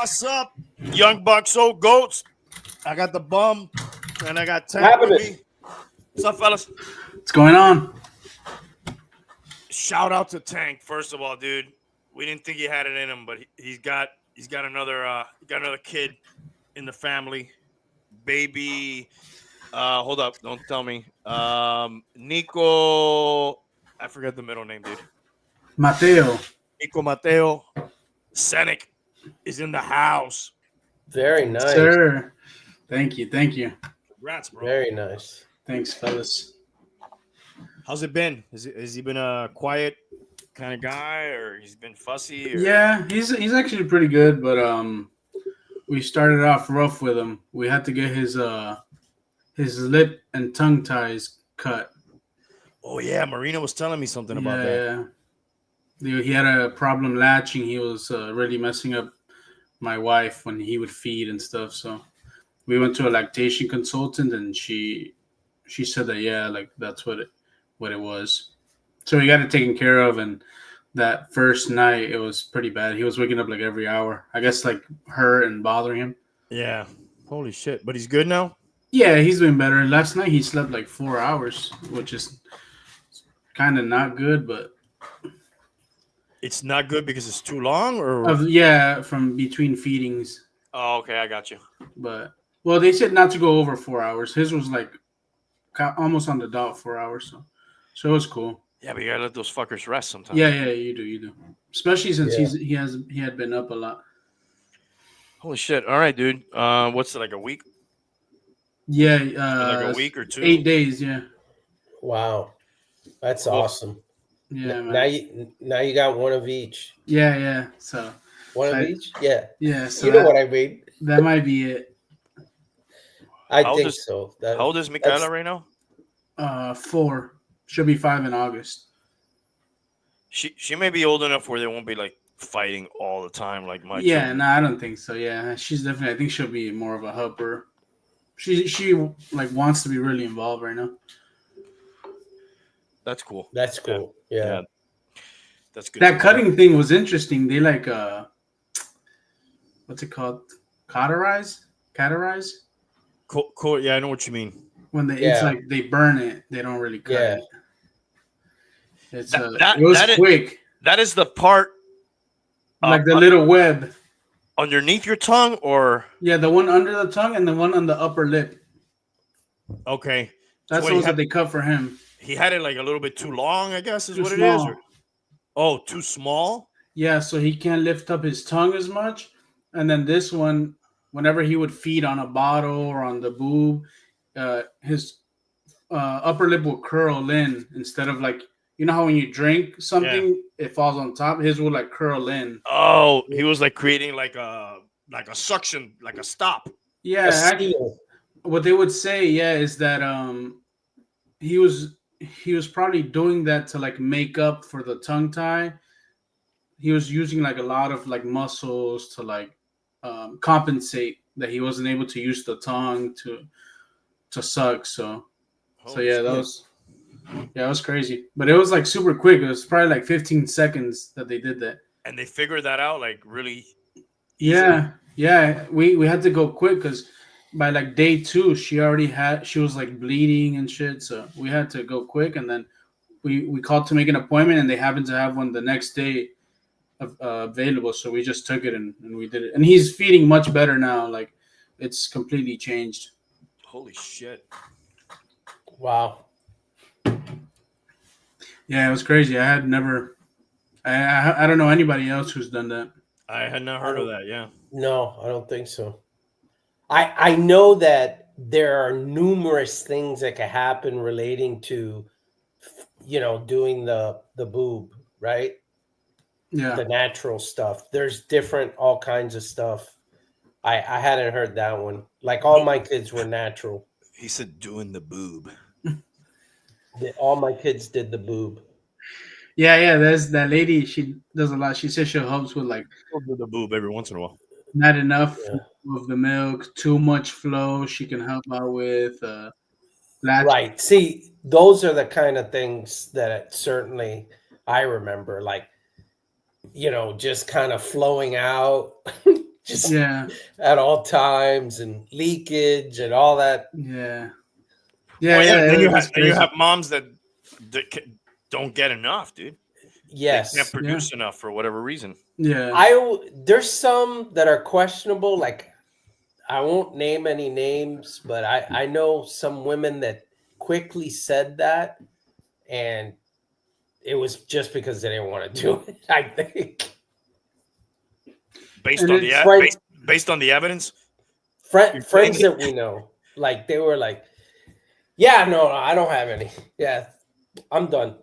What's up, young bucks, old goats? I got the bum, and I got Tank with me. What's up, fellas? What's going on? Shout out to Tank, first of all, dude. We didn't think he had it in him, but he's got another kid in the family, baby. Hold up, don't tell me. Nico, I forgot the middle name, dude. Mateo. Nico Mateo Senek is in the house. Very nice, sir. Thank you. Congrats, bro. Very nice. Thanks, fellas. How's it been? Has he been a quiet kind of guy, or he's been fussy? Or? Yeah, he's actually pretty good, but we started off rough with him. We had to get his lip and tongue ties cut. Oh yeah, Marina was telling me something about that. Yeah, he had a problem latching. He was really messing up my wife when he would feed and stuff. So we went to a lactation consultant, and she said that that's what it was. So we got it taken care of, and that first night it was pretty bad. He was waking up like every hour. I guess like hurt and bothering him. Yeah. Holy shit. But he's good now? Yeah, he's doing better. Last night he slept like 4 hours, which is kind of not good, but it's not good because it's too long, or from between feedings. Oh, okay, I got you. But they said not to go over 4 hours. His was like almost on the dot 4 hours, so it was cool. Yeah, but you gotta let those fuckers rest sometimes. Yeah, you do. Especially since he had been up a lot. Holy shit! All right, dude. What's it, like a week? Yeah, like a week or 2. 8 days. Yeah. Wow, that's awesome. Yeah, man. Now you got one of each. Yeah. So one of each. Yeah. Yeah. So you know what I mean. That might be it. I think so. How old is Michaela right now? 4. She'll be 5 in August. She may be old enough where they won't be like fighting all the time like my Yeah, children. no, I don't think so. Yeah, she's definitely. I think she'll be more of a helper. She like wants to be really involved right now. That's cool. That's cool. Yeah. That's good. That cutting thing was interesting. They like what's it called? Cauterize? Cool. Yeah, I know what you mean. When it's like they burn it, they don't really cut it. It's it was quick. That is the part like the little web underneath your tongue, or the one under the tongue and the one on the upper lip. Okay, that's the ones that they cut for him. He had it like a little bit too long, I guess, is what it small. is. Oh, too small. Yeah, so he can't lift up his tongue as much. And then this one, whenever he would feed on a bottle or on the boob, his upper lip will curl in instead of like, you know how when you drink something, it falls on top. His will like curl in. Oh, he was like creating like a suction, like a stop. Yeah, actually, what they would say, is that he was probably doing that to like make up for the tongue tie. He was using like a lot of like muscles to like compensate that he wasn't able to use the tongue to suck. So that was crazy. But it was like super quick. It was probably like 15 seconds that they did that. And they figured that out like really easily. Yeah. We had to go quick because by like day 2, she was like bleeding and shit. So we had to go quick, and then we called to make an appointment, and they happened to have one the next day available. So we just took it and we did it. And he's feeding much better now. Like it's completely changed. Holy shit. Wow. Yeah, it was crazy. I had never. I don't know anybody else who's done that. I had not heard of that. Yeah. No, I don't think so. I know that there are numerous things that can happen relating to, doing the boob, right? Yeah. The natural stuff. There's all kinds of stuff. I hadn't heard that one. Like all my kids were natural. He said doing the boob. All my kids did the boob. Yeah. There's that lady. She does a lot. She says she helps with like do the boob every once in a while. Not enough of the milk, too much flow. She can help out with latch. Right. See, those are the kind of things that certainly I remember. Like, just kind of flowing out. just Yeah. at all times, and leakage and all that. Yeah. Well, Yeah. then That's then you crazy. have moms that don't get enough, dude. They can't Yes, produce enough for whatever reason. Yeah. there's some that are questionable. Like, I won't name any names, but I know some women that quickly said that, and it was just because they didn't want to do it. I think Based And on the it's friends based on the evidence. friends that we know, like they were like, yeah, no, I don't have any. Yeah, I'm done.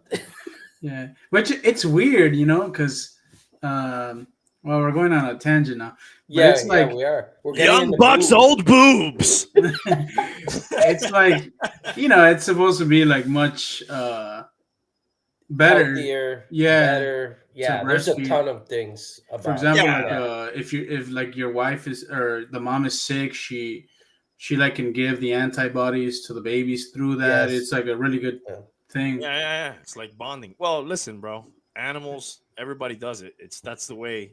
yeah. Which it's weird, because well, we're going on a tangent now. But Yeah, it's yeah, like we are. We're getting Young into Buck's boobs. old boobs. it's like it's supposed to be like much better. Healthier, Yeah. better. Yeah, there's a breastfeed. ton of things about. For example, Yeah. like if like your wife is or the mom is sick, she like can give the antibodies to the babies through that. Yes. It's like a really good Yeah. thing. Yeah. It's like bonding. Well, listen, bro. Animals, everybody does it. That's the way.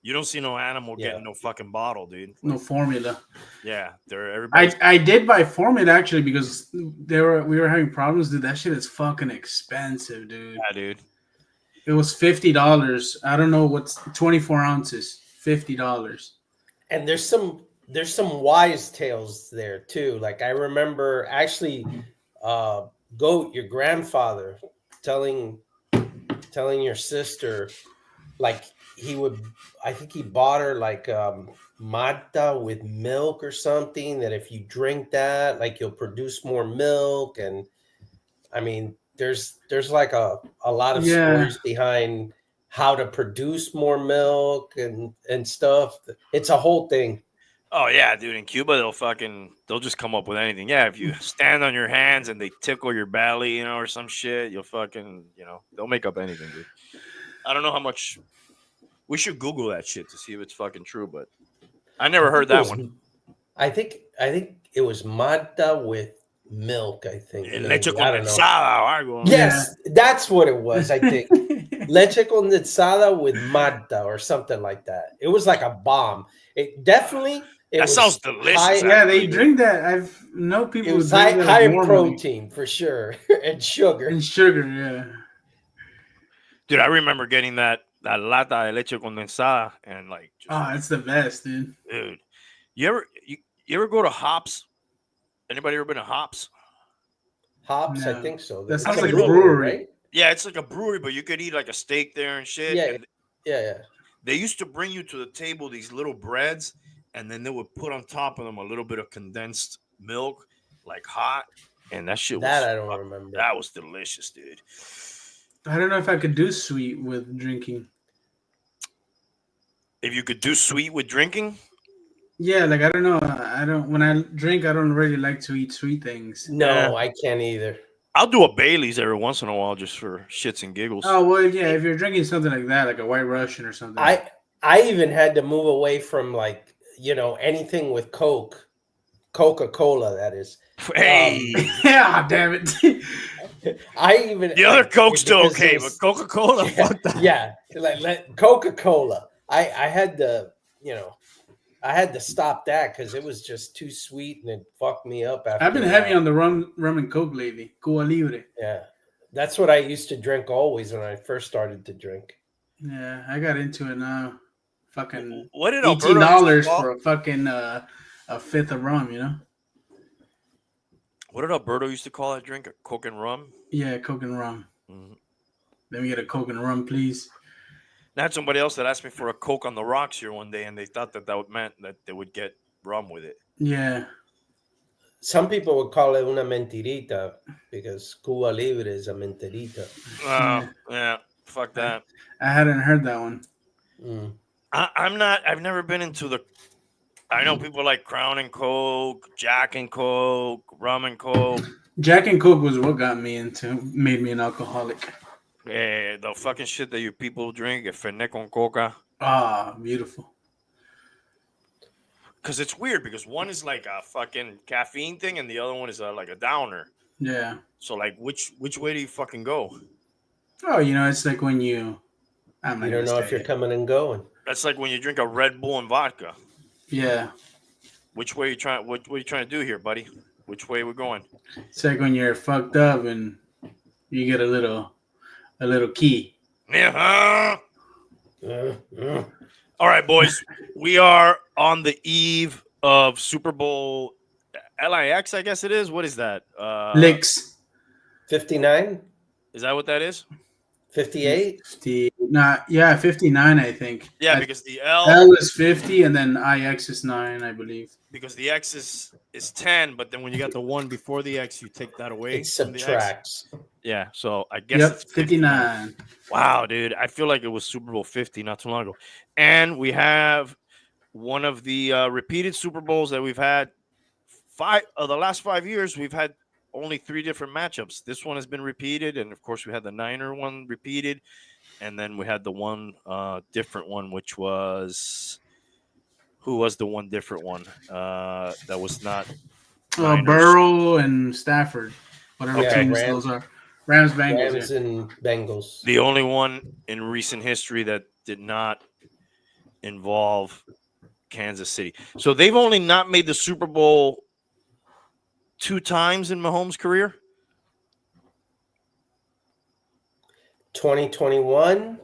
You don't see no animal Yeah. getting no fucking bottle, dude. No formula. Yeah, they're everybody. I did buy formula actually because we were having problems, dude. That shit is fucking expensive, dude. Yeah, dude. It was $50. I don't know what's 24 ounces. $50. And there's some wise tales there too. Like, I remember actually Goat, your grandfather, telling your sister, like, I think he bought her like Mata with milk or something, that if you drink that, like, you'll produce more milk. And I mean, there's like a lot of stories behind how to produce more milk and stuff. It's a whole thing. Oh yeah, dude. In Cuba, they'll just come up with anything. Yeah, if you stand on your hands and they tickle your belly, or some shit, you'll fucking, they'll make up anything, dude. I don't know how much. We should Google that shit to see if it's fucking true, but I never heard that one. I think it was Mata with milk. I think. Leche I don't know. condensada or algo. Yes, that's what it was. I think leche condensada with Mata or something like that. It was like a bomb. It definitely. That sounds delicious. Yeah, they drink that. I've know people It was who drink that high normally. protein for sure, and sugar. Yeah. Dude, I remember getting that lata de leche condensada and like. It's the best, dude. Dude, you ever go to Hops? Anybody ever been to Hops? Hops, No. I think so. That It's sounds a like a brewery, right? Yeah, it's like a brewery, but you could eat like a steak there and shit. Yeah, And yeah. they used to bring you to the table these little breads, and then they would put on top of them a little bit of condensed milk, like hot, and that shit That I don't remember. That was delicious, dude. I don't know if I could do sweet with drinking. If you could do sweet with drinking? Yeah, like I don't know. When I drink, I don't really like to eat sweet things. No, I can't either. I'll do a Bailey's every once in a while just for shits and giggles. Oh well, yeah. If you're drinking something like that, like a White Russian or something, I even had to move away from, like, anything with Coca-Cola. That is. Hey, yeah, damn it. The other Coke's still okay, but Coca-Cola, fuck that. Yeah, like Coca-Cola. I had to, I had to stop that because it was just too sweet and it fucked me up. After I've been heavy on the rum and Coke lately. Cuba Libre. Yeah, that's what I used to drink always when I first started to drink. Yeah, I got into it now. Fucking what did $18 for a fucking a fifth of rum, What did Alberto used to call that drink? A Coke and rum? Yeah, Coke and rum. Mm-hmm. Let me get a Coke and rum, please. I had somebody else that asked me for a Coke on the rocks here one day, and they thought that meant that they would get rum with it. Yeah. Some people would call it una mentirita because Cuba Libre is a mentirita. Yeah, fuck that. I hadn't heard that one. Mm. I've never been into the. I know people like Crown and Coke, Jack and Coke, rum and Coke. Jack and Coke was what made me an alcoholic. The fucking shit that you people drink, Fernet con Coca. Beautiful. Because it's weird because one is like a fucking caffeine thing and the other one is like a downer. Yeah. So like which way do you fucking go? Oh, it's like when you. You don't know if you're coming and going. That's like when you drink a Red Bull and vodka. Yeah. Which way you trying? What are you trying to do here, buddy? Which way we're going? It's like when you're fucked up and you get a little key. Yeah. Mm. All right, boys. We are on the eve of Super Bowl LIX, I guess it is. What is that? LIX. 59, Is that what that is? 58. 59, I think. Yeah, because the L is 50 and then IX is 9, I believe. because the X is 10, but then when you got the one before the X, you take that away. It from the X. subtracts. Yeah, so I guess it's 59. Wow, dude. I feel like it was Super Bowl 50 not too long ago. And we have one of the repeated Super Bowls that we've had. The last 5 years, we've had only 3 different matchups. This one has been repeated, and of course, we had the Niner one repeated, and then we had the one different one, which was who was the one different one that was not Niners? Burrow and Stafford, whatever Okay. teams those are. Rams, Bengals. Rams and Bengals. The only one in recent history that did not involve Kansas City. So they've only not made the Super Bowl 2 times in Mahomes' career. 2021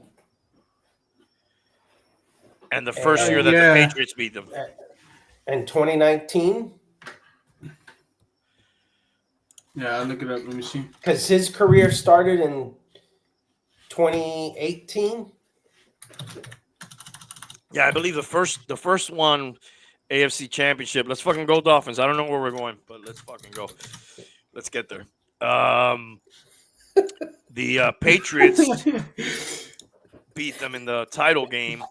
And the first year that yeah. the Patriots beat them. and 2019. Yeah, I'll look it up. Let me see. Because his career started in 2018. Yeah, I believe the first one, AFC Championship. Let's fucking go Dolphins. I don't know where we're going, but let's fucking go. Let's get there. The Patriots beat them in the title game,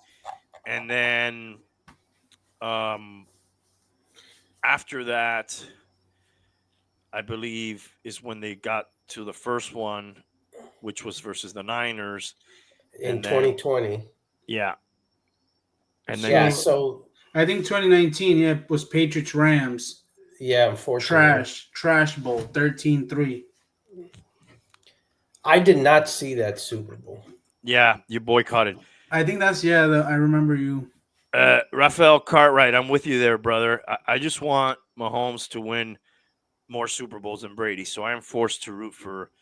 and then after that, I believe is when they got to the first one, which was versus the Niners In 2020. Yeah. And then Yeah, so I think 2019, was Patriots Rams. yeah, unfortunately. Trash bowl, 13-3. I did not see that Super Bowl. Yeah, you boycotted. I think that's I remember you. Rafael Cartwright, I'm with you there, brother. I just want Mahomes to win more Super Bowls than Brady, so I am forced to root for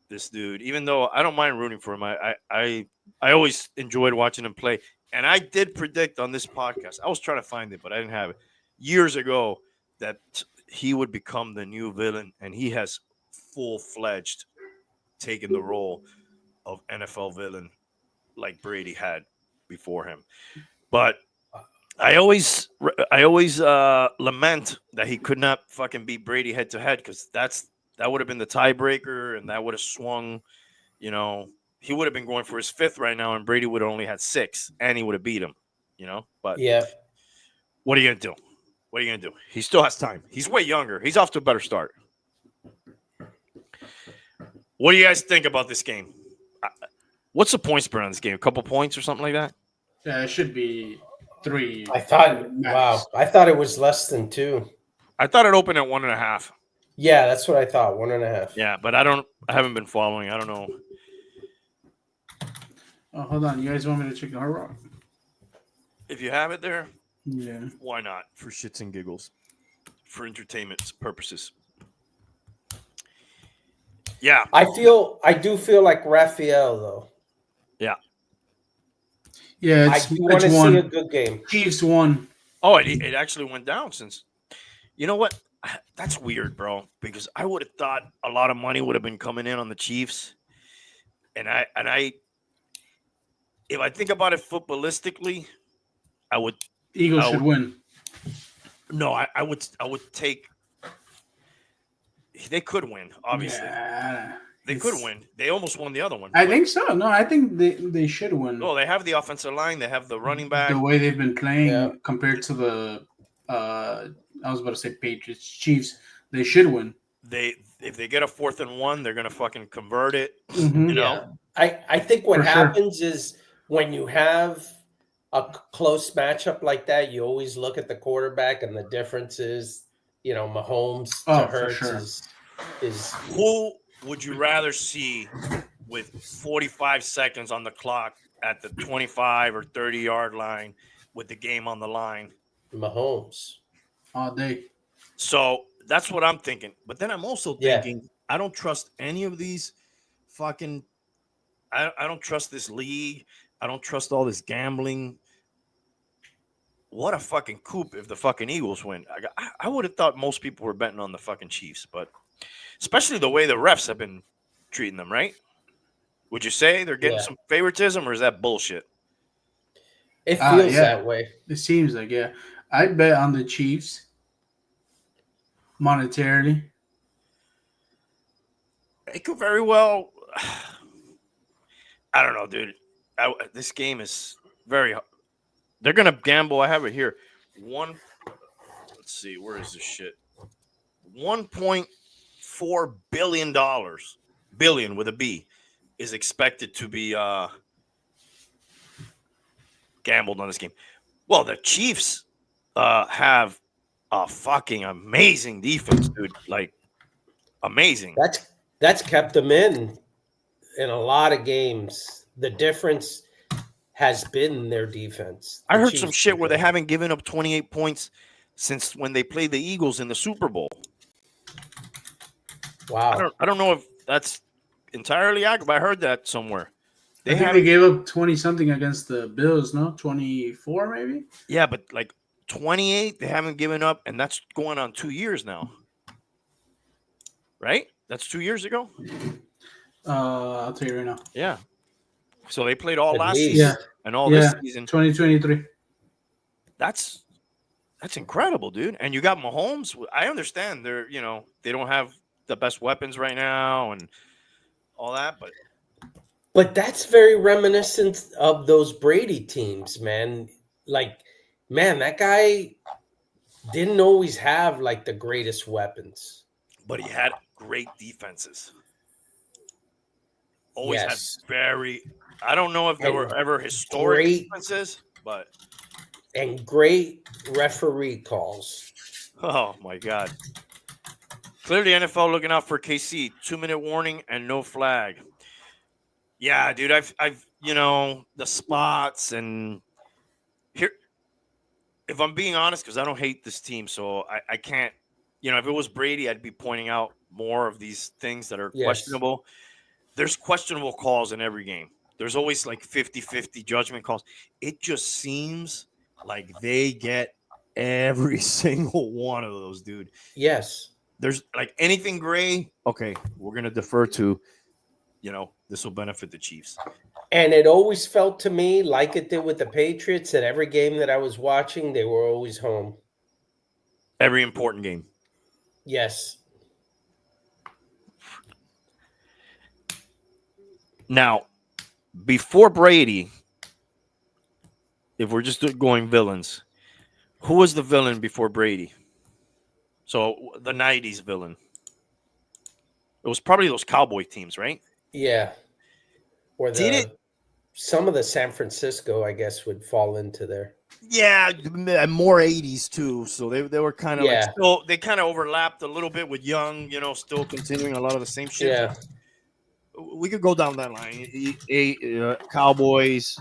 this dude. Even though I don't mind rooting for him, I always enjoyed watching him play. And I did predict on this podcast, I was trying to find it, but I didn't have it, years ago, that he would become the new villain, and he has full-fledged taken the role of NFL villain like Brady had before him. But I always lament that he could not fucking beat Brady head to head, because that would have been the tiebreaker, and that would have swung, he would have been going for his 5th right now, and Brady would have only had 6, and he would have beat him, But yeah, what are you gonna do? He still has time. He's way younger. He's off to a better start. What do you guys think about this game? What's the point spread on this game? A couple points or something like that? Yeah, it should be 3. I thought it was less than 2. I thought it opened at 1.5. Yeah, that's what I thought. 1.5. Yeah, but I haven't been following. I don't know. Oh, hold on. You guys want me to check the Hard Rock? If you have it there, Yeah. why not? For shits and giggles, for entertainment purposes. Yeah, I do feel like Raphael though. Yeah, I want to see a good game. Chiefs won. Oh, it actually went down since. You know what? That's weird, bro. Because I would have thought a lot of money would have been coming in on the Chiefs, and I, if I think about it footballistically, I would. Eagles should win. No, I would take. They could win, obviously. Yeah, they could win. They almost won the other one. I think so. No, I think they should win. No, they have the offensive line. They have the running back. The way they've been playing compared to the, I was about to say Patriots, Chiefs, they should win. If they get a 4th and 1, they're gonna fucking convert it. Mm-hmm. Yeah. I think what happens is when you have a close matchup like that, you always look at the quarterback, and the difference is, Mahomes to Hurts is. Who would you rather see with 45 seconds on the clock at the 25 or 30-yard line with the game on the line? Mahomes. all day. So that's what I'm thinking. But then I'm also Yeah. thinking I don't trust any of these fucking. I don't trust this league. I don't trust all this gambling. What a fucking coup if the fucking Eagles win. I would have thought most people were betting on the fucking Chiefs, but especially the way the refs have been treating them, right? Would you say they're getting Yeah. some favoritism, or is that bullshit? It feels Yeah, that way. it seems like, yeah. I bet on the Chiefs monetarily. It could very well. I don't know, dude. This game is very. They're gonna gamble. I have it here. Let's see. Where is this shit? $1.4 billion, billion with a B, is expected to be gambled on this game. Well, the Chiefs have a fucking amazing defense, dude. Like amazing. That's kept them in a lot of games. The difference has been their defense. I the heard some Chiefs' shit where they defense. haven't given up 28 points since when they played the Eagles in the Super Bowl. Wow. I don't know if that's entirely accurate, but I heard that somewhere. I think they gave up 20 something against the Bills, no? 24 maybe? Yeah, but like 28, they haven't given up, and that's going on 2 years now. Right? That's 2 years ago? I'll tell you right now. Yeah. So they played all At last least. season Yeah. and all this season. 2023. That's incredible, dude. And you got Mahomes. I understand they don't have the best weapons right now and all that, But that's very reminiscent of those Brady teams, man. Like, man, that guy didn't always have like the greatest weapons. he had great defenses. Always Yes. had I don't know if there And were ever historic great- defenses, but And great referee calls. oh my God. Clearly NFL looking out for KC. 2-minute warning and no flag. Yeah, dude, I've the spots and here, if I'm being honest, because I don't hate this team, so I can't, if it was Brady, I'd be pointing out more of these things that are Yes. questionable. There's questionable calls in every game. There's always like 50-50 judgment calls. It just seems like they get every single one of those, dude. Yes. There's like anything gray. Okay, we're going to defer to, this will benefit the Chiefs. And it always felt to me like it did with the Patriots that every game that I was watching, they were always home. Every important game. Yes. Now, before Brady, if we're just going villains, who was the villain before Brady? So the 90s villain. It was probably those Cowboy teams, right? Yeah. Or Did some of the San Francisco, I guess, would fall into there. Yeah, more 80s too. So they were kind of Yeah. like still, they kind of overlapped a little bit with Young, still continuing a lot of the same shit. Yeah. We could go down that line. Cowboys,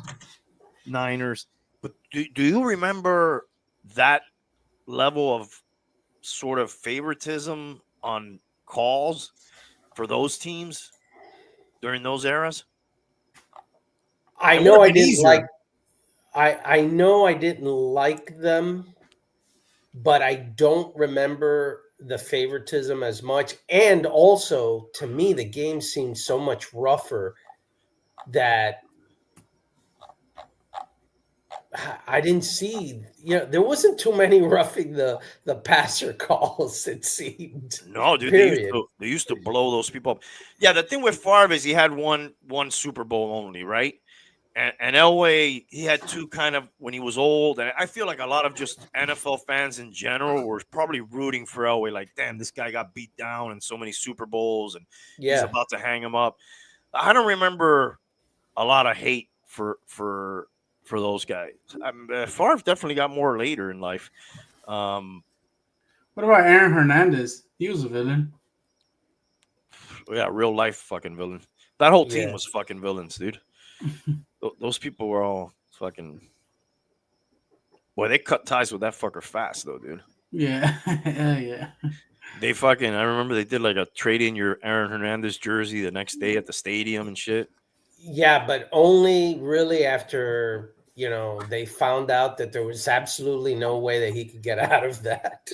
Niners. But do you remember that level of sort of favoritism on calls for those teams during those eras? I It know would've I been didn't easier. like I know I didn't like them, but I don't remember the favoritism as much. And also, to me, the game seemed so much rougher that I didn't see, there wasn't too many roughing the passer calls, it seemed. No, dude, Period. they used to blow those people up. Yeah, the thing with Favre is he had one Super Bowl only, right? And Elway, he had two kind of when he was old. And I feel like a lot of just NFL fans in general were probably rooting for Elway, like, damn, this guy got beat down in so many Super Bowls and he's Yeah. about to hang him up. I don't remember a lot of hate for those guys. Favre definitely got more later in life. What about Aaron Hernandez? He was a villain. Yeah, real life fucking villain. That whole team Yeah. was fucking villains, dude. Those people were all fucking. Boy, they cut ties with that fucker fast, though, dude. Yeah, yeah. They fucking. I remember they did like a trade in your Aaron Hernandez jersey the next day at the stadium and shit. Yeah, but only really after, they found out that there was absolutely no way that he could get out of that.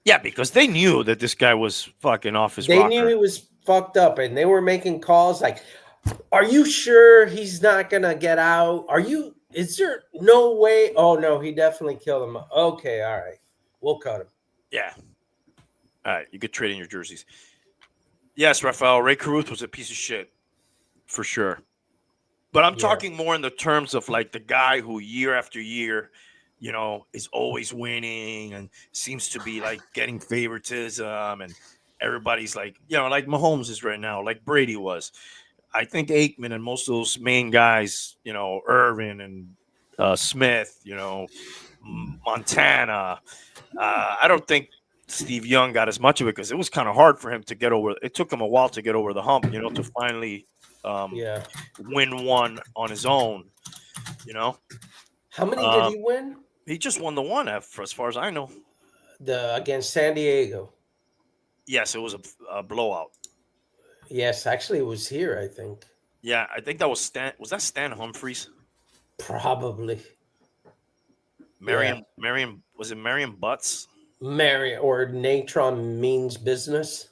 Yeah, because they knew that this guy was fucking off his They rocker. knew he was fucked up, and they were making calls like, "Are you sure he's not gonna get out? Is there no way? Oh no, he definitely killed him. Okay, all right, we'll cut him." Yeah. All right, you could trade in your jerseys. Yes, Rafael, Ray Caruth was a piece of shit, for sure. But I'm talking more in the terms of like the guy who year after year, is always winning and seems to be like getting favoritism, and everybody's like, like Mahomes is right now, like Brady was. I think Aikman and most of those main guys, Irvin and Smith, Montana. I don't think Steve Young got as much of it because it was kind of hard for him to get over. It took him a while to get over the hump, to finally win one on his own. How many did he win? He just won the one, as far as I know. Against San Diego. Yes, it was a blowout. Yes, actually, it was here, I think. Yeah, I think that was Stan. Was that Stan Humphries? Probably. Marion, was it Marion Butts? Marion, or Natron Means Business.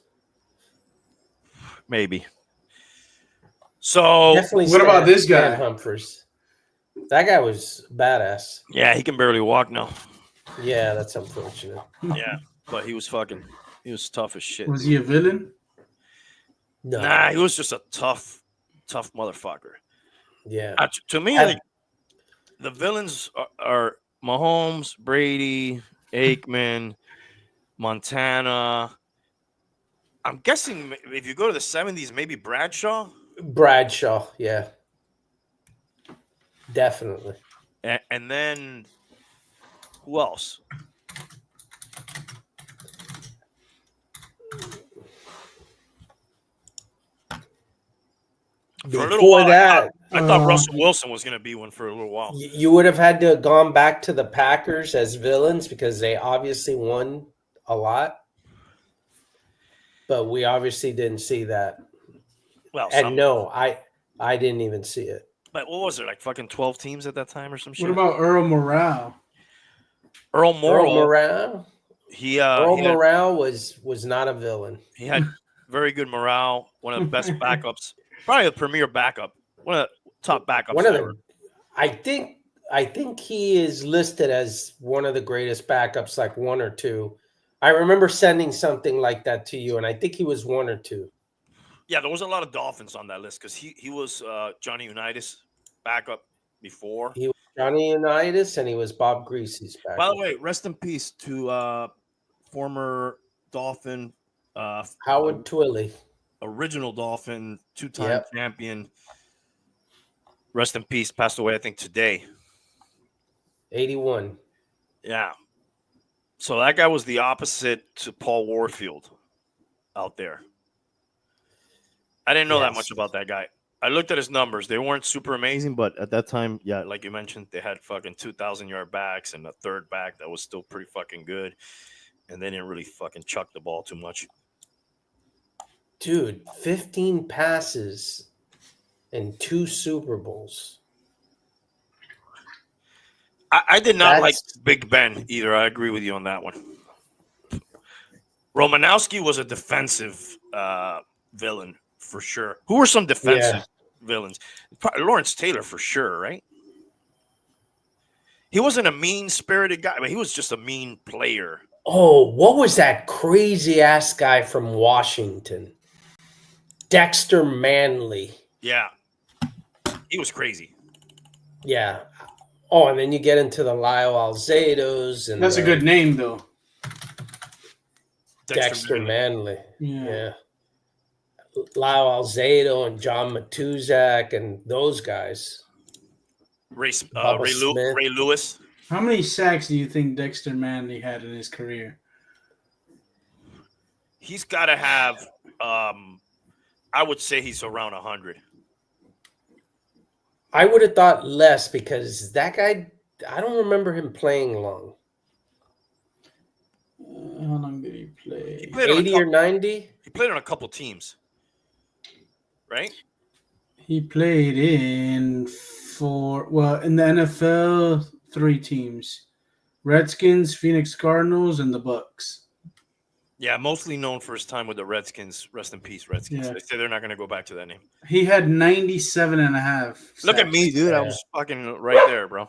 Maybe. So, definitely. What about this guy? Stan Humphries. That guy was badass. Yeah, he can barely walk now. Yeah, that's unfortunate. Yeah, but he was tough as shit. Was he a villain? No. Nah, he was just a tough motherfucker. Yeah. To me, like, the villains are Mahomes, Brady, Aikman, Montana. I'm guessing if you go to the 70s, maybe Bradshaw. Bradshaw, yeah. Definitely. And then who else? For a little while, I thought Russell Wilson was going to be one for a little while. You would have had to have gone back to the Packers as villains because they obviously won a lot. But we obviously didn't see that. Well, I didn't even see it. But what was it, like fucking 12 teams at that time or some shit? What about Earl Morrall? Earl Morrall? Earl Morrall was not a villain. He had very good morale. One of the best backups. Probably a premier backup. One of the top backups. One of them. I think he is listed as one of the greatest backups, like one or two. I remember sending something like that to you, and I think he was one or two. Yeah, there was a lot of Dolphins on that list because he was Johnny Unitas backup before. He was Johnny Unitas, and he was Bob Greasy's backup. By the way, rest in peace to former Dolphin Howard Twilley. Original Dolphin, two-time champion. Rest in peace. Passed away, I think, today. 81. Yeah. So that guy was the opposite to Paul Warfield out there. I didn't know that much about that guy. I looked at his numbers. They weren't super amazing, but at that time, yeah, like you mentioned, they had fucking 2,000-yard backs and a third back that was still pretty fucking good. And they didn't really fucking chuck the ball too much. Dude, 15 passes and 2 Super Bowls. I did not like Big Ben either. I agree with you on that one. Romanowski was a defensive villain for sure. Who were some defensive villains? Probably Lawrence Taylor for sure, right? He wasn't a mean-spirited guy, but he was just a mean player. Oh, what was that crazy-ass guy from Washington? Dexter Manley. Yeah. He was crazy. Yeah. Oh, and then you get into the Lyle Alzados. And that's a good name, though. Dexter Manley. Yeah. Lyle Alzado and John Matuzak and those guys. Ray Lewis. How many sacks do you think Dexter Manley had in his career? He's got to have, I would say he's around 100. I would have thought less because that guy I don't remember him playing long. How long did he play? He played on 80 or 90? He played on a couple teams, right? He played in in the NFL, 3 teams: Redskins, Phoenix Cardinals, and the Bucks. Yeah, mostly known for his time with the Redskins. Rest in peace, Redskins. Yeah. They say they're not going to go back to that name. He had 97.5. Look at me, dude. I was fucking right there, bro.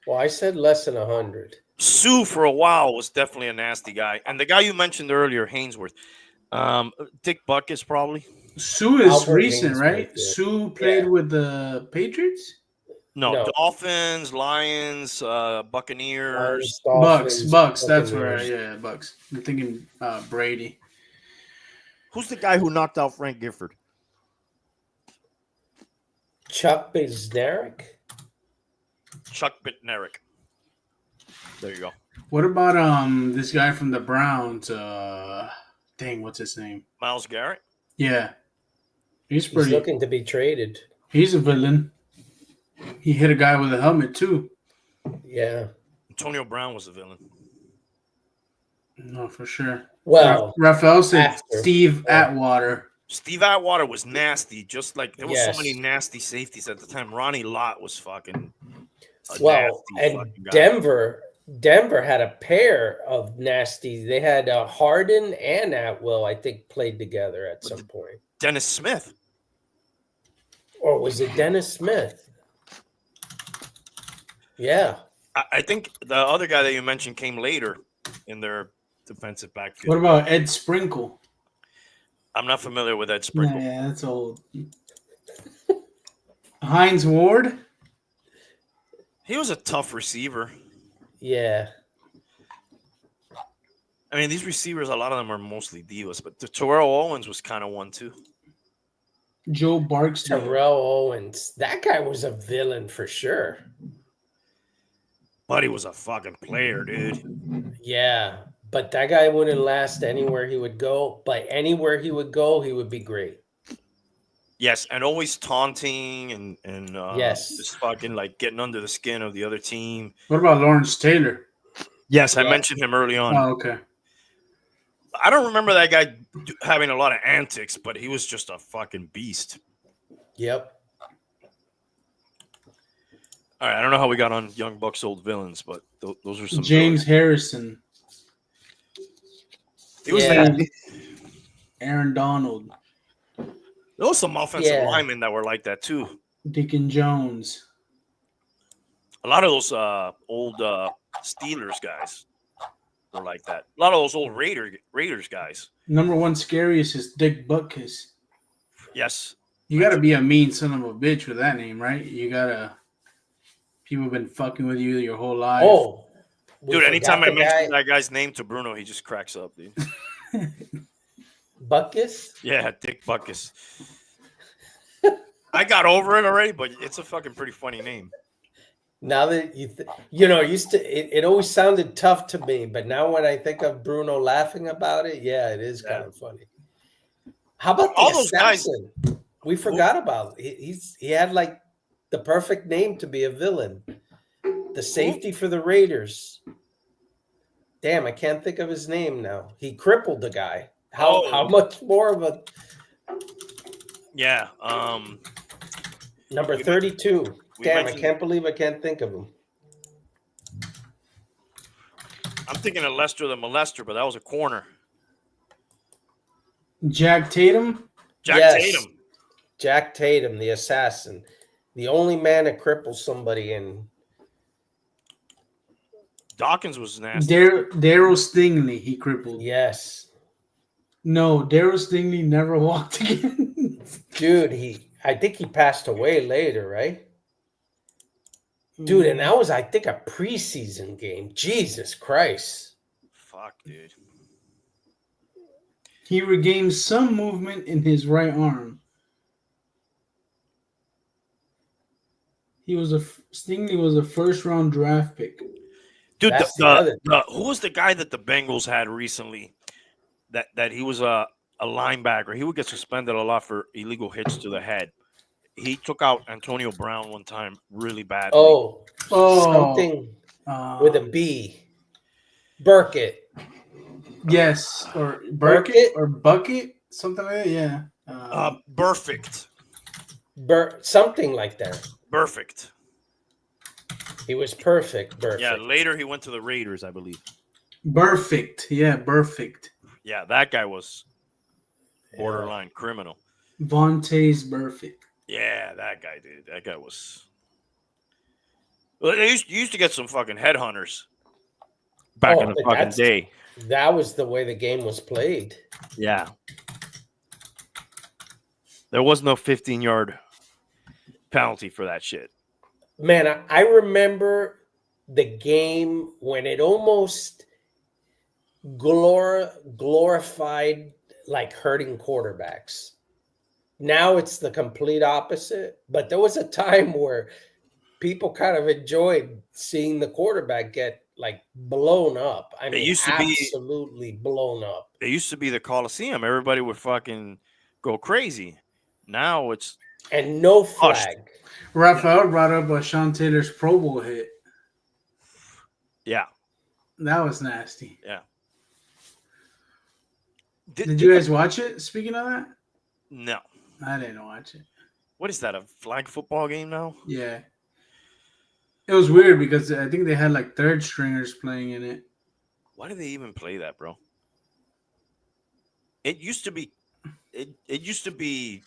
Well, I said less than 100. Sue for a while was definitely a nasty guy, and the guy you mentioned earlier, Hainsworth, Dick Butkus probably. Sue is Albert recent, Hainsworth, right? yeah. Sue played Yeah. with the Patriots? No, Dolphins, Lions, Buccaneers, Lions, Dolphins, Bucks. That's Buccaneers. where, yeah, Bucks. I'm thinking Brady. Who's the guy who knocked out Frank Gifford? Chuck Bednarik. Chuck Bednarik. There you go. What about this guy from the Browns? What's his name? Myles Garrett. Yeah, he's He's pretty. looking to be traded. He's a villain. He hit a guy with a helmet too. Yeah. Antonio Brown was the villain. No, for sure. Well, Raphael said after. Steve Atwater. Steve Atwater was nasty. Just like there was so Yes. many nasty safeties at the time. Ronnie Lott was fucking. Well, and fucking guy. Denver had a pair of nasties. They had Harden and Atwell, I think, played together at some point. Dennis Smith. Or was it Dennis Smith? Yeah. I think the other guy that you mentioned came later in their defensive backfield. What about Ed Sprinkle? I'm not familiar with Ed Sprinkle. Yeah, that's old. Hines Ward. He was a tough receiver. Yeah. I mean, these receivers, a lot of them are mostly divas, but the Terrell Owens was kind of one too. Joe Barksdale. Terrell Owens. That guy was a villain for sure. But he was a fucking player, dude. Yeah. But that guy wouldn't last anywhere he would go. But anywhere he would go, he would be great. Yes, and always taunting and Yes. just fucking like getting under the skin of the other team. What about Lawrence Taylor? Yes, I Yeah. mentioned him early on. Oh, okay. I don't remember that guy having a lot of antics, but he was just a fucking beast. Yep. All right, I don't know how we got on Young Bucks old villains, but those are some James Harrison. He was Yeah. nasty. Aaron Donald. There was some offensive Yeah. linemen that were like that too. Deacon Jones. A lot of those old Steelers guys were like that. A lot of those old Raiders guys. Number one scariest is Dick Butkus. Yes. You got to be a mean son of a bitch with that name, right? You got to. People have been fucking with you your whole life. Oh. we Dude, anytime I forgot the mention guy, that guy's name to Bruno, he just cracks up, dude. Butkus? Yeah, Dick Butkus. I got over it already, but it's a fucking pretty funny name. Now that it always sounded tough to me, but now when I think of Bruno laughing about it, yeah, it is kind of funny. How about All the those guys- assassin? We forgot about he had like the perfect name to be a villain. The safety for the Raiders. Damn, I can't think of his name now. He crippled the guy. How much more of a Yeah. number We 32? Damn, I mentioned- can't believe I can't think of him. I'm thinking of Lester the Molester, but that was a corner. Jack Tatum. Jack Tatum. Jack Tatum, the assassin. The only man to cripple somebody in. Dawkins was nasty. Daryl Stingley. He crippled. Yes. No, Daryl Stingley never walked again. Dude, I think he passed away later, right? Dude, and that was, I think, a preseason game. Jesus Christ. Fuck, dude. He regained some movement in his right arm. Stingley was a first-round draft pick. Dude, That's the other- who was the guy that the Bengals had recently? That he was a linebacker. He would get suspended a lot for illegal hits to the head. he took out Antonio Brown one time really badly. Oh, Oh, something with a B. Burkett. yes, or Burkett? Burkett or Bucket, something like that. Yeah. Perfect. Something like that. Perfect. He was perfect. Perfect. Yeah, later he went to the Raiders, I believe. Perfect. Yeah, perfect. Yeah, that guy was borderline criminal. Vontae's perfect. Yeah, that guy, dude. That guy was. Well, you used to get some fucking headhunters back in the but fucking day. That was the way the game was played. Yeah. There was no 15-yard penalty for that shit. Man, I remember the game when it almost glorified like hurting quarterbacks. Now it's the complete opposite. But there was a time where people kind of enjoyed seeing the quarterback get like blown up. I mean, absolutely blown up. It used to be the Coliseum. Everybody would fucking go crazy. Now it's and no flag. Raphael brought up Sean Taylor's Pro Bowl hit. Yeah, that was nasty. Yeah. Did you guys watch it? Speaking of that, no, I didn't watch it. What is that? A flag football game now? Yeah. It was weird because I think they had like third stringers playing in it. Why do they even play that, bro? It used to be, it used to be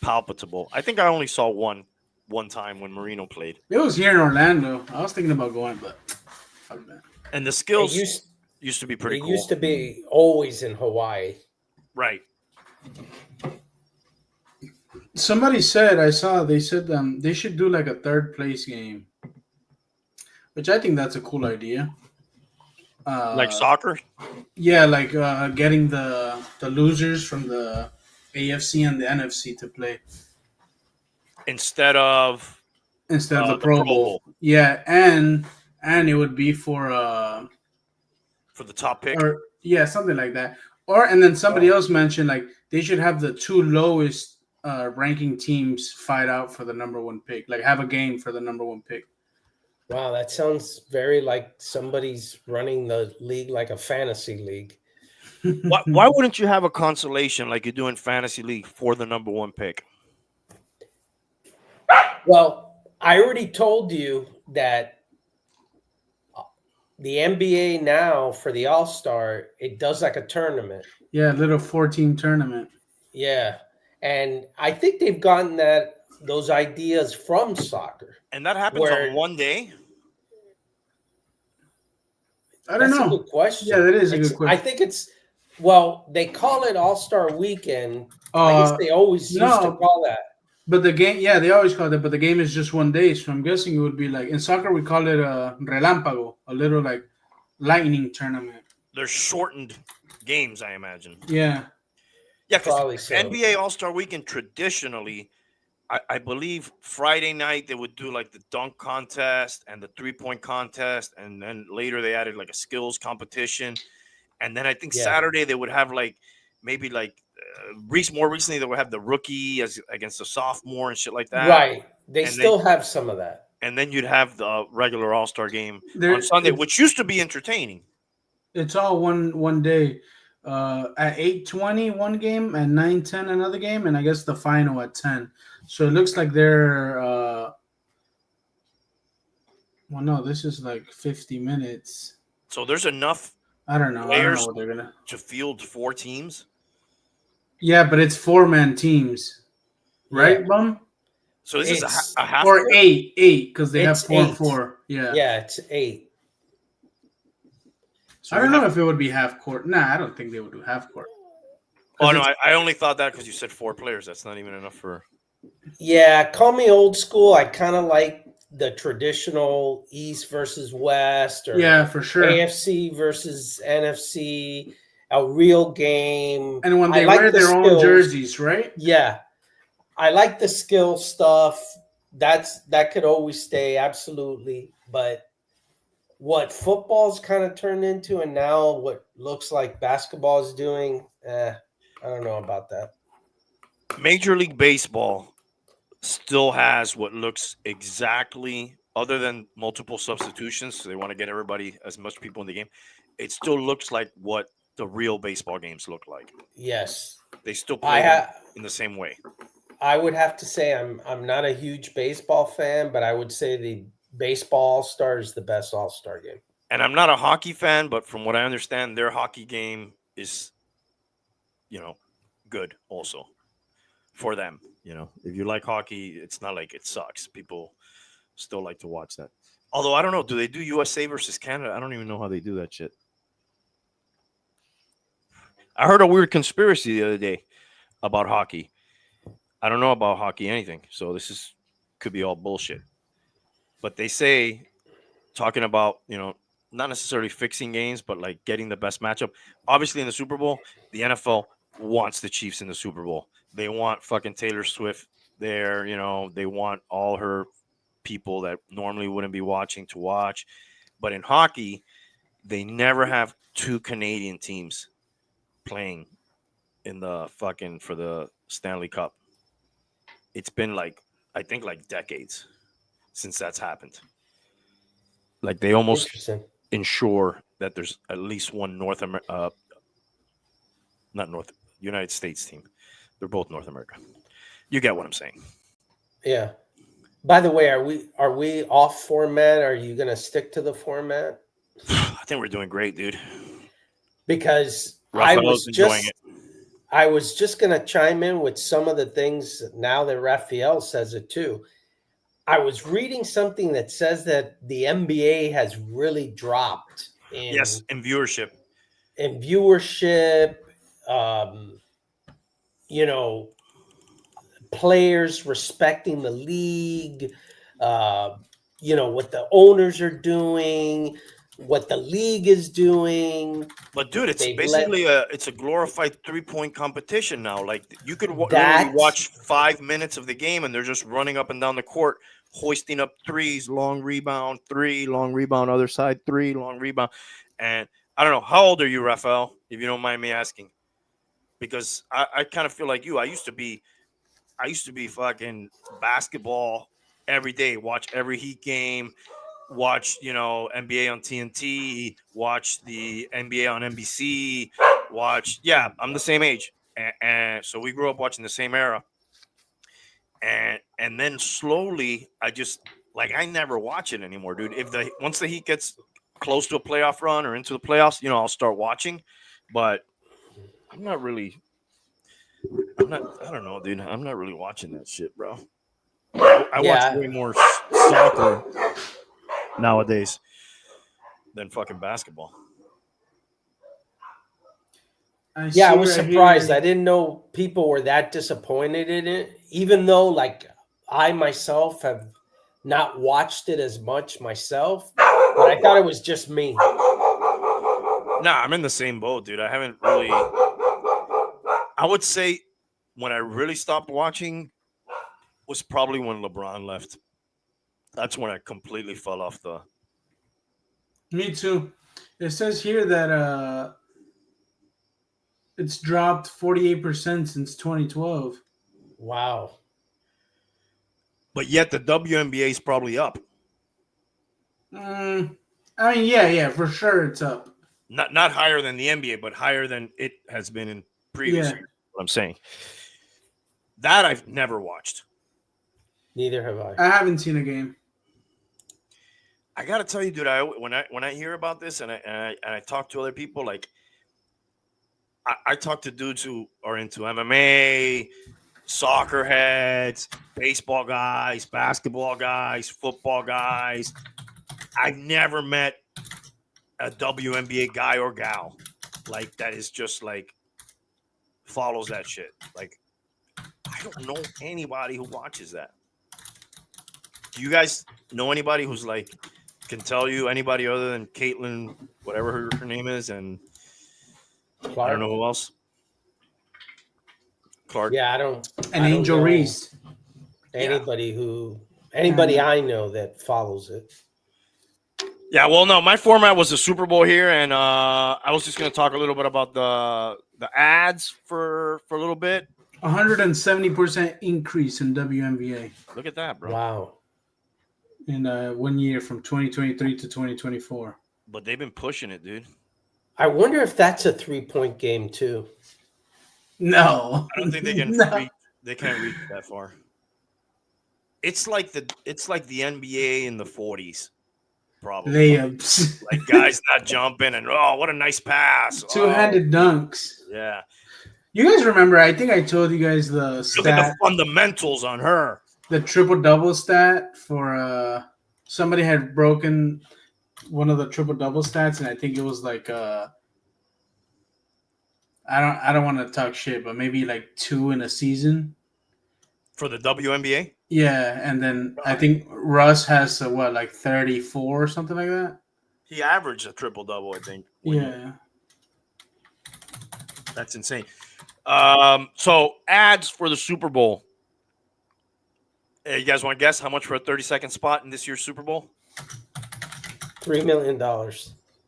palpable. I think I only saw one time when Marino played. It was here in Orlando. I was thinking about going, but fuck that. And the skills used to be pretty cool. It used to be always in Hawaii. Right. Somebody said, they said they should do like a third place game, which I think that's a cool idea. Like soccer? Yeah, like getting the losers from the AFC and the NFC to play. Instead of the Pro Bowl. Yeah, and it would be for the top pick. Or yeah, something like that. And then somebody else mentioned like they should have the two lowest ranking teams fight out for the number one pick. Like have a game for the number one pick. Wow, that sounds very like somebody's running the league like a fantasy league. Why wouldn't you have a consolation like you do in fantasy league for the number one pick? Well, I already told you that the NBA now for the All-Star, it does like a tournament. Yeah, a little 4-team tournament. Yeah. And I think they've gotten those ideas from soccer. And that happens on one day? I don't know. That's a good question. Yeah, that is a good question. I think they call it All-Star Weekend. I guess they always used to call that. But the game, yeah, they always call it, but the game is just one day. So I'm guessing it would be like, in soccer, we call it a relámpago, a little like lightning tournament. They're shortened games, I imagine. Yeah. Yeah, because NBA All-Star Weekend traditionally, I believe Friday night they would do like the dunk contest and the 3-point contest, and then later they added like a skills competition, and then I think Saturday they would have like maybe like more recently they would have the rookie against the sophomore and shit like that. Right, they still have some of that, and then you'd have the regular All-Star game on Sunday, which used to be entertaining. It's all one day. At 8:20 one game, at 9:10 another game, and I guess the final at 10. So it looks like they're well, no, this is like 50 minutes. So there's enough. I don't know what they're gonna to field 4 teams. Yeah, but it's 4-man teams, right, Bum? So this is a half or 8 because they have 4. Yeah, it's 8. So I don't know if it would be half court. Nah, I don't think they would do half court. Oh no, I only thought that because you said 4 players. That's not even enough for. Yeah, call me old school. I kind of like the traditional East versus West, or for sure, AFC versus NFC, a real game. And when they wear their own jerseys, right? Yeah, I like the skill stuff. That could always stay, absolutely. But what football's kind of turned into, and now what looks like basketball is doing, I don't know about that. Major League Baseball still has what looks exactly, other than multiple substitutions, so they want to get everybody, as much people in the game. It still looks like what the real baseball games look like. Yes, They still I play them have. in the same way. I would have to say I'm not a huge baseball fan, but I would say the baseball All-Star is the best All-Star game. And I'm not a hockey fan, but from what I understand, their hockey game is, good also for them. If you like hockey, it's not like it sucks. People still like to watch that. Although I don't know, do they do USA versus Canada? I don't even know how they do that shit. I heard a weird conspiracy the other day about hockey. I don't know about hockey anything, so this could be all bullshit. But they say, talking about, not necessarily fixing games, but like getting the best matchup. Obviously, in the Super Bowl, the NFL wants the Chiefs in the Super Bowl. They want fucking Taylor Swift there. They want all her people that normally wouldn't be watching to watch. But in hockey, they never have two Canadian teams playing in the fucking for the Stanley Cup. It's been I think decades since that's happened. Like they almost Interesting. ensure that there's at least one United States team. They're both North America. You get what I'm saying? Yeah. By the way, are we off format? Are you going to stick to the format? I think we're doing great, dude. Because Rafael's enjoying it. I was just going to chime in with some of the things now that Rafael says it too. I was reading something that says that the NBA has really dropped in viewership. In viewership, players respecting the league, what the owners are doing, what the league is doing. But dude, it's basically it's a glorified 3-point competition now. Like you could literally watch 5 minutes of the game, and they're just running up and down the court, hoisting up threes, long rebound, 3, long rebound, other side, 3, long rebound. And I don't know, how old are you, Rafael? If you don't mind me asking, because I kind of feel like you. I used to be fucking basketball every day, watch every Heat game. Watch, NBA on TNT, watch the NBA on NBC, I'm the same age. And so we grew up watching the same era. And then slowly, I never watch it anymore, dude. Once the Heat gets close to a playoff run or into the playoffs, I'll start watching. But I don't know, dude. I'm not really watching that shit, bro. I watch way more soccer nowadays than fucking basketball. I was surprised. I didn't know people were that disappointed in it, even though I myself have not watched it as much myself, but I thought it was just me. Nah, I'm in the same boat, dude. I haven't really. I would say when I really stopped watching was probably when LeBron left. That's when I completely fell off the. Me too. It says here that it's dropped 48% since 2012. Wow. But yet the WNBA is probably up. I mean, yeah, for sure it's up. Not higher than the NBA, but higher than it has been in previous years. What I'm saying. That I've never watched. Neither have I. I haven't seen a game. I gotta tell you, dude. When I hear about this and I talk to other people, I talk to dudes who are into MMA, soccer heads, baseball guys, basketball guys, football guys. I've never met a WNBA guy or gal that is just follows that shit. I don't know anybody who watches that. Do you guys know anybody who's can tell you anybody other than Caitlin, whatever her name is, and Clark? I don't know who else. Clark. Yeah, I don't. And Angel Reese. Anybody I know that follows it. Yeah, well, no, my format was the Super Bowl here, and I was just going to talk a little bit about the ads for a little bit. 170% increase in WNBA Look at that, bro. Wow. in 1 year from 2023 to 2024. But they've been pushing it, dude. I wonder if that's a 3-point game too. No, I don't think they can No. reach. They can't reach that far. It's like the NBA in the 40s, probably. Layups, Like guys not jumping and oh, what a nice pass. two-handed dunks. Yeah. You guys remember? I think I told you guys the Look at stat, the fundamentals on her. the triple double stat for somebody had broken one of the triple double stats, and I think it was like I don't want to talk shit, but maybe like 2 in a season. For the WNBA? Yeah, and then I think Russ has like 34 or something like that. He averaged a triple double, I think. Yeah. That's insane. So ads for the Super Bowl. Hey, you guys want to guess how much for a 30-second spot in this year's Super Bowl? $3 million.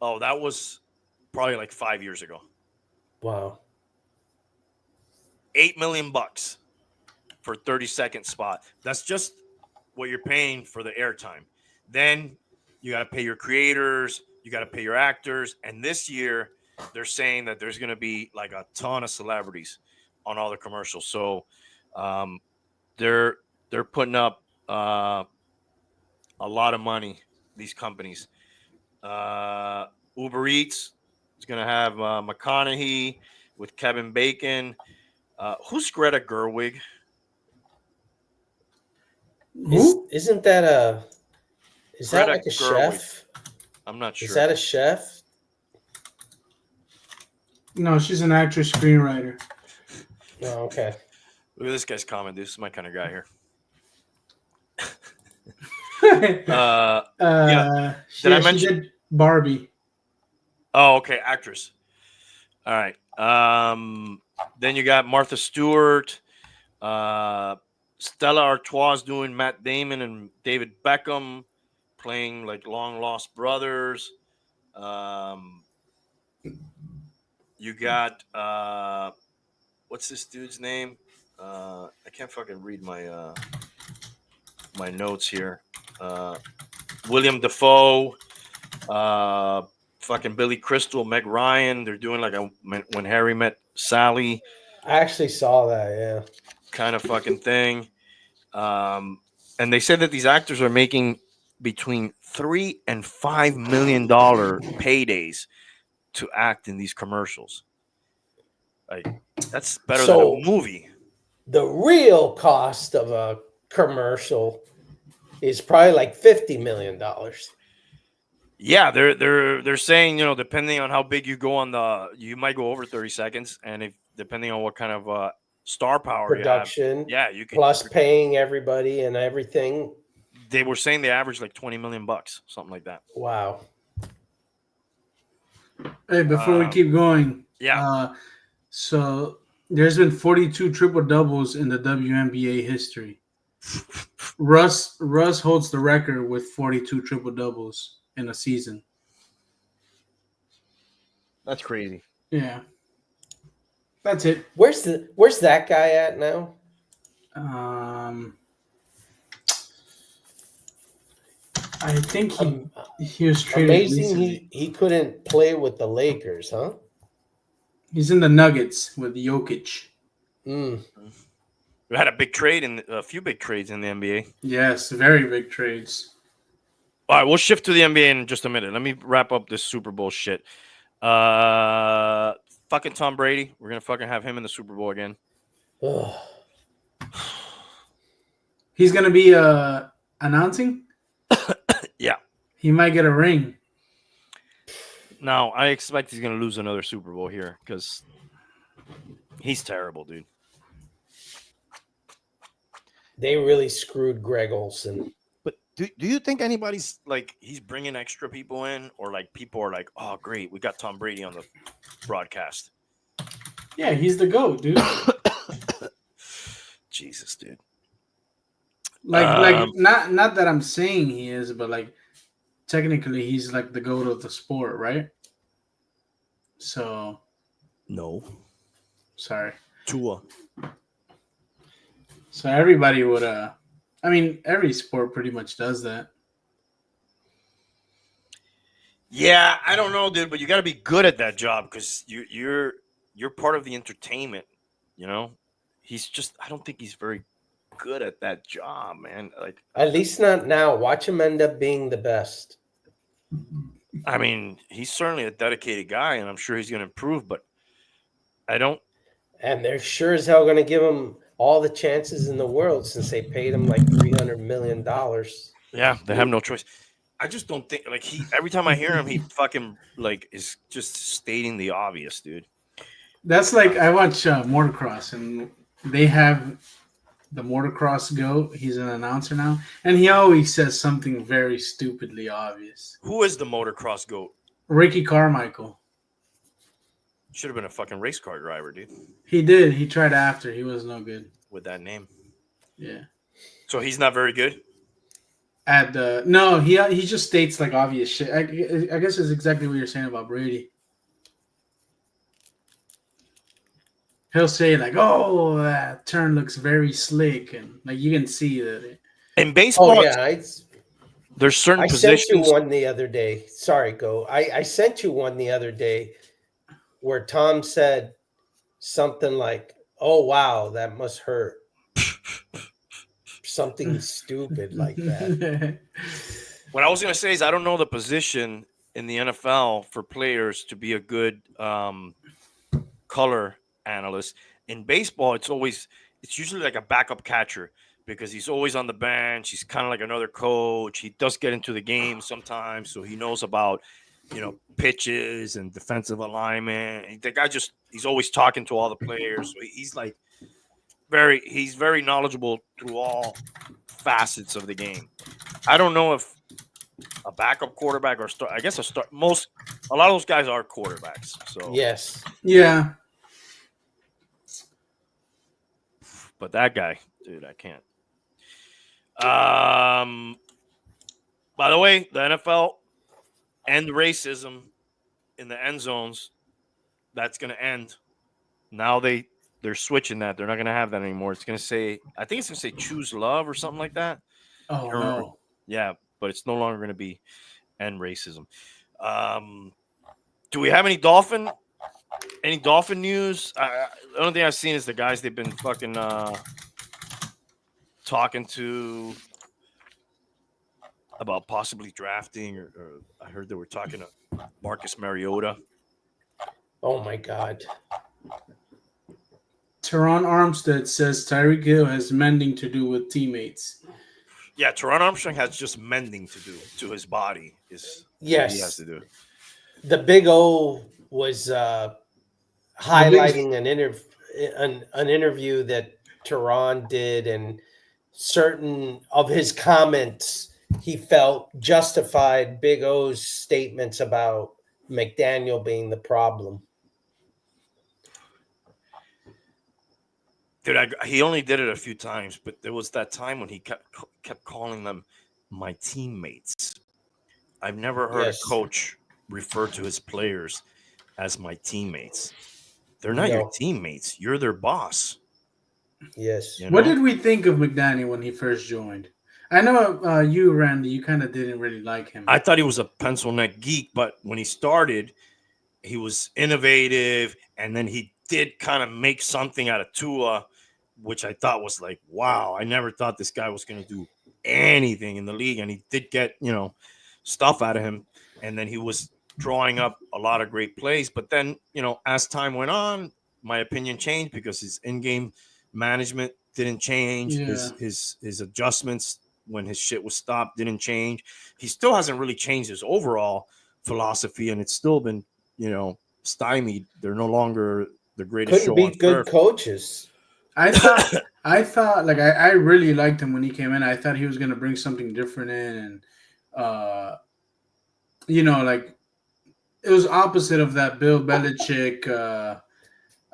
Oh, that was probably like 5 years ago. Wow. $8 million for a 30-second spot. That's just what you're paying for the airtime. Then you got to pay your creators, you got to pay your actors, and this year they're saying that there's going to be like a ton of celebrities on all the commercials. So they're putting up a lot of money, these companies. Uber Eats is going to have McConaughey with Kevin Bacon. Who's Greta Gerwig? Isn't that is that Greta like a Gerwig. chef? I'm not sure. Is that a chef? No, she's an actress screenwriter. Oh, okay. Look at this guy's comment. This is my kind of guy here. Did I mention- She did Barbie? Oh, okay, actress. All right. Then you got Martha Stewart, Stella Artois doing Matt Damon and David Beckham, playing like long lost brothers. You got what's this dude's name? I can't fucking read my my notes here. William Dafoe, fucking Billy Crystal, Meg Ryan. They're doing like a When Harry Met Sally I actually saw that. Yeah. kind of fucking thing. And they said that these actors are making between $3 and $5 million paydays to act in these commercials. Like that's better than a movie. The real cost of a commercial is probably like $50 million. Yeah, they're saying, you know, depending on how big you go on you might go over 30 seconds, and if depending on what kind of star power Production. you have, yeah, you can Plus paying everybody and everything. They were saying they average like $20 million, something like that. Wow. Hey, before we keep going, yeah. So there's been 42 triple doubles in the WNBA history. Russ holds the record with 42 triple doubles in a season. That's crazy. Yeah, that's it. Where's that guy at now? I think he was traded. Amazing. Recently. He couldn't play with the Lakers, huh? He's in the Nuggets with Jokic. Mm. We had a few big trades in the NBA. Yes, very big trades. All right, we'll shift to the NBA in just a minute. Let me wrap up this Super Bowl shit. Fucking Tom Brady. We're gonna fucking have him in the Super Bowl again. Ugh. He's gonna be announcing. Yeah, he might get a ring. No, I expect he's gonna lose another Super Bowl here because he's terrible, dude. They really screwed Greg Olson. But do you think anybody's like he's bringing extra people in, or like people are like, oh great, we got Tom Brady on the broadcast? Yeah, he's the GOAT, dude. Jesus, dude. Like not that I'm saying he is, but like technically he's like the GOAT of the sport, right? So no, sorry. Tua. So everybody would. I mean, every sport pretty much does that. Yeah, I don't know, dude, but you got to be good at that job because you're part of the entertainment. You know, he's just. I don't think he's very good at that job, man. Like, At least not now. Watch him end up being the best. I mean, he's certainly a dedicated guy, and I'm sure he's going to improve. But I don't. And they're sure as hell going to give him all the chances in the world since they paid him like $300 million. Yeah, they have no choice. I just don't think like he. Every time I hear him, he fucking like is just stating the obvious, dude. That's like I watch motocross, and they have the motocross goat. He's an announcer now, and he always says something very stupidly obvious. Who is the motocross goat? Ricky Carmichael. Should have been a fucking race car driver, dude, He did. He tried after. He was no good. with that name. Yeah. So he's not very good. At the no, he just states like obvious shit. I guess it's exactly what you're saying about Brady. He'll say like, "Oh, that turn looks very slick," and like you can see that. In baseball, Oh yeah, there's certain I sent you positions. one the other day. Sorry, go. I sent you one the other day where Tom said something like, "Oh wow, that must hurt." Something stupid like that. What I was going to say is I don't know the position in the NFL for players to be a good color analyst. In baseball, it's usually like a backup catcher because he's always on the bench. He's kind of like another coach. He does get into the game sometimes, so he knows about pitches and defensive alignment. The guy he's always talking to all the players. So he's like he's very knowledgeable through all facets of the game. I don't know if a backup quarterback or I guess a lot of those guys are quarterbacks. So Yes. Yeah. But that guy, dude, I can't. By the way, the NFL end racism in the end zones. That's going to end. Now they're switching that. They're not going to have that anymore. It's going to say, I think it's going to say choose love or something like that. Oh no. Yeah, but it's no longer going to be end racism. Do we have any dolphin news? The only thing I've seen is the guys they've been fucking talking to about possibly drafting, or I heard they were talking to Marcus Mariota. Oh my God. Teron Armstead says Tyreek Hill has mending to do with teammates. Yeah, Teron Armstrong has just mending to do to his body. Is Yes. what he has to do. The Big O was highlighting an interview that Teron did, and certain of his comments he felt justified Big O's statements about McDaniel being the problem. Dude, he only did it a few times, but there was that time when he kept calling them my teammates. I've never heard a coach refer to his players as my teammates. They're not your teammates. You're their boss. Yes. What did we think of McDaniel when he first joined? I know you, Randy, you kind of didn't really like him. I thought he was a pencil neck geek, but when he started, he was innovative, and then he did kind of make something out of Tua, which I thought was like, wow, I never thought this guy was going to do anything in the league, and he did get, stuff out of him, and then he was drawing up a lot of great plays, but then, as time went on, my opinion changed because his in-game management didn't change. Yeah. His adjustments when his shit was stopped didn't change. He still hasn't really changed his overall philosophy, and it's still been, stymied. They're no longer the greatest Couldn't show be on good turf. Coaches. I thought like I really liked him when he came in. I thought he was gonna bring something different in, and like it was opposite of that Bill Belichick.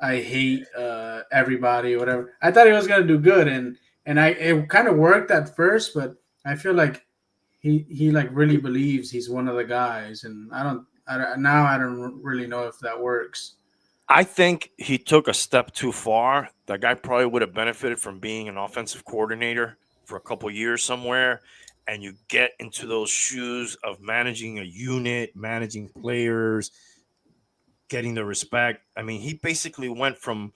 I hate everybody, whatever. I thought he was gonna do good, and it kind of worked at first, but I feel like he like really believes he's one of the guys, and I don't really know if that works. I think he took a step too far. That guy probably would have benefited from being an offensive coordinator for a couple years somewhere, and you get into those shoes of managing a unit, managing players, getting the respect. I mean, he basically went from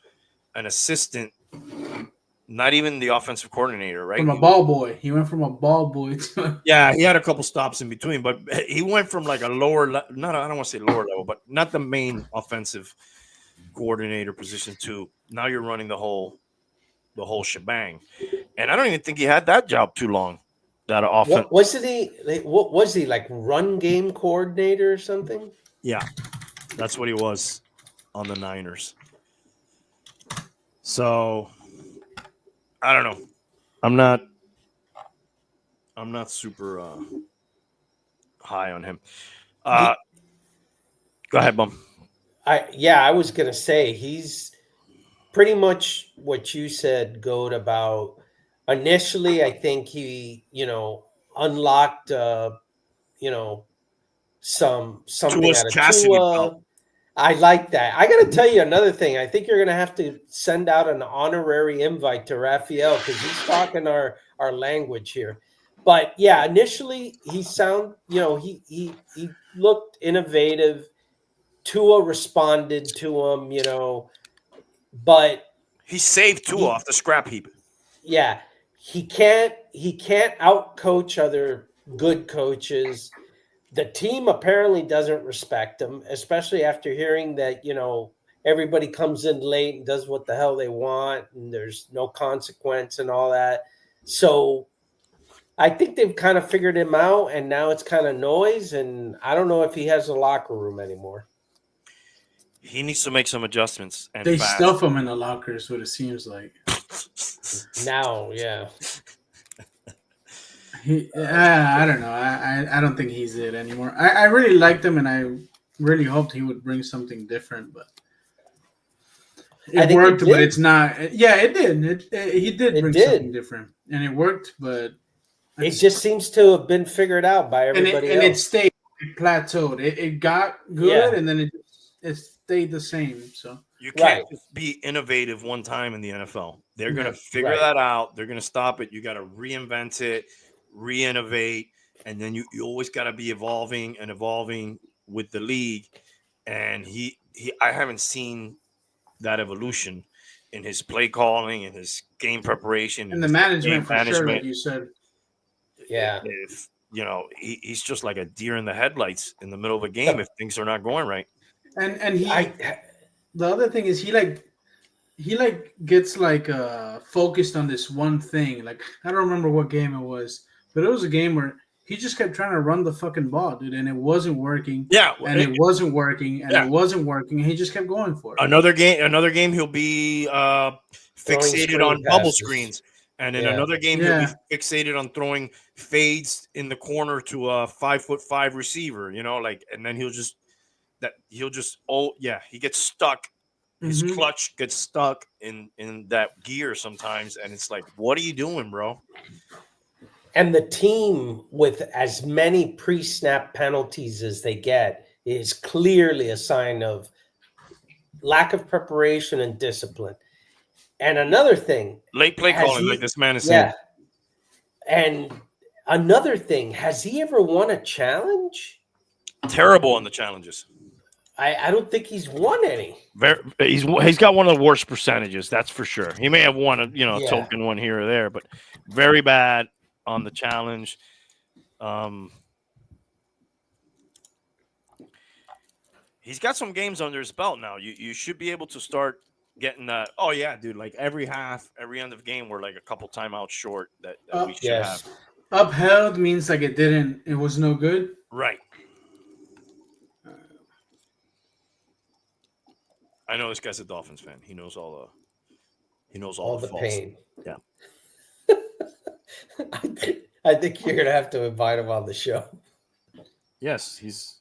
an assistant, not even the offensive coordinator, right? From a ball boy. He went from a ball boy to Yeah, he had a couple stops in between, but he went from like a lower, I don't want to say lower level, but not the main offensive coordinator position to now you're running the whole shebang. And I don't even think he had that job too long. That offense. What wasn't he? What was he, like, run game coordinator or something? Yeah, that's what he was on the Niners. So I don't know. I'm not super high on him. Go ahead, Bum. I was gonna say he's pretty much what you said, Goat, about initially. I think he, unlocked, something Tua's out of chastity belt. Tua. I like that. I got to tell you another thing. I think you're going to have to send out an honorary invite to Raphael because he's talking our language here. But yeah, initially he he looked innovative. Tua responded to him, but He saved Tua off the scrap heap. yeah, he can't outcoach other good coaches. The team apparently doesn't respect him, especially after hearing that, everybody comes in late and does what the hell they want and there's no consequence and all that. So I think they've kind of figured him out, and now it's kind of noise, and I don't know if he has a locker room anymore. He needs to make some adjustments. And they fast. stuff him in the lockers, what it seems like. Now, yeah. I don't know. I don't think he's it anymore. I really liked him, and I really hoped he would bring something different, but it worked. But it's not. Yeah, it did. He did bring something different, and it worked. But it just seems to have been figured out by everybody and else. It stayed. It plateaued. It got good, and then it stayed the same. So you can't just be innovative one time in the NFL. They're going to figure that out. They're going to stop it. You got to reinvent it, re-innovate, and then you always got to be evolving with the league. And I haven't seen that evolution in his play calling, in his game preparation, and the management for sure, like you said. Yeah. If he's just like a deer in the headlights in the middle of a game if things are not going right. And the other thing is he gets focused on this one thing. Like, I don't remember what game it was, but it was a game where he just kept trying to run the fucking ball, dude, and it wasn't working. Yeah, and it wasn't working, and it wasn't working, and he just kept going for it. Another game, he'll be fixated on bubble screens, and in another game, he'll be fixated on throwing fades in the corner to a 5'5" receiver. And then he gets stuck. His clutch gets stuck in that gear sometimes, and it's like, what are you doing, bro? And the team, with as many pre-snap penalties as they get, is clearly a sign of lack of preparation and discipline. And another thing, late play calling, like this man is saying. And another thing, has he ever won a challenge? Terrible on the challenges. I don't think he's won any. He's got one of the worst percentages, that's for sure. He may have won a token one here or there, but very bad on the challenge. He's got some games under his belt now. You should be able to start getting that. Oh yeah, dude! Like every end of game, we're like a couple timeouts short that we should have. Upheld means like it was no good. Right. I know this guy's a Dolphins fan. He knows all the pain. Yeah. I think you're gonna have to invite him on the show. Yes, he's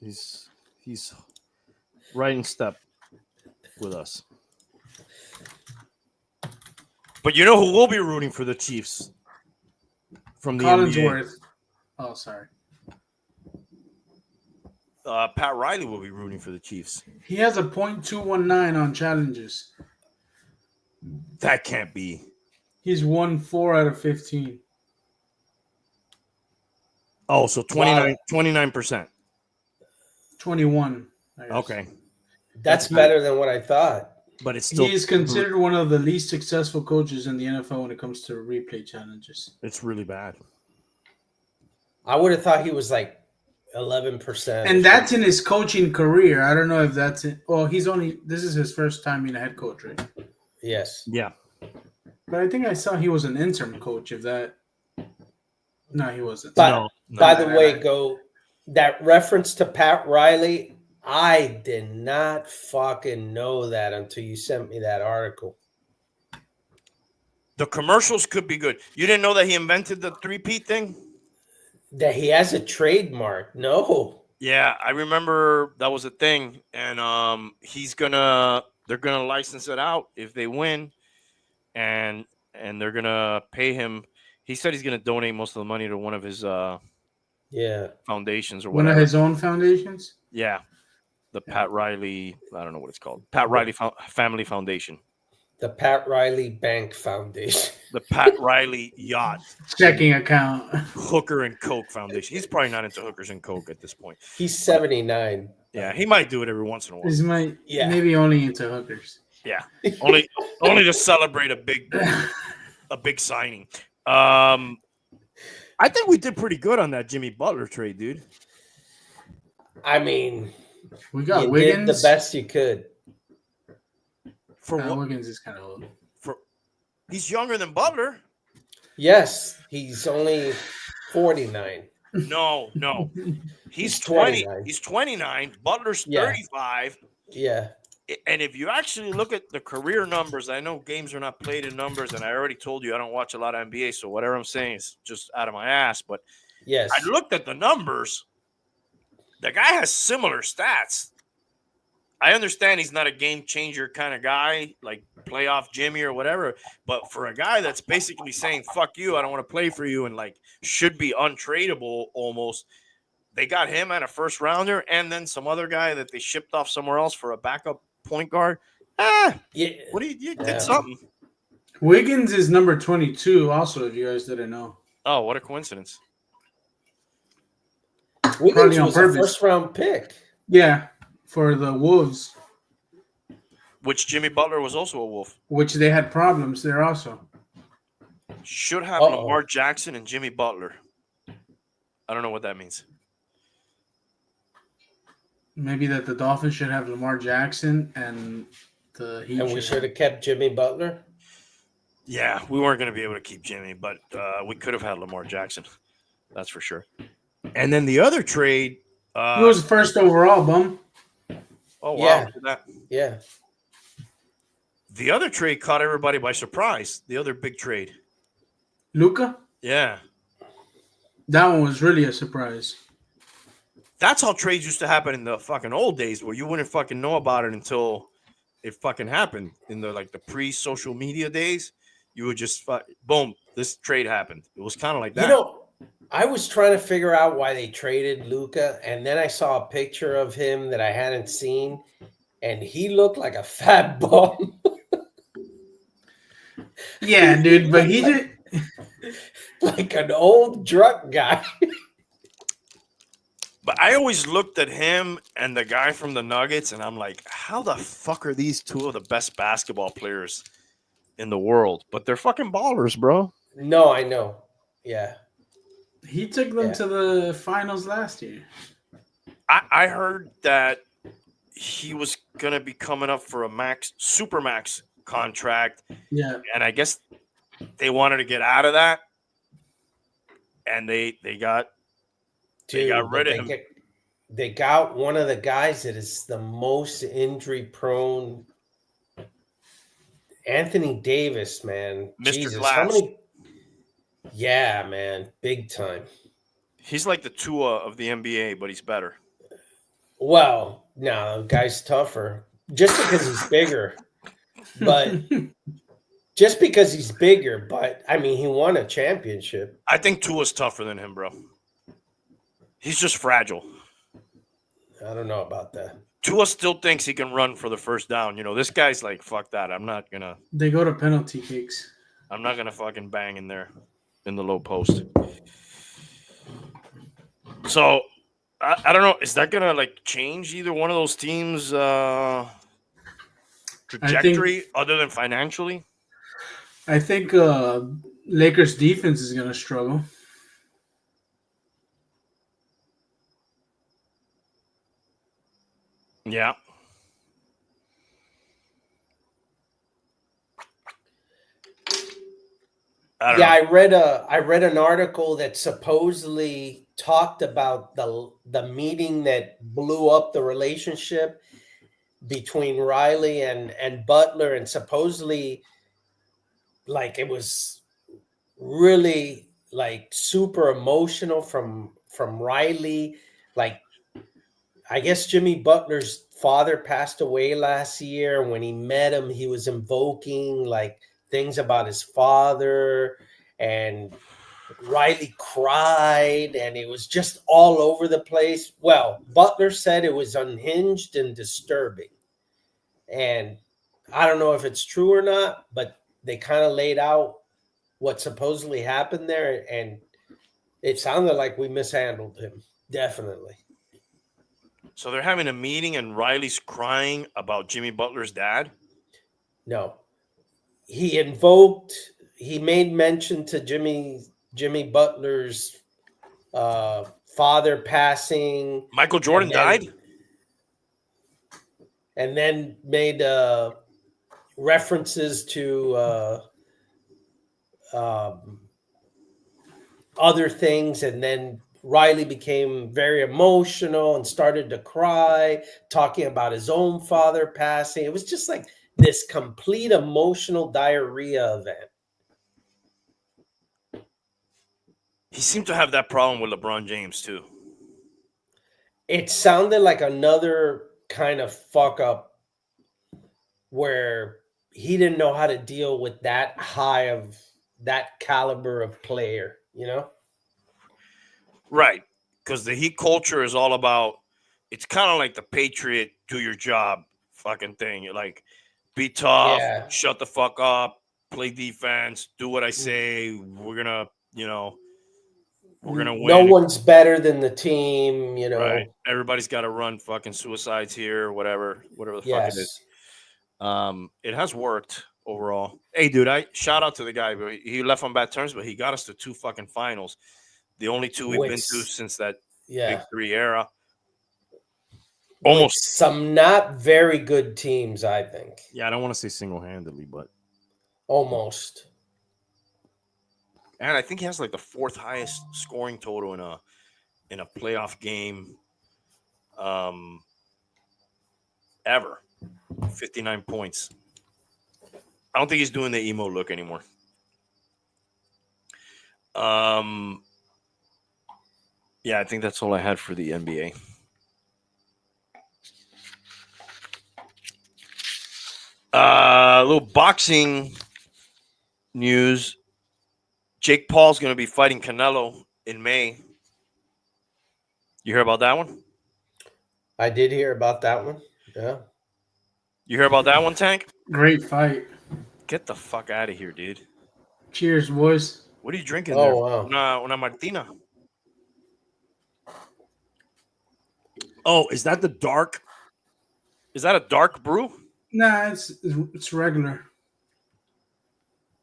right in step with us. But you know who will be rooting for the Chiefs from the Collinsworth. NBA? Oh, sorry. Pat Riley will be rooting for the Chiefs. He has a .219 on challenges. That can't be. He's won 4 out of 15. Oh, so 29%. 21. I guess. Okay. That's better than what I thought. But it's still. He is considered one of the least successful coaches in the NFL when it comes to replay challenges. It's really bad. I would have thought he was like 11%. And that's in his coaching career. I don't know if that's it. Well, this is his first time being a head coach, right? Yes. Yeah. But I think I saw he was an interim coach. No, he wasn't. But by the way, that reference to Pat Riley, I did not fucking know that until you sent me that article. The commercials could be good. You didn't know that he invented the 3-peat thing? That he has a trademark. No. Yeah, I remember that was a thing. And they're gonna license it out if they win, and they're gonna pay him. He said he's gonna donate most of the money to one of his foundations or whatever. One of his own foundations? Yeah. The Pat Riley, I don't know what it's called. Pat Riley Family Foundation. The Pat Riley Bank Foundation. The Pat Riley Yacht Checking account. Hooker and Coke Foundation. He's probably not into hookers and Coke at this point. He's 79. Yeah, he might do it every once in a while. Maybe only into hookers. Yeah, only to celebrate a big signing. I think we did pretty good on that Jimmy Butler trade, dude. I mean, we got you Wiggins. did the best you could. For what? Wiggins is kind of old. He's younger than Butler. Yes, he's only 49. No. He's 29. 20. He's 29. Butler's 35. Yeah. And if you actually look at the career numbers, I know games are not played in numbers, and I already told you I don't watch a lot of NBA, so whatever I'm saying is just out of my ass. But yes, I looked at the numbers. The guy has similar stats. I understand he's not a game changer kind of guy, like playoff Jimmy or whatever. But for a guy that's basically saying, fuck you, I don't want to play for you, and like should be untradeable almost, they got him at a first rounder and then some other guy that they shipped off somewhere else for a backup point guard. Yeah. What do you did something? Wiggins is number 22 also, if you guys didn't know. Oh, what a coincidence. Wiggins was a first round pick. Yeah, for the Wolves. Which Jimmy Butler was also a Wolf. Which they had problems there also. Should have Lamar Jackson and Jimmy Butler. I don't know what that means. Maybe that the Dolphins should have Lamar Jackson and the Heat. And we should have kept Jimmy Butler. Yeah, we weren't going to be able to keep Jimmy, but we could have had Lamar Jackson. That's for sure. And then the other trade. He was first overall, bum. Oh, wow. Yeah. The other trade caught everybody by surprise. The other big trade. Luka? Yeah. That one was really a surprise. That's how trades used to happen in the fucking old days, where you wouldn't fucking know about it until it fucking happened. In the pre-social media days, you would just boom, this trade happened. It was kind of like that. You know, I was trying to figure out why they traded Luka, and then I saw a picture of him that I hadn't seen, and he looked like a fat bum. Yeah, dude, but he did like an old drunk guy. But I always looked at him and the guy from the Nuggets, and I'm like, how the fuck are these two of the best basketball players in the world? But they're fucking ballers, bro. No, I know. Yeah. He took them to the finals last year. I heard that he was going to be coming up for a supermax contract. Yeah. And I guess they wanted to get out of that. And they got rid of him. They got one of the guys that is the most injury prone. Anthony Davis, man. Mr. Jesus, Glass. Yeah, man. Big time. He's like the Tua of the NBA, but he's better. Well, no, the guy's tougher. Just because he's bigger. But just because he's bigger, but I mean, he won a championship. I think Tua's tougher than him, bro. He's just fragile. I don't know about that. Tua still thinks he can run for the first down. This guy's like, fuck that. I'm not gonna They go to penalty kicks. fucking bang in there in the low post. So I don't know. Is that gonna like change either one of those teams' trajectory other than financially? I think Lakers defense is gonna struggle. Yeah. I read an article that supposedly talked about the meeting that blew up the relationship between Riley and Butler, and supposedly like it was really like super emotional from Riley. Like, I guess Jimmy Butler's father passed away last year. When he met him, he was invoking like things about his father, and Riley cried, and it was just all over the place. Well, Butler said it was unhinged and disturbing. And I don't know if it's true or not, but they kind of laid out what supposedly happened there, and it sounded like we mishandled him. Definitely. So they're having a meeting and Riley's crying about Jimmy Butler's dad? No. He made mention to Jimmy Butler's father passing. Michael Jordan died? And then made references to other things, and then Riley became very emotional and started to cry, talking about his own father passing. It was just like this complete emotional diarrhea event. He seemed to have that problem with LeBron James too. It sounded like another kind of fuck up where he didn't know how to deal with that high of that caliber of player, Right. Because the Heat culture is all about, it's kind of like the Patriot do your job fucking thing. You're like, be tough, shut the fuck up, play defense, do what I say. We're going to win. No one's better than the team, Right. Everybody's got to run fucking suicides here, whatever the fuck it is. It has worked overall. Hey, dude, I shout out to the guy. But he left on bad terms, but he got us to 2 fucking finals. The only 2 we've been to since that Big 3 era. Almost some not very good teams, I think. Yeah, I don't want to say single-handedly, but almost. And I think he has like the 4th highest scoring total in a playoff game ever. 59 points. I don't think he's doing the emo look anymore. Yeah, I think that's all I had for the NBA. A little boxing news. Jake Paul's going to be fighting Canelo in May. You hear about that one? I did hear about that one. Yeah. You hear about that one, Tank? Great fight. Get the fuck out of here, dude. Cheers, boys. What are you drinking there? Wow. Una Martina. Oh, is that the dark? Is that a dark brew? Nah, it's regular.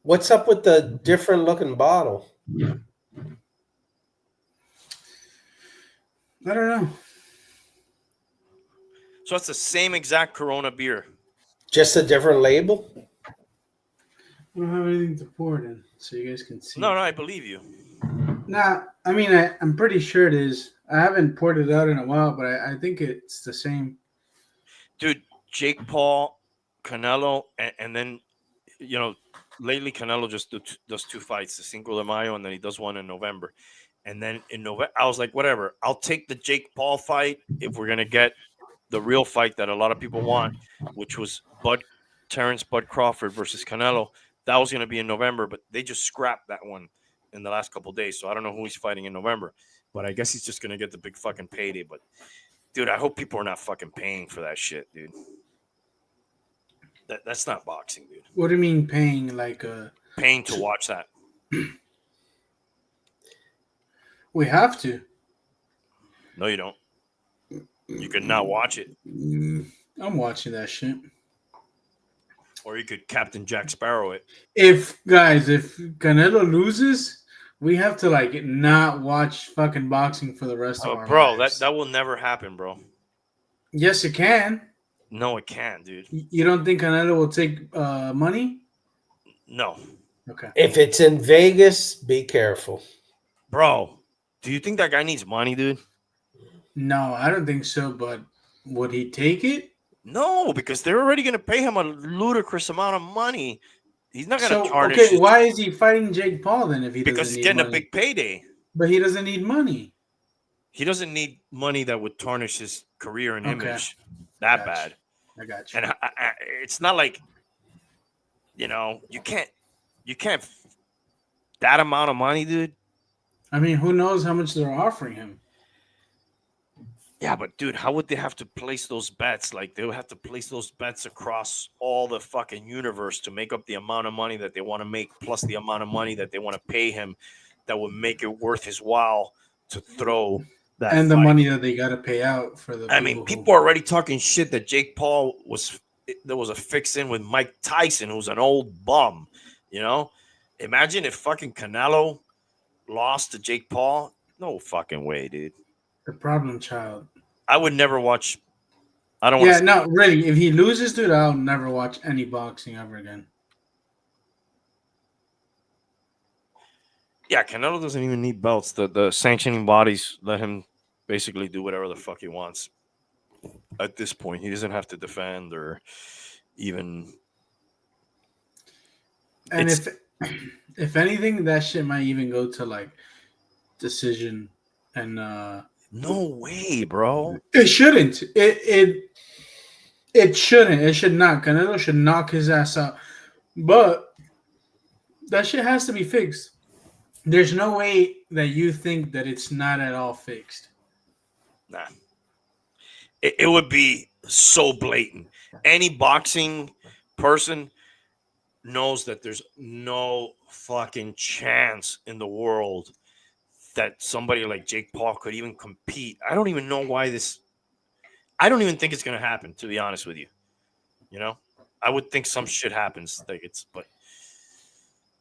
What's up with the different looking bottle? I don't know. So it's the same exact Corona beer. Just a different label? I don't have anything to pour it in, so you guys can see. No, I believe you. Nah, I mean, I'm pretty sure it is. I haven't poured it out in a while, but I think it's the same. Dude, Jake Paul, Canelo, and then, lately Canelo just does 2 fights, the Cinco de Mayo, and then he does one in November. And then in November, I was like, whatever, I'll take the Jake Paul fight if we're going to get the real fight that a lot of people want, which was Terrence Bud Crawford versus Canelo. That was going to be in November, but they just scrapped that one in the last couple of days. So I don't know who he's fighting in November, but I guess he's just going to get the big fucking payday. But Dude, I hope people are not fucking paying for that shit, dude. That's not boxing, dude. What do you mean paying? Like Paying to watch that. we have to. No, you don't. You could not watch it. I'm watching that shit. Or you could Captain Jack Sparrow it. If Canelo loses, we have to like not watch fucking boxing for the rest of our Bro, lives. that will never happen, bro. Yes, it can. No, it can't, dude. You don't think Canelo will take money? No. Okay. If it's in Vegas, be careful. Bro, do you think that guy needs money, dude? No, I don't think so. But would he take it? No, because they're already going to pay him a ludicrous amount of money. He's not going to So tarnish okay, his- why is he fighting Jake Paul then? If he because doesn't he's need getting money? a big payday. But he doesn't need money. He doesn't need money that would tarnish his career and Okay. image that Gotcha. bad. I got you. And it's not like, you can't that amount of money, dude. I mean, who knows how much they're offering him? Yeah, but dude, how would they have to place those bets? Like they would have to place those bets across all the fucking universe to make up the amount of money that they want to make, plus the amount of money that they want to pay him, that would make it worth his while to throw that. And the fight. money that they got to pay out for the. I mean, people are already talking shit that Jake Paul there was a fix in with Mike Tyson, who's an old bum. Imagine if fucking Canelo lost to Jake Paul. No fucking way, dude. The problem child. I would never watch. I don't want Yeah, to. no, really. If he loses, dude, I'll never watch any boxing ever again. Yeah, Canelo doesn't even need belts. The sanctioning bodies let him basically do whatever the fuck he wants. At this point, he doesn't have to defend or even. And if anything, that shit might even go to like decision and. No way, bro. It shouldn't. It shouldn't. It should not. Canelo should knock his ass out. But that shit has to be fixed. There's no way that you think that it's not at all fixed. Nah. It would be so blatant. Any boxing person knows that there's no fucking chance in the world that somebody like Jake Paul could even compete. I don't even know why this. I don't even think it's going to happen, to be honest with you. I would think some shit happens. But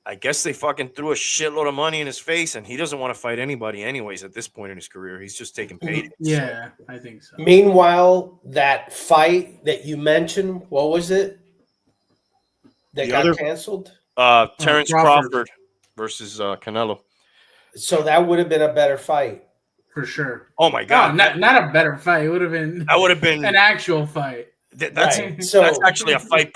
I guess they fucking threw a shitload of money in his face, and he doesn't want to fight anybody anyways at this point in his career. He's just taking paydays. Yeah, I think so. Meanwhile, that fight that you mentioned, what was it? That got canceled? Terrence Crawford versus Canelo. So that would have been a better fight. For sure. Oh my god! No, not a better fight. It would have been. That would have been an actual fight. That's Right. So that's actually a fight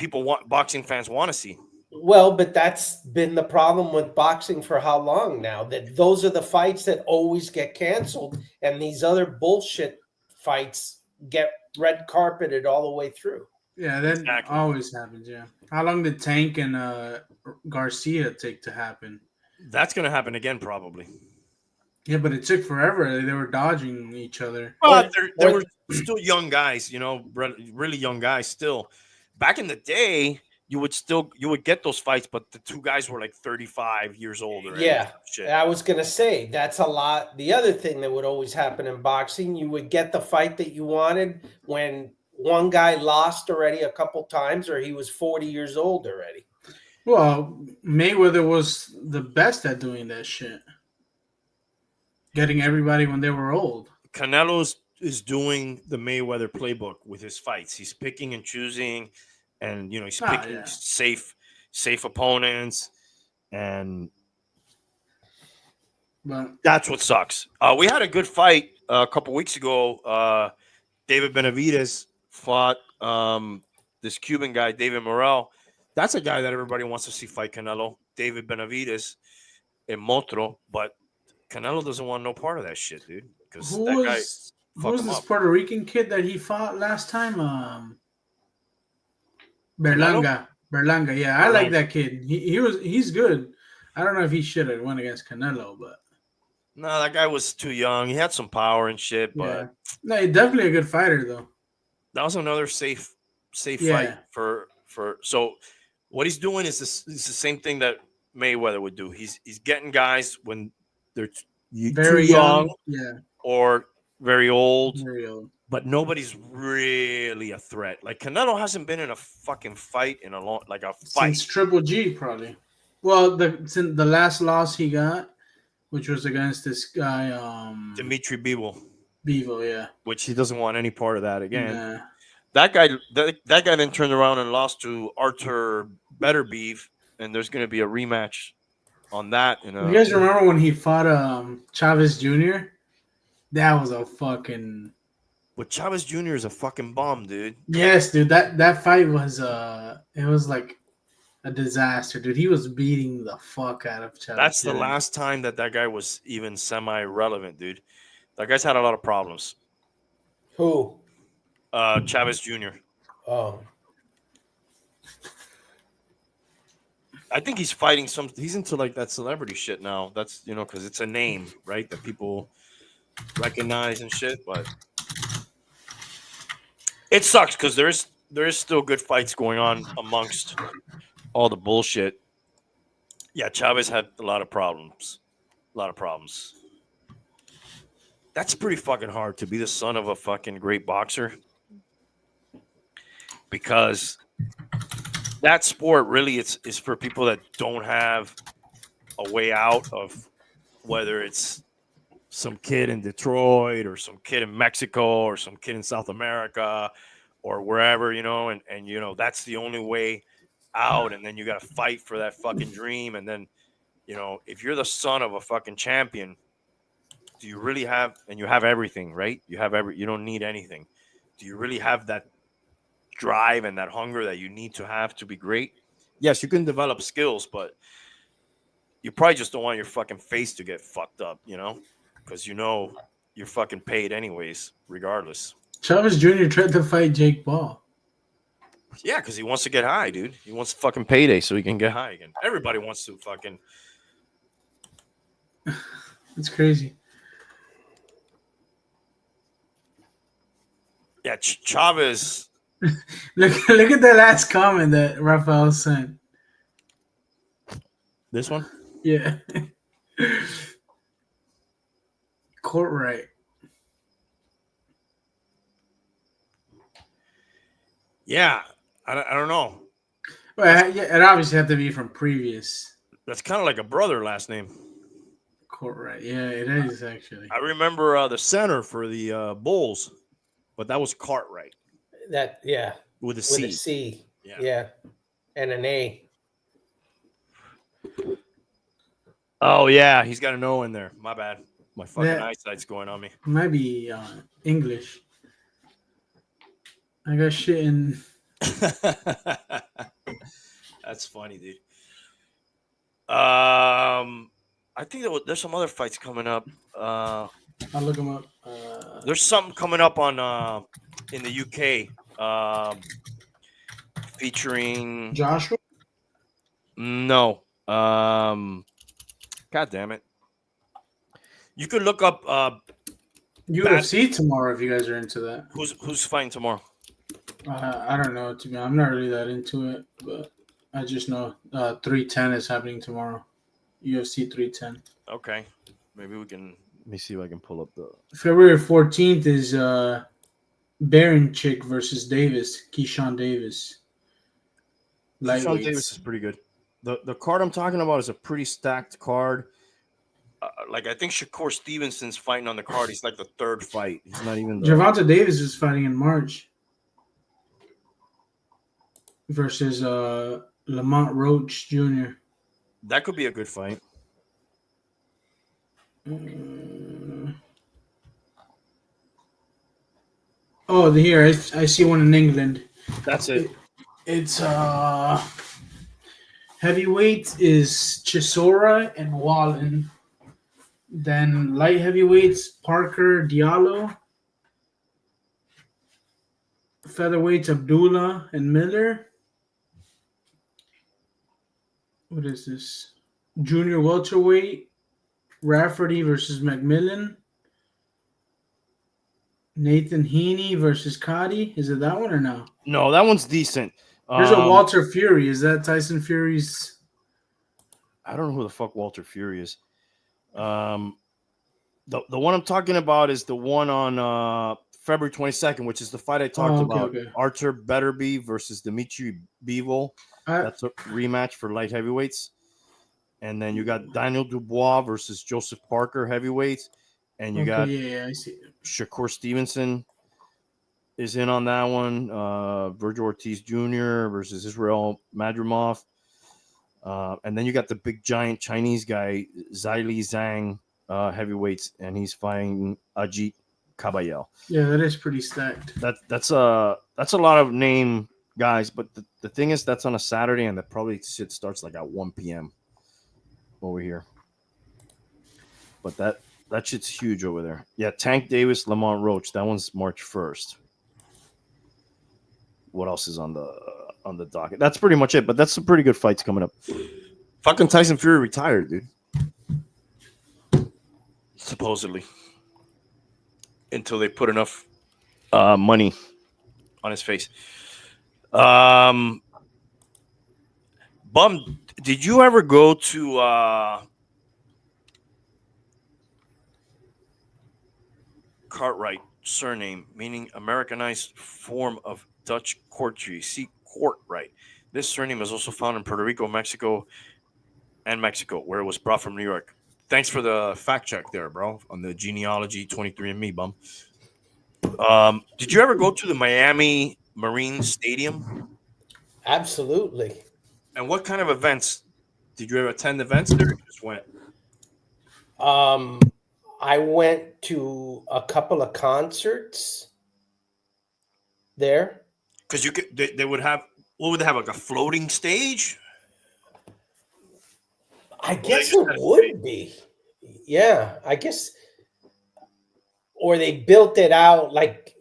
boxing fans want to see. Well, but that's been the problem with boxing for how long now? That those are the fights that always get canceled, and these other bullshit fights get red carpeted all the way through. Yeah, that always happens. Yeah. How long did Tank and Garcia take to happen? That's going to happen again, probably. Yeah, but it took forever. They were dodging each other. But they were still young guys, really young guys still. Back in the day, you would get those fights, but the two guys were like 35 years old already. Yeah, I was going to say, that's a lot. The other thing that would always happen in boxing, you would get the fight that you wanted when one guy lost already a couple times or he was 40 years old already. Well, Mayweather was the best at doing that shit. Getting everybody when they were old. Canelo is doing the Mayweather playbook with his fights. He's picking and choosing, and he's picking safe opponents, and that's what sucks. We had a good fight a couple weeks ago. David Benavidez fought this Cuban guy, David Morrell. That's a guy that everybody wants to see fight Canelo. David Benavidez in Motro, but Canelo doesn't want no part of that shit, dude. Because who was this Puerto Rican kid that he fought last time? Berlanga. Berlanga, yeah, I like that kid. He's good. I don't know if he should have went against Canelo, but No, that guy was too young. He had some power and shit, but Yeah. No, he's definitely a good fighter though. that was another safe fight Yeah. for. So what he's doing is this is the same thing that Mayweather would do. He's getting guys when they're too Very young young. Yeah. or very old, Very old. but nobody's really a threat. Like Canelo hasn't been in a fucking fight in a long, like a fight. Since Triple G, probably. Well, since the last loss he got, which was against this guy, Dimitri Bivol, Bevo, yeah. which he doesn't want any part of that again. Nah. That guy then turned around and lost to Arthur Betterbeef, and there's going to be a rematch on that. You guys remember when he fought Chavez Jr.? That was a fucking. But Chavez Jr. is a fucking bomb, dude. Yes, dude. That fight was it was like a disaster, dude. He was beating the fuck out of Chavez. That's the Jr. last time that guy was even semi-relevant, dude. That guy's had a lot of problems. Who? Chavez Jr. Oh, I think he's fighting some. He's into like that celebrity shit now. That's because it's a name, right? That people recognize and shit. But it sucks because there is still good fights going on amongst all the bullshit. Yeah, Chavez had a lot of problems. A lot of problems. That's pretty fucking hard to be the son of a fucking great boxer. Because that sport really is for people that don't have a way out of whether it's some kid in Detroit or some kid in Mexico or some kid in South America or wherever, and that's the only way out. And then you got to fight for that fucking dream. And then, if you're the son of a fucking champion, do you really have, and you have everything, right? You don't need anything. Do you really have that drive and that hunger that you need to have to be great? Yes, you can develop skills, but you probably just don't want your fucking face to get fucked up, because you're fucking paid anyways, regardless. Chavez Jr. tried to fight Jake Paul. Yeah, because he wants to get high, dude. He wants fucking payday so he can get high again. Everybody wants to fucking. It's crazy. Yeah, Chavez. Look at the last comment that Rafael sent. This one? Yeah. Court right. Yeah, I don't know. Well, yeah, it obviously had to be from previous. That's kind of like a brother last name. Court right. Yeah, it is actually. I remember the center for the Bulls, but that was Cartwright. that yeah. With a With C. a C. Yeah. Yeah. And an A. Oh, yeah. He's got an O in there. My bad. My fucking Yeah. eyesight's going on me. It might be English. I got shit in. That's funny, dude. I think there's some other fights coming up. I'll look them up. There's something coming up on in the UK featuring Joshua? no. God damn it. You could look up UFC tomorrow if you guys are into that. who's fighting tomorrow. I don't know. I'm not really that into it, but I just know 310 is happening tomorrow. UFC 310. Okay. Maybe we can. Let me see if I can pull up the. February 14th is Baronchik versus Davis. Keyshawn Davis. Sean Lightweights. Davis is pretty good. The card I'm talking about is a pretty stacked card. Like I think Shakur Stevenson's fighting on the card. He's like the third fight. He's not even. Gervonta Davis is fighting in March versus Lamont Roach Jr. That could be a good fight. Oh, here I see one in England. That's it. It's heavyweight is Chisora and Wallen. Then light heavyweights Parker Diallo. Featherweights Abdullah and Miller. What is this? Junior welterweight Rafferty versus McMillan. Nathan Heaney versus Cotty. Is it that one or no? No, that one's decent. There's a Walter Fury. Is that Tyson Fury's? I don't know who the fuck Walter Fury is. The one I'm talking about is the one on February 22nd, which is the fight I talked about. Okay. Artur Beterbiev versus Dmitry Bivol. That's a rematch for light heavyweights. And then you got Daniel Dubois versus Joseph Parker heavyweights. And you got I see. Shakur Stevenson is in on that one. Virgil Ortiz Jr. versus Israel Madrimov. And then you got the big giant Chinese guy, Zili Zhang, heavyweights, and he's fighting Ajit Kabayel. Yeah, that is pretty stacked. That's a lot of name guys, but the thing is that's on a Saturday, and that probably shit starts like at 1 p.m. over here. But that shit's huge over there. Yeah, Tank Davis, Lamont Roach. That one's March 1st. What else is on the docket? That's pretty much it. But that's some pretty good fights coming up. Fucking Tyson Fury retired, dude. Supposedly, until they put enough money on his face. Bum, did you ever go to Cartwright surname, meaning Americanized form of Dutch courtesy? See Courtright. This surname is also found in Puerto Rico, Mexico, and Mexico, where it was brought from New York. Thanks for the fact check there, bro, on the genealogy 23andMe, bum. Did you ever go to the Miami Marine Stadium? Absolutely. And what kind of events? Did you ever attend events there? Or you just went? I went to a couple of concerts there. Because you could, they would have, what would they have, like a floating stage? I guess it would be. Yeah, I guess. Or they built it out like,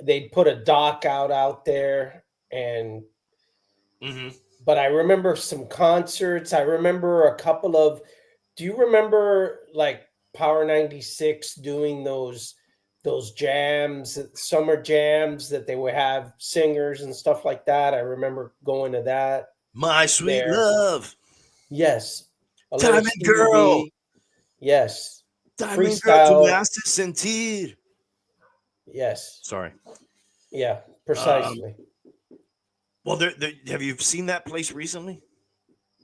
they'd put a dock out there. And, but I remember some concerts. I remember a couple of, do you remember like Power 96 doing those jams, summer jams that they would have singers and stuff like that? I remember going to that. My Sweet Love. Yes. Diamond Girl. Yes. Diamond Freestyle. Girl, tu me haces sentir. Yes. Sorry. Yeah, precisely. Well, have you seen that place recently?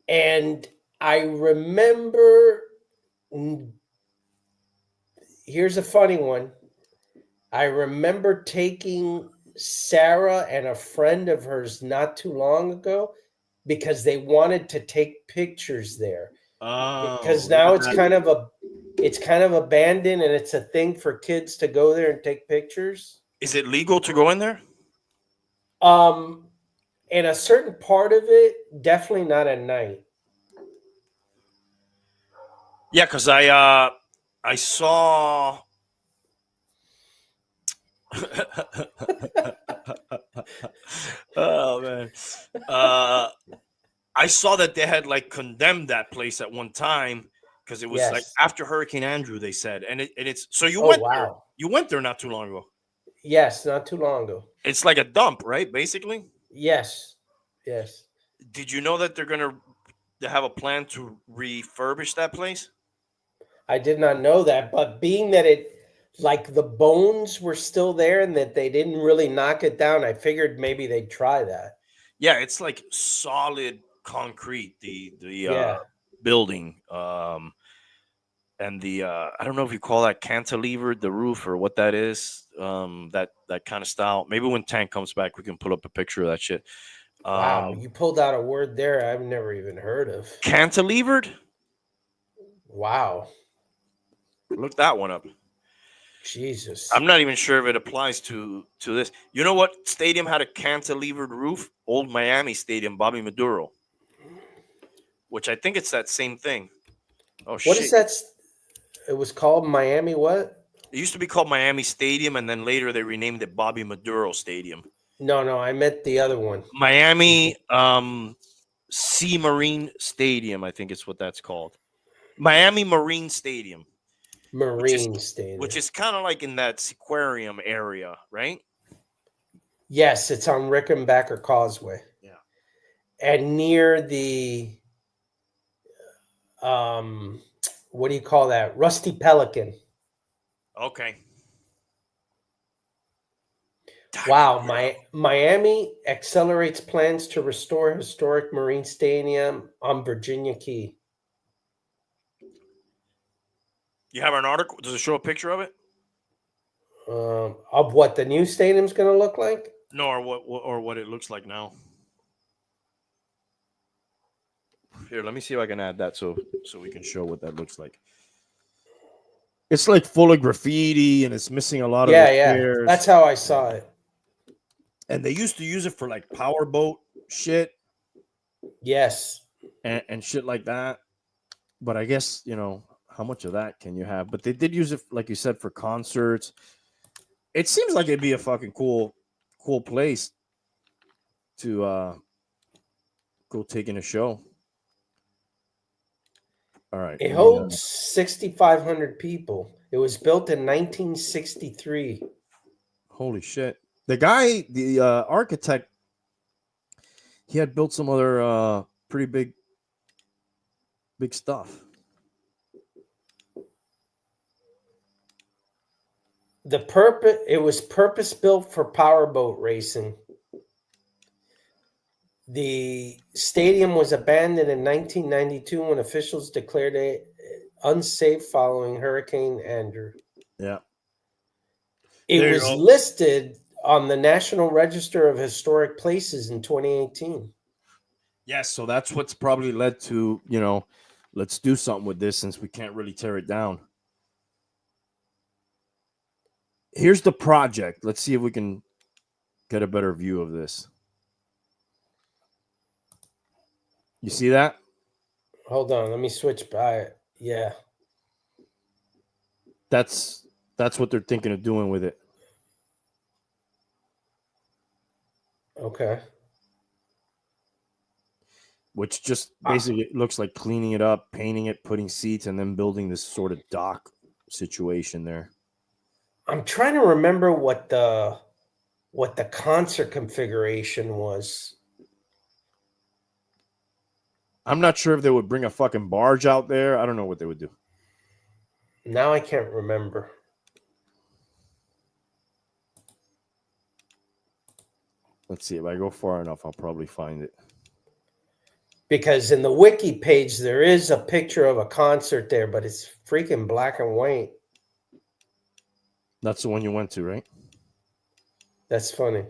And I remember, here's a funny one. I remember taking Sarah and a friend of hers not too long ago because they wanted to take pictures there. Because now it's kind of abandoned and it's a thing for kids to go there and take pictures. Is it legal to go in there? In a certain part of it, definitely not at night. Yeah, because I saw. Oh man, I saw that they had like condemned that place at one time because it was like after Hurricane Andrew. They said, and it's so you went there. You went there not too long ago. Yes, not too long ago. It's like a dump, right? Basically. Yes. Did you know that they're gonna have a plan to refurbish that place? I did not know that, but being that like the bones were still there and that they didn't really knock it down, I figured maybe they'd try that. Yeah, it's like solid concrete. The building, and the I don't know if you call that cantilevered, the roof, or what that is. That kind of style. Maybe when Tank comes back, we can pull up a picture of that shit. Wow, you pulled out a word there I've never even heard of. Cantilevered? Wow. Look that one up. Jesus. I'm not even sure if it applies to this. You know what stadium had a cantilevered roof? Old Miami Stadium, Bobby Maduro. Which I think it's that same thing. Oh, shit. What is that? It was called Miami what? It used to be called Miami Stadium, and then later they renamed it Bobby Maduro Stadium. No, I meant the other one. Miami Sea Marine Stadium, I think it's what that's called. Miami Marine Stadium, Marine Stadium. which is kind of like in that aquarium area, right? Yes, it's on Rickenbacker Causeway. Yeah. And near the what do you call that? Rusty Pelican. Okay. Wow, Miami accelerates plans to restore historic Marine Stadium on Virginia Key. You have an article? Does it show a picture of it? Of what the new stadium's going to look like? No, or what it looks like now. Here, let me see if I can add that so we can show what that looks like. It's like full of graffiti and it's missing a lot of the stairs. That's how I saw it. And they used to use it for like powerboat shit. Yes. And shit like that. But I guess, how much of that can you have? But they did use it, like you said, for concerts. It seems like it'd be a fucking cool place to go take in a show. All right. It holds 6,500 people. It was built in 1963. Holy shit. The guy, the architect, he had built some other pretty big stuff. It was purpose built for powerboat racing. The stadium was abandoned in 1992 when officials declared it unsafe following Hurricane Andrew. Yeah. It was listed on the National Register of Historic Places in 2018. Yes, so that's what's probably led to, let's do something with this since we can't really tear it down. Here's the project. Let's see if we can get a better view of this. You see that? Hold on, let me switch by. Yeah. That's what they're thinking of doing with it. Okay. Which just basically looks like cleaning it up, painting it, putting seats, and then building this sort of dock situation there. I'm trying to remember what the concert configuration was. I'm not sure if they would bring a fucking barge out there. I don't know what they would do. Now I can't remember. Let's see. If I go far enough, I'll probably find it. Because in the wiki page, there is a picture of a concert there, but it's freaking black and white. That's the one you went to, right? That's funny.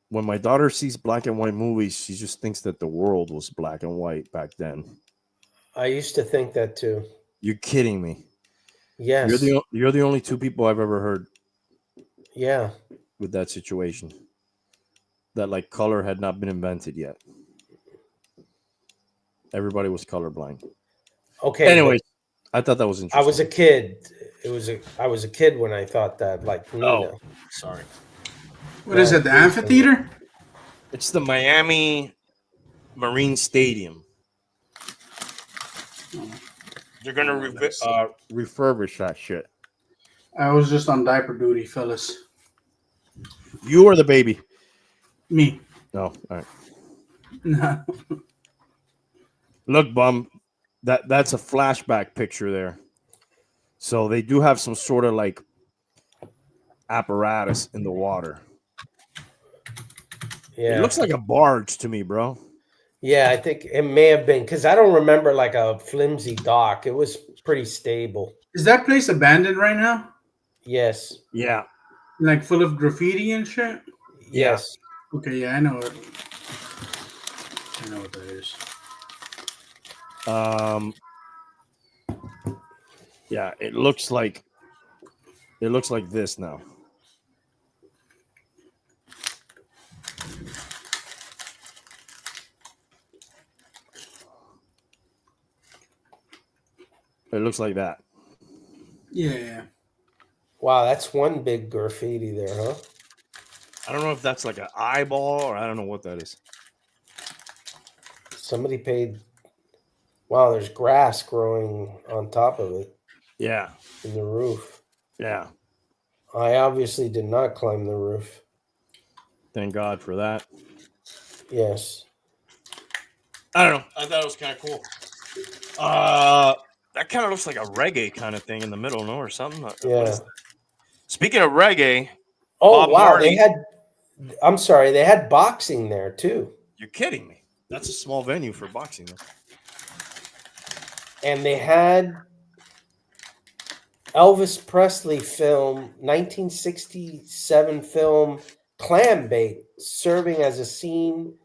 When my daughter sees black and white movies, she just thinks that the world was black and white back then. I used to think that too. You're kidding me. Yes. You're the only two people I've ever heard. Yeah. With that situation. That like color had not been invented yet. Everybody was colorblind. Okay. Anyways, I thought that was interesting. I was a kid. I was a kid when I thought that, like Nina. Oh, sorry. What is it? The amphitheater? It's the Miami Marine Stadium. They're gonna refurbish that shit. I was just on diaper duty, fellas. You or the baby? Me. No, all right. No. Look, bum, that's a flashback picture there. So they do have some sort of like apparatus in the water. Yeah. It looks like a barge to me, bro. Yeah, I think it may have been because I don't remember like a flimsy dock. It was pretty stable. Is that place abandoned right now? Yes. Yeah. Like full of graffiti and shit? Yes. Okay, yeah, I know it. I know what that is. Yeah, it looks like this now. It looks like that. Yeah. Wow, that's one big graffiti there, huh? I don't know if that's like an eyeball or I don't know what that is. Somebody paid Wow, there's grass growing on top of it Yeah, in the roof. yeah. I obviously did not climb the roof. Thank God for that. Yes. I don't know. I thought it was kind of cool. That kind of looks like a reggae kind of thing in the middle, no, or something. What Yeah. is that? Speaking of reggae, Oh Bob wow, Marley. I'm sorry, they had boxing there too. You're kidding me? That's a small venue for boxing. Though. And they had Elvis Presley film, 1967 film Clam Bait, serving as a scene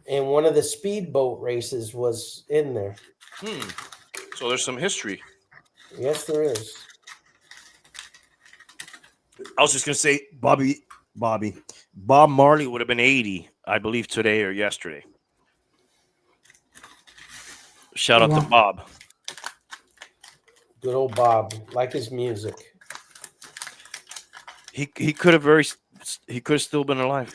in one of the speedboat races was in there. So there's some history. Yes, there is. I was just gonna say, Bob Marley would have been 80, I believe, today or yesterday. Shout out to Bob. Good old Bob, like his music. He could have still been alive.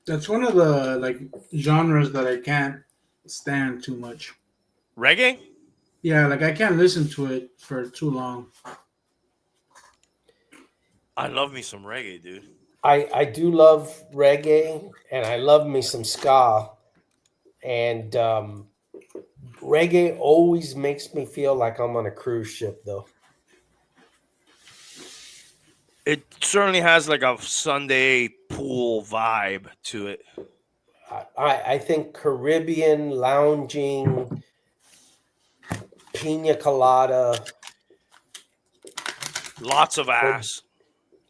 That's one of the like genres that I can't stand too much. Reggae? Yeah, like I can't listen to it for too long. I love me some reggae, dude. I do love reggae, and I love me some ska. And reggae always makes me feel like I'm on a cruise ship, though. It certainly has like a Sunday pool vibe to it. I think Caribbean lounging, pina colada, Lots of ass.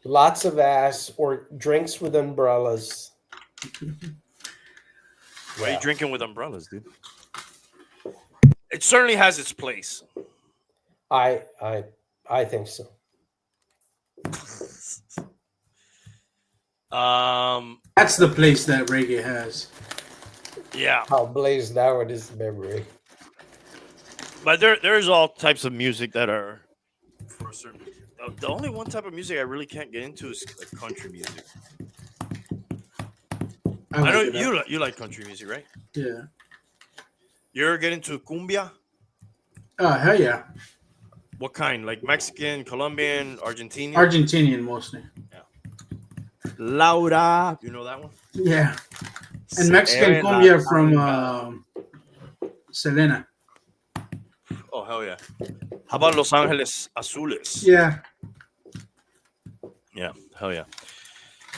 lots of ass, or drinks with umbrellas. Why are you drinking with umbrellas, dude? It certainly has its place. I think so. That's the place that reggae has. Yeah, How blazed out with his memory. but there's all types of music that are for a certain. The only one type of music I really can't get into is like country music. I know you like country music, right? Yeah. You ever get into cumbia? Oh hell yeah. What kind? Like Mexican, Colombian, Argentinian? Argentinian mostly. Laura, you know that one? Yeah. And Mexican cumbia from Selena. Oh hell yeah! How about Los Angeles Azules? Yeah. Yeah, hell yeah.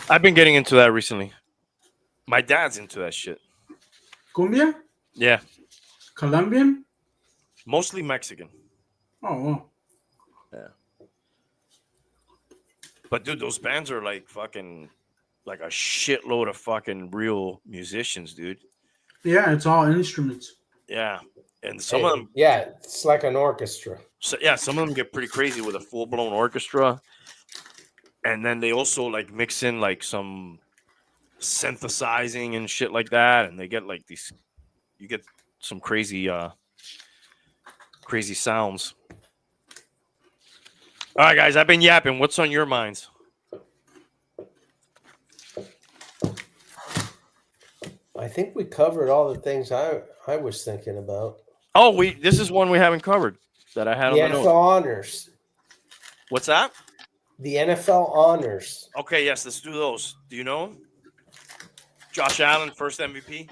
I've been getting into that recently. My dad's into that shit. Cumbia? Yeah, Colombian? mostly Mexican. Oh well. Yeah. But dude, those bands are like fucking like a shitload of fucking real musicians, dude. Yeah, it's all instruments. Yeah. And some of them Yeah, it's like an orchestra. some of them get pretty crazy with a full blown orchestra. And then they also like mix in like some synthesizing and shit like that. And they get like these you get some crazy sounds. All right, guys, I've been yapping. What's on your minds? I think we covered all the things I was thinking about. Oh, this is one we haven't covered that I had The on the NFL note. honors. What's that? The NFL honors. Okay, yes, let's do those. Do you know him? Josh Allen, first MVP.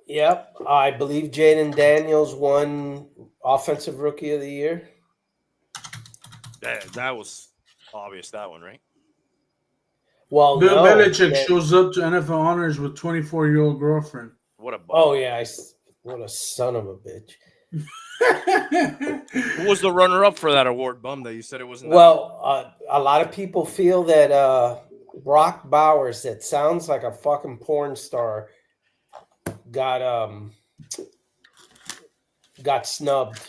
Yep, I believe Jaden Daniels won Offensive Rookie of the Year. That was obvious, that one, right? Well, Bill no, Belichick that- shows up to NFL honors with 24-year-old girlfriend. What a bum. Oh yeah, what a son of a bitch. Who was the runner-up for that award, bum? That you said it wasn't. Well, a lot of people feel that Brock Bowers, that sounds like a fucking porn star, got snubbed.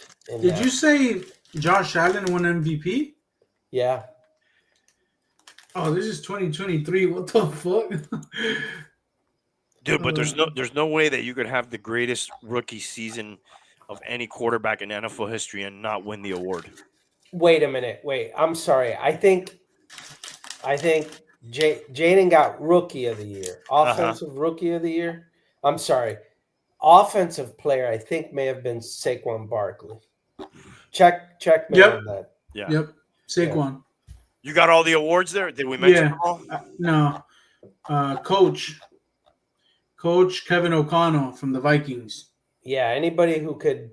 Did you say Josh Allen won MVP? Yeah. Oh, this is 2023. What the fuck? Dude, but there's no way that you could have the greatest rookie season of any quarterback in NFL history and not win the award. Wait a minute. Wait, I'm sorry. I think Jaden got Rookie of the Year, Offensive Rookie of the Year. I'm sorry. offensive player, I think, may have been Saquon Barkley. Check me Yep. on that. Yeah. Yep. Saquon. You got all the awards there? Did we mention Yeah. them all? No. Coach Kevin O'Connell from the Vikings. Yeah, anybody who could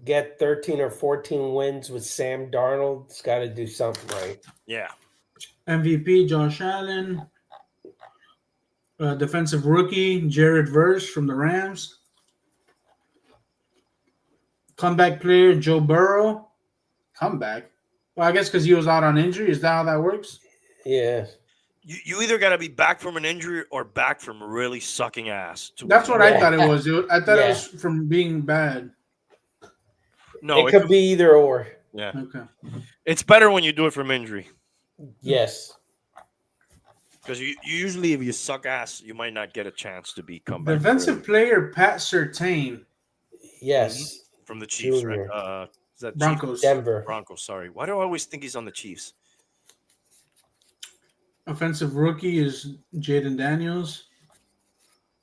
get 13 or 14 wins with Sam Darnold's got to do something right. Yeah. MVP Josh Allen. Defensive rookie Jared Verse from the Rams. Comeback player Joe Burrow. Comeback? Well, I guess because he was out on injury. Is that how that works? Yeah. You either got to be back from an injury or back from really sucking ass. That's what I Yeah. thought it was. I thought Yeah. it was from being bad. No, it could be either or. Yeah. Okay. It's better when you do it from injury. Yes. Because you usually, if you suck ass, you might not get a chance to be comeback. Defensive player Pat Surtain. Yes. From the Chiefs, Junior. right? Is that Broncos. Denver. Broncos, sorry. Why do I always think he's on the Chiefs? Offensive rookie is Jaden Daniels.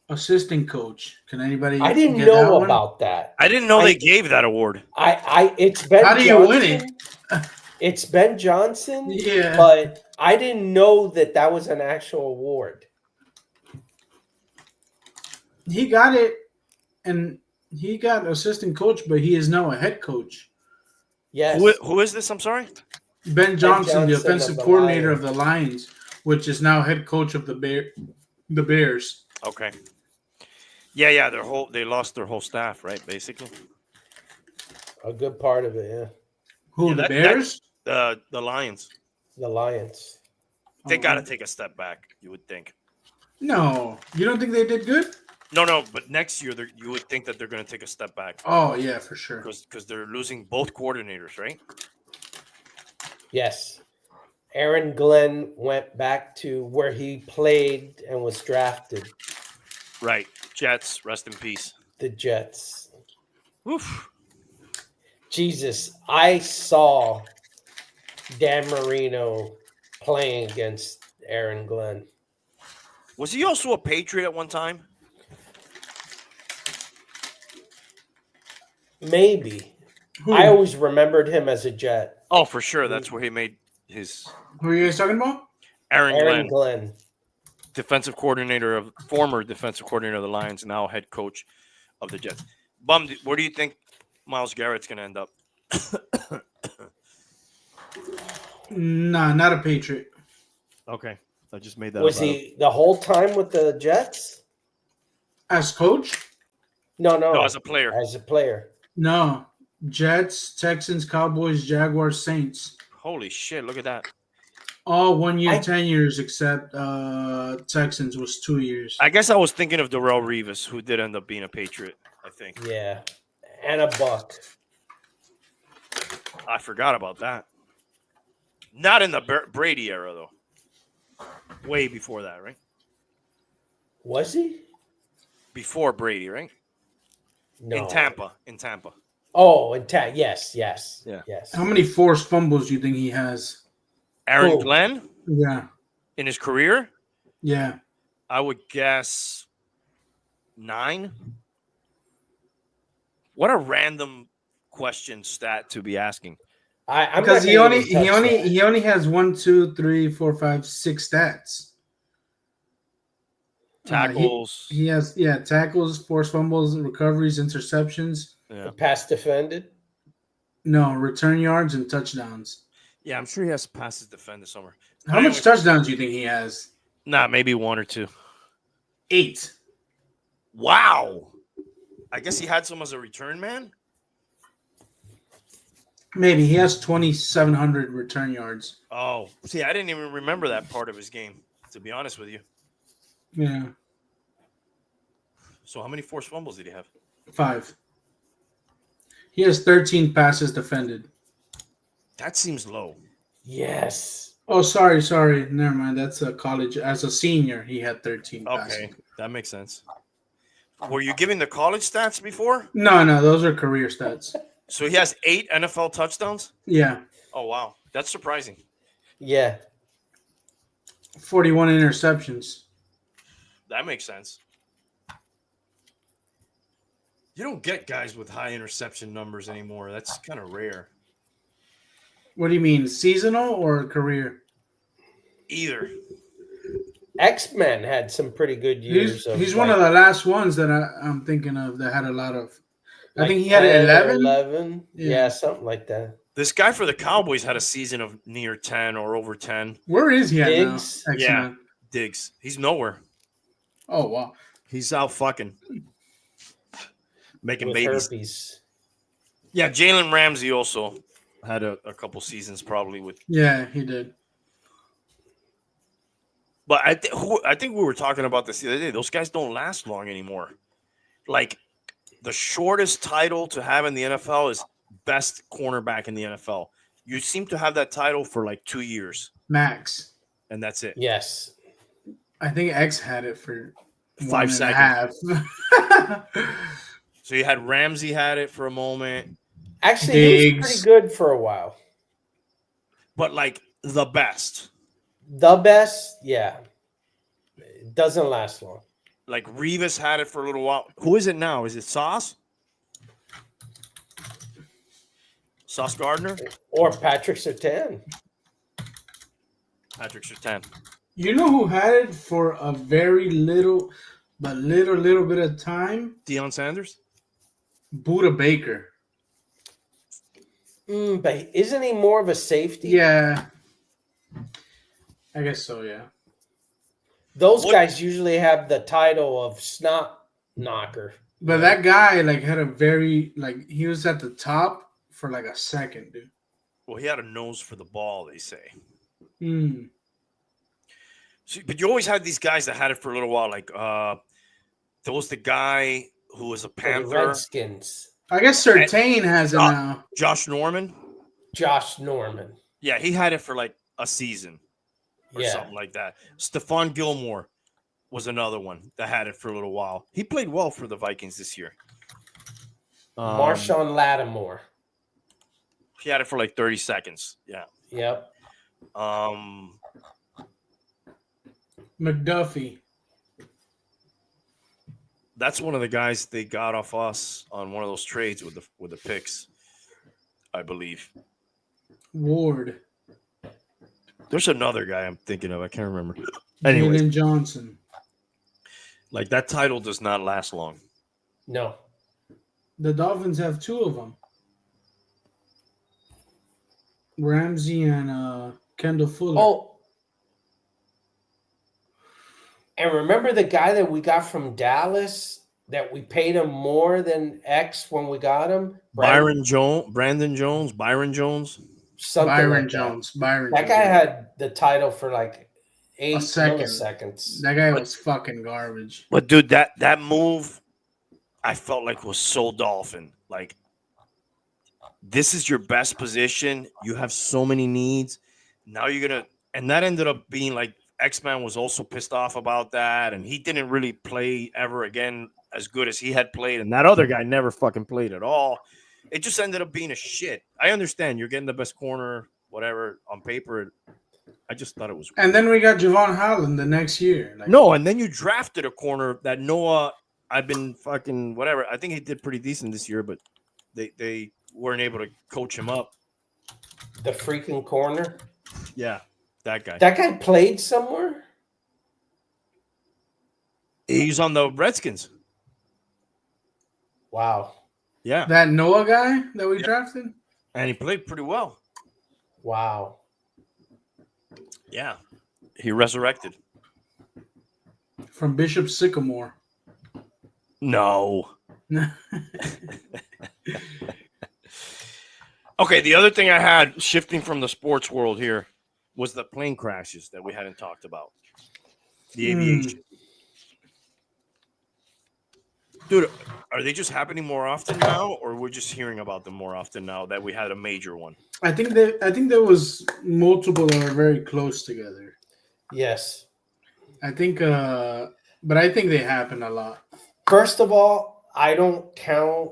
Assistant coach. Can anybody? I didn't get that know one? about that. I didn't know they gave that award. It's Ben How do you Johnson. win it? It's Ben Johnson. Yeah. But I didn't know that was an actual award. He got it, and he got assistant coach, but he is now a head coach. Yes. Who is this? I'm sorry. Ben Johnson, the Johnson offensive of the coordinator Lions. of the Lions, which is now head coach of the Bears. Okay. Yeah. They lost their whole staff, right? Basically. A good part of it, yeah. Who, Yeah, the that- Bears? The Lions. The Lions. They got to take a step back. You would think. No. You don't think they did good? No. But next year, you would think that they're going to take a step back Oh, yeah, for sure. because they're losing both coordinators, right? Yes. Aaron Glenn went back to where he played and was drafted, Right. Jets, rest in peace. the Jets. Oof. Jesus, I saw Dan Marino playing against Aaron Glenn. Was he also a Patriot at one time? Maybe. Who? I always remembered him as a Jet. Oh, for sure. That's where he made his Who are you guys talking about? Aaron Aaron Glenn, Glenn. former defensive coordinator of the Lions, now head coach of the Jets. Bum, where do you think Myles Garrett's going to end up? Nah, not a Patriot. Okay. I just made that Was up. he the whole time with the Jets? As coach? No, No, as a player. As a player. No. Jets, Texans, Cowboys, Jaguars, Saints. Holy shit, look at that. All 1 year I- tenures except Texans was 2 years. I guess I was thinking of Darrelle Revis, who did end up being a Patriot, I think. Yeah. And a Buck. I forgot about that. Not in the Brady era, though. Way before that, right? Was he? Before Brady, right? No. In Tampa. Oh, yes. Yeah. Yes. How many forced fumbles do you think he has? Aaron Who? Glenn, Yeah. in his career, Yeah. I would guess 9. What a random question stat to be asking. I'm Because not he gonna only even touch that. he only has 1, 2, 3, 4, 5, 6 stats. Tackles. He has tackles, forced fumbles, recoveries, interceptions. Yeah. Pass defended. No, return yards and touchdowns. Yeah, I'm sure he has passes defended somewhere. How much touchdowns do you think he has? Nah, maybe 1 or 2. 8. Wow. I guess he had some as a return man. Maybe he has 2,700 return yards. Oh, see, I didn't even remember that part of his game, to be honest with you. Yeah, So how many forced fumbles did he have? 5. He has 13 passes defended. That seems low. Yes. Oh, sorry. Never mind. That's a college. As a senior, he had 13 passes. Okay, that makes sense. Were you giving the college stats before? No, those are career stats. So he has 8 NFL touchdowns? Yeah, Oh, wow. That's surprising. Yeah. 41 interceptions. That makes sense. You don't get guys with high interception numbers anymore. That's kind of rare. What do you mean, seasonal or career? Either. X-Men had some pretty good years. He's one of the last ones that I'm thinking of that had a lot of. I like think he had 10 or 11. 11. Yeah. Yeah, something like that. This guy for the Cowboys had a season of near 10 or over 10. Where is he at Diggs? now? Yeah. X-Men. Diggs. He's nowhere. Oh wow. He's out fucking making With babies. herpes. Yeah, Jalen Ramsey also had a couple seasons probably with. Yeah, he did. But I think we were talking about this the other day. Those guys don't last long anymore. Like the shortest title to have in the NFL is best cornerback in the NFL. You seem to have that title for like 2 years, Max. and that's it. Yes. I think X had it for 5 seconds. So you had Ramsey had it for a moment, Actually, he was Diggs. pretty good for a while. but like the best. The best, yeah. It doesn't last long. Like Revis had it for a little while. Who is it now? Is it Sauce? Sauce Gardner? Or Patrick Surtain. Patrick Surtain. You know who had it for a very little bit of time? Deion Sanders? Buda Baker. But isn't he more of a safety? Yeah. I guess so, yeah. Those What- guys usually have the title of snot knocker. But that guy like had a very like he was at the top for like a second, dude. Well, he had a nose for the ball, they say. Mm. So, but you always had these guys that had it for a little while. Like there was the guy who was a For the Panther, Redskins. I guess Surtain has it now. Josh Norman. Josh Norman. Yeah, he had it for like a season or Yeah. something like that. Stephon Gilmore was another one that had it for a little while. He played well for the Vikings this year. Marshawn Lattimore. He had it for like 30 seconds. Yeah. Yep. McDuffie. That's one of the guys they got off us on one of those trades with the picks, I believe. Ward. There's another guy I'm thinking of. I can't remember. Anyways, Jalen Johnson. like that title does not last long. No. The Dolphins have two of them. Ramsey and Kendall Fuller. Oh. And remember the guy that we got from Dallas that we paid him more than X when we got him? Brandon Jones. Something Byron like that. Jones. Byron That Jones. guy had the title for like 8 second. milliseconds. That guy was fucking garbage. But dude, that move, I felt like was so Dolphin. Like, this is your best position. You have so many needs. Now you're gonna, and that ended up being like X-Man was also pissed off about that, and he didn't really play ever again as good as he had played, and that other guy never fucking played at all. It just ended up being a shit. I understand you're getting the best corner, whatever, on paper. I just thought it was And then we got Javon Holland the next year. Like, no, and then you drafted a corner that Noah. I've been fucking whatever. I think he did pretty decent this year, but they weren't able to coach him up. The freaking corner. Yeah, that guy. That guy played somewhere? He's on the Redskins. Wow. Yeah, that Noah guy that we drafted? and he played pretty well. Wow. Yeah, he resurrected. From Bishop Sycamore. No. Okay, the other thing I had shifting from the sports world here was the plane crashes that we hadn't talked about. The aviation. Dude, are they just happening more often now, or we're just hearing about them more often now that we had a major one? I think there was multiple that were very close together. Yes. I think but I think they happen a lot. First of all, I don't count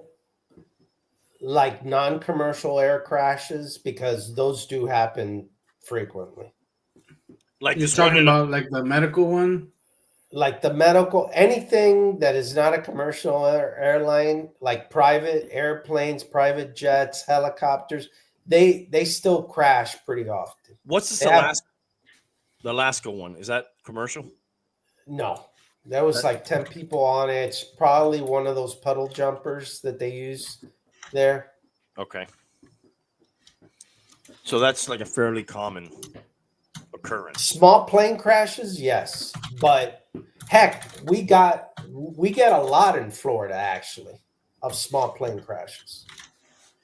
like non-commercial air crashes because those do happen frequently. Like You're this one talking in about like the medical one? like the medical, anything that is not a commercial airline, like private airplanes, private jets, helicopters, they still crash pretty often. What's this They have the Alaska one? Is that commercial? no. There was That- like 10 people on it. It's probably one of those puddle jumpers that they use there. Okay. So that's like a fairly common occurrence. Small plane crashes, yes, but heck, we get a lot in Florida actually of small plane crashes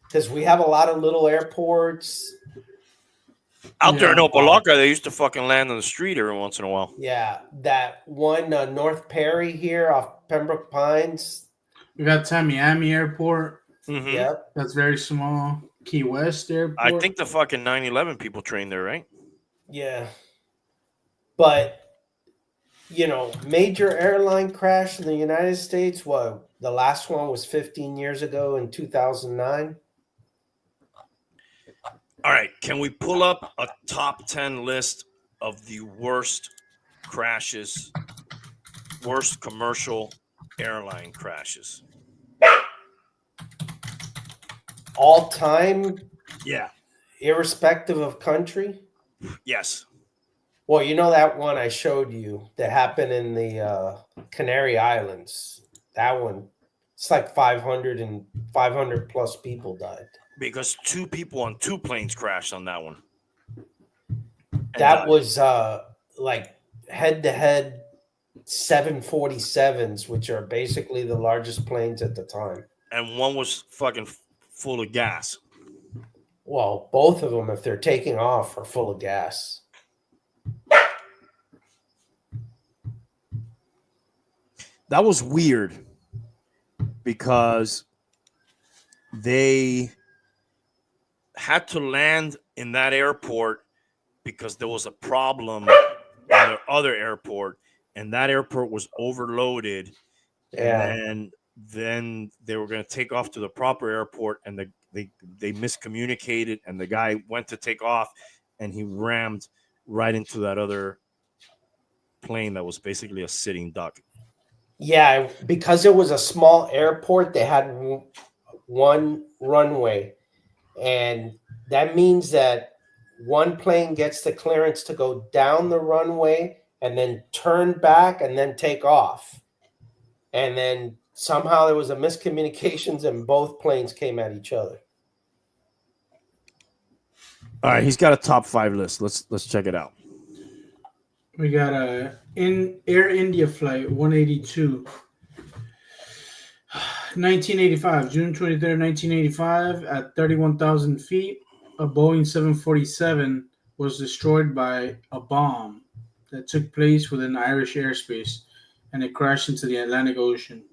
because we have a lot of little airports. Out there in Yeah. Opelika, they used to fucking land on the street every once in a while. Yeah, that one North Perry here off Pembroke Pines. We got Tamiami Airport. Mm-hmm. Yep. That's very small. Key West Airport. I think the fucking 9/11 people trained there, right? Yeah. But major airline crash in the United States, well, the last one was 15 years ago in 2009. All right. Can we pull up a top 10 list of the worst crashes, worst commercial airline crashes? All time, Yeah. irrespective of country. Yes. Well, that one I showed you that happened in the Canary Islands. That one, it's like 500 plus people died. Because 2 people on 2 planes crashed on that one. And That died. was like head to head 747s, which are basically the largest planes at the time. And one was fucking full of gas. Well, both of them, if they're taking off, are full of gas. That was weird because They had to land in that airport because there was a problem in their other airport, and that airport was overloaded. Yeah. And then they were going to take off to the proper airport, and they miscommunicated, and the guy went to take off, and he rammed right into that other plane that was basically a sitting duck. Yeah, because it was a small airport, they had one runway. And that means that one plane gets the clearance to go down the runway and then turn back and then take off. And then somehow there was a miscommunications and both planes came at each other. all right, he's got a top 5 list. Let's check it out. We got a Air India flight 182. 1985, June 23rd, 1985, at 31,000 feet, a Boeing 747 was destroyed by a bomb that took place within Irish airspace, and it crashed into the Atlantic Ocean.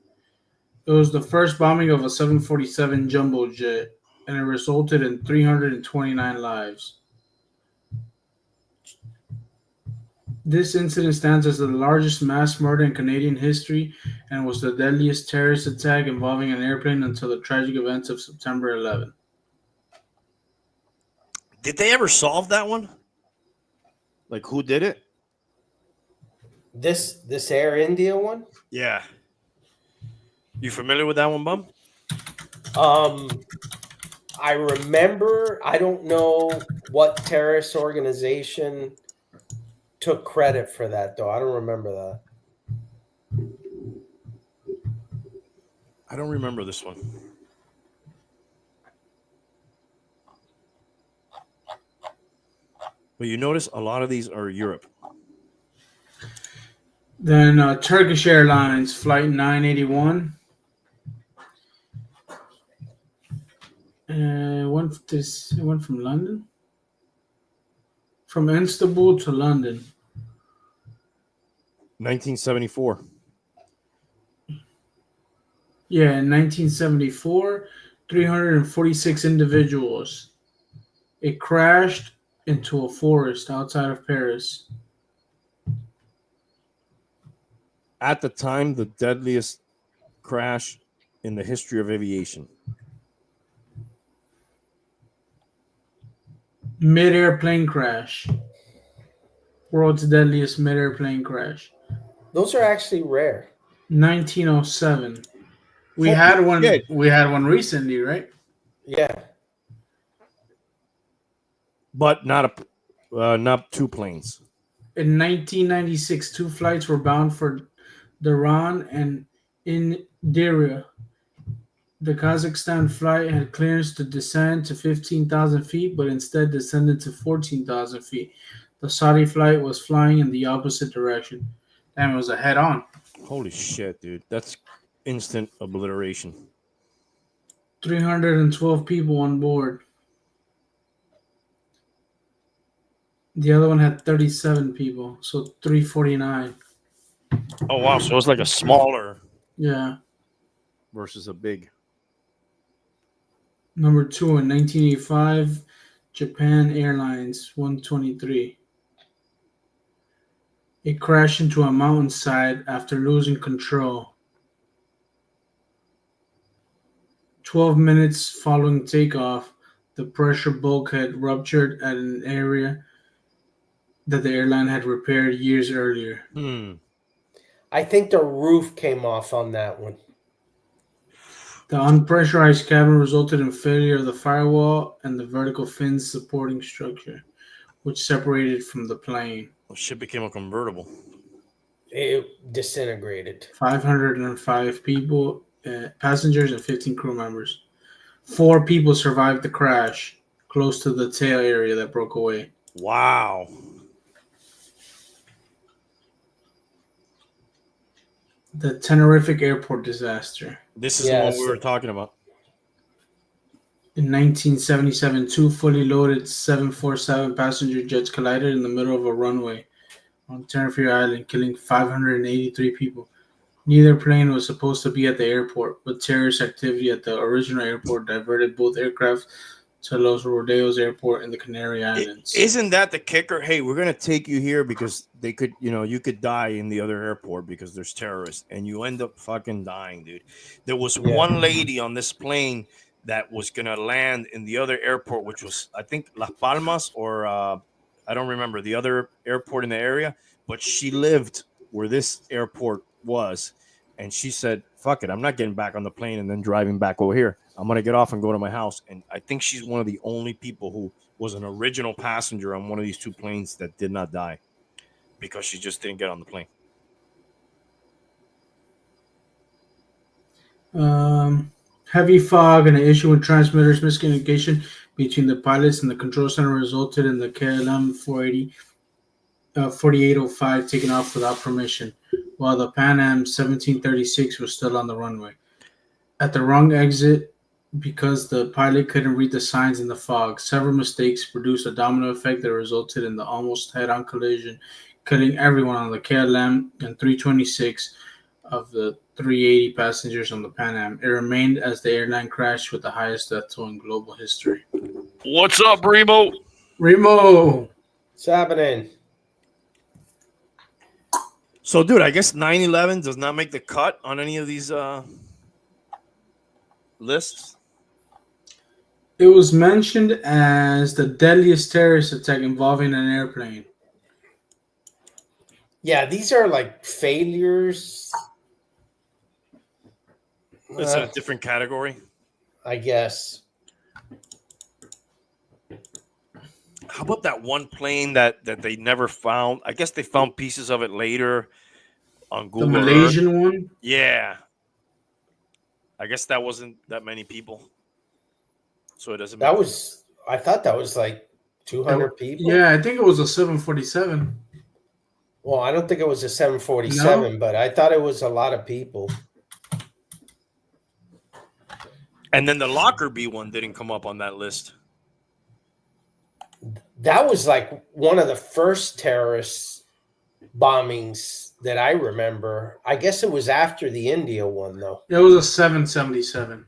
It was the first bombing of a 747 jumbo jet, and it resulted in 329 lives. This incident stands as the largest mass murder in Canadian history and was the deadliest terrorist attack involving an airplane until the tragic events of September 11. Did they ever solve that one? Like, who did it? This Air India one? Yeah. You familiar with that one, Bum? I remember, I don't know what terrorist organization took credit for that, though. I don't remember that. I don't remember this one. But you notice a lot of these are Europe. Then Turkish Airlines Flight 981. It went from London? From Istanbul to London. 1974. Yeah, in 1974, 346 individuals. It crashed into a forest outside of Paris. At the time, the deadliest crash in the history of aviation. Mid-air plane crash. World's deadliest mid-air plane crash. Those are actually rare. 1907. We Holy had one. shit. We had one recently, right? Yeah. But not two planes. In 1996, two flights were bound for Dhahran and Indira. The Kazakhstan flight had clearance to descend to 15,000 feet, but instead descended to 14,000 feet. The Saudi flight was flying in the opposite direction. Damn, it was a head-on. Holy shit, dude. That's instant obliteration. 312 people on board. The other one had 37 people, so 349. Oh wow, so it's like a smaller Yeah. versus a big. Number 2 in 1985, Japan Airlines 123. It crashed into a mountainside after losing control. 12 minutes following takeoff, the pressure bulkhead ruptured at an area that the airline had repaired years earlier. I think the roof came off on that one. The unpressurized cabin resulted in failure of the firewall and the vertical fins supporting structure, which separated from the plane. Well, shit became a convertible. It disintegrated. 505 people, passengers, and 15 crew members. 4 people survived the crash close to the tail area that broke away. Wow. The Tenerife airport disaster. This is the one we were talking about. In 1977, 2 fully loaded 747 passenger jets collided in the middle of a runway on Tenerife Island, killing 583 people. Neither plane was supposed to be at the airport, but terrorist activity at the original airport diverted both aircraft to Los Rodeos Airport in the Canary Islands. Isn't that the kicker? Hey, we're gonna take you here because they could, you could die in the other airport because there's terrorists, and you end up fucking dying, dude. There was one lady on this plane that was gonna land in the other airport, which was I think Las Palmas or I don't remember the other airport in the area, but she lived where this airport was, and she said, "Fuck it, I'm not getting back on the plane and then driving back over here. I'm gonna get off and go to my house." And I think she's one of the only people who was an original passenger on one of these two planes that did not die because she just didn't get on the plane. Heavy fog and an issue with transmitters miscommunication between the pilots and the control center resulted in the KLM 4805 taking off without permission, while the Pan Am 1736 was still on the runway. At the wrong exit because the pilot couldn't read the signs in the fog. Several mistakes produced a domino effect that resulted in the almost head-on collision, killing everyone on the KLM and 326 of the 380 passengers on the Pan Am. It remained as the airline crashed with the highest death toll in global history. What's up, Remo? Remo! What's happening? So, dude, I guess 9/11 does not make the cut on any of these lists. It was mentioned as the deadliest terrorist attack involving an airplane. Yeah, these are like failures. It's in a different category. I guess. How about that one plane that they never found? I guess they found pieces of it later on Google The Earth. Malaysian one? Yeah. I guess that wasn't that many people. So it doesn't matter. I thought that was like 200 people. Yeah, I think it was a 747. Well, I don't think it was a 747, but I thought it was a lot of people. And then the Lockerbie one didn't come up on that list. That was like one of the first terrorist bombings that I remember. I guess it was after the India one, though. It was a 777.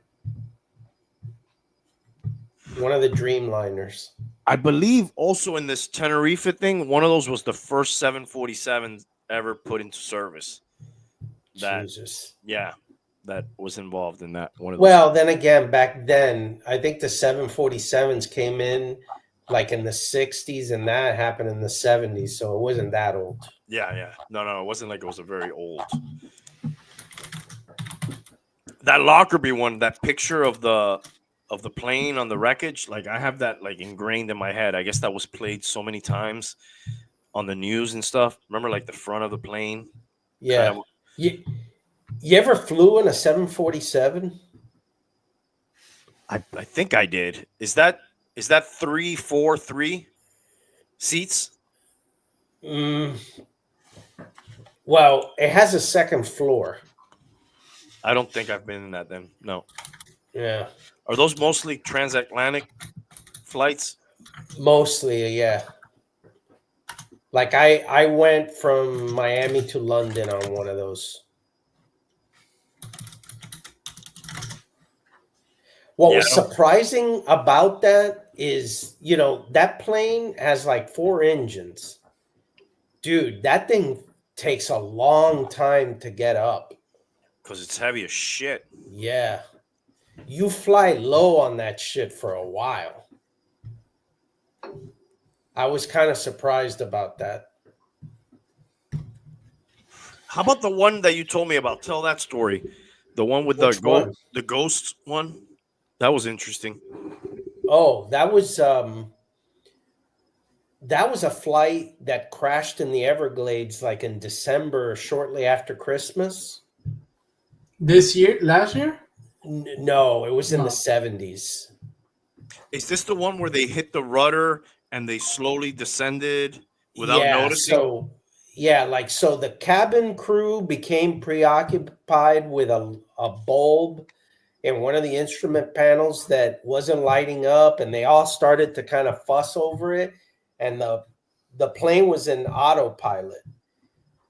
One of the Dreamliners. I believe also in this Tenerife thing, one of those was the first 747 ever put into service. Jesus. Yeah, that was involved in that one of those. Well, then again, back then, I think the 747s came in like in the 60s, and that happened in the 70s, so it wasn't that old. Yeah. No, it wasn't like it was a very old. That Lockerbie one, that picture of the plane on the wreckage, like I have that like ingrained in my head. I guess that was played so many times on the news and stuff. Remember, like the front of the plane. Yeah. Kinda, You ever flew in a 747? I think I did. Is that 3, 4, 3 seats? Well, it has a second floor. I don't think I've been in that then. No. Yeah. Are those mostly transatlantic flights? Mostly, yeah. Like I went from Miami to London on one of those. What was surprising about that is, that plane has like 4 engines. Dude, that thing takes a long time to get up. Because it's heavy as shit. Yeah. You fly low on that shit for a while. I was kind of surprised about that. How about the one that you told me about? Tell that story. The one with Which one? the ghost one. That was interesting. Oh, that was a flight that crashed in the Everglades like in December, shortly after Christmas. Last year? No, it was in the 70s. Is this the one where they hit the rudder and they slowly descended without noticing? So the cabin crew became preoccupied with a bulb in one of the instrument panels that wasn't lighting up, and they all started to kind of fuss over it, and the plane was in autopilot.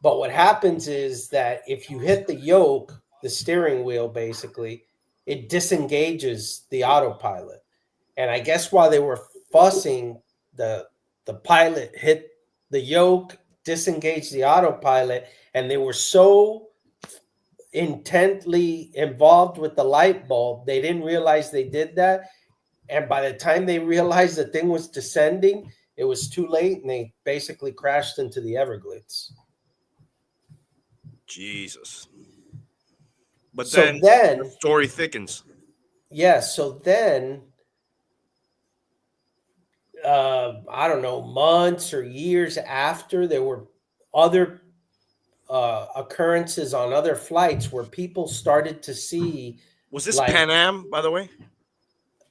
But what happens is that if you hit the yoke, the steering wheel, basically, it disengages the autopilot. And I guess while they were fussing, the pilot hit the yoke, disengaged the autopilot, and they were so intently involved with the light bulb, they didn't realize they did that. And by the time they realized the thing was descending, it was too late, and they basically crashed into the Everglades. Jesus. But so then the story thickens. Yeah, so then I don't know, months or years after, there were other occurrences on other flights where people started to see. Was this Pan Am, by the way?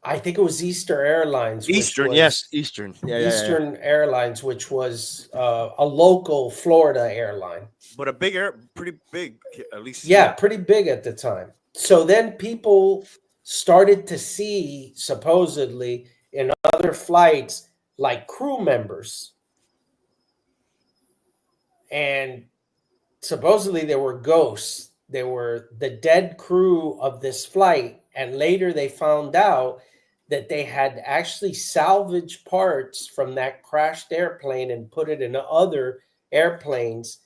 I think it was Eastern Airlines. Eastern. Yeah, Eastern Airlines, which was a local Florida airline. But pretty big, at least. Yeah, pretty big at the time. So then people started to see, supposedly, in other flights, like crew members. And supposedly there were ghosts. They were the dead crew of this flight. And later they found out that they had actually salvaged parts from that crashed airplane and put it in other airplanes.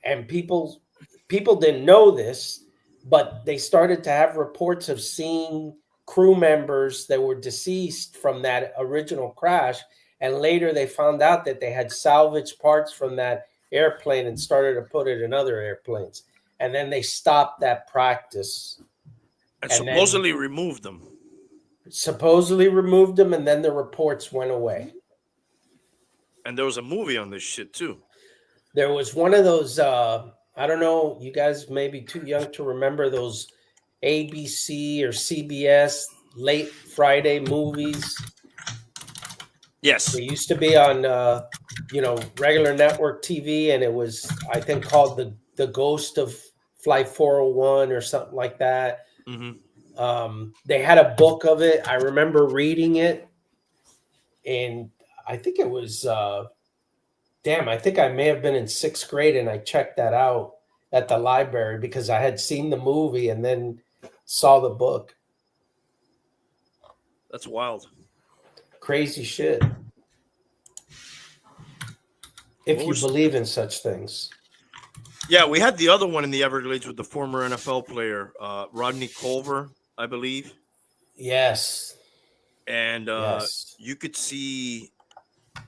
And people didn't know this, but they started to have reports of seeing crew members that were deceased from that original crash. And later they found out that they had salvaged parts from that airplane and started to put it in other airplanes. And then they stopped that practice. And supposedly removed them. And then the reports went away. And there was a movie on this shit too. There was one of those, I don't know, you guys may be too young to remember those ABC or CBS late Friday movies. Yes. They used to be on, regular network TV, and it was, I think, called the Ghost of Flight 401 or something like that. Mm-hmm. They had a book of it. I remember reading it, and I think it was, I think I may have been in 6th grade, and I checked that out at the library because I had seen the movie and then saw the book. That's wild. Crazy shit. If you believe in such things. Yeah, we had the other one in the Everglades with the former NFL player, Rodney Culver, I believe. Yes. and Yes. you could see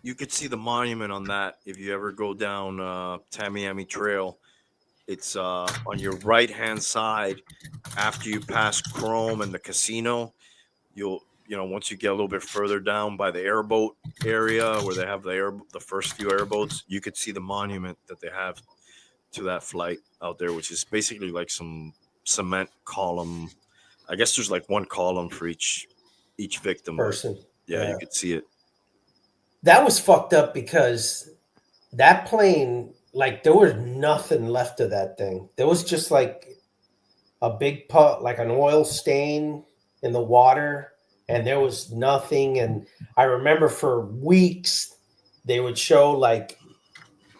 the monument on that if you ever go down Tamiami Trail. It's on your right hand side after you pass Chrome and the casino. Once you get a little bit further down by the airboat area where they have the first few airboats, you could see the monument that they have to that flight out there, which is basically like some cement column. I guess there's like one column for each victim, but Person. yeah, you could see it. That was fucked up because that plane, like, there was nothing left of that thing. There was just like a big pot, like an oil stain in the water, and there was nothing. And I remember for weeks they would show like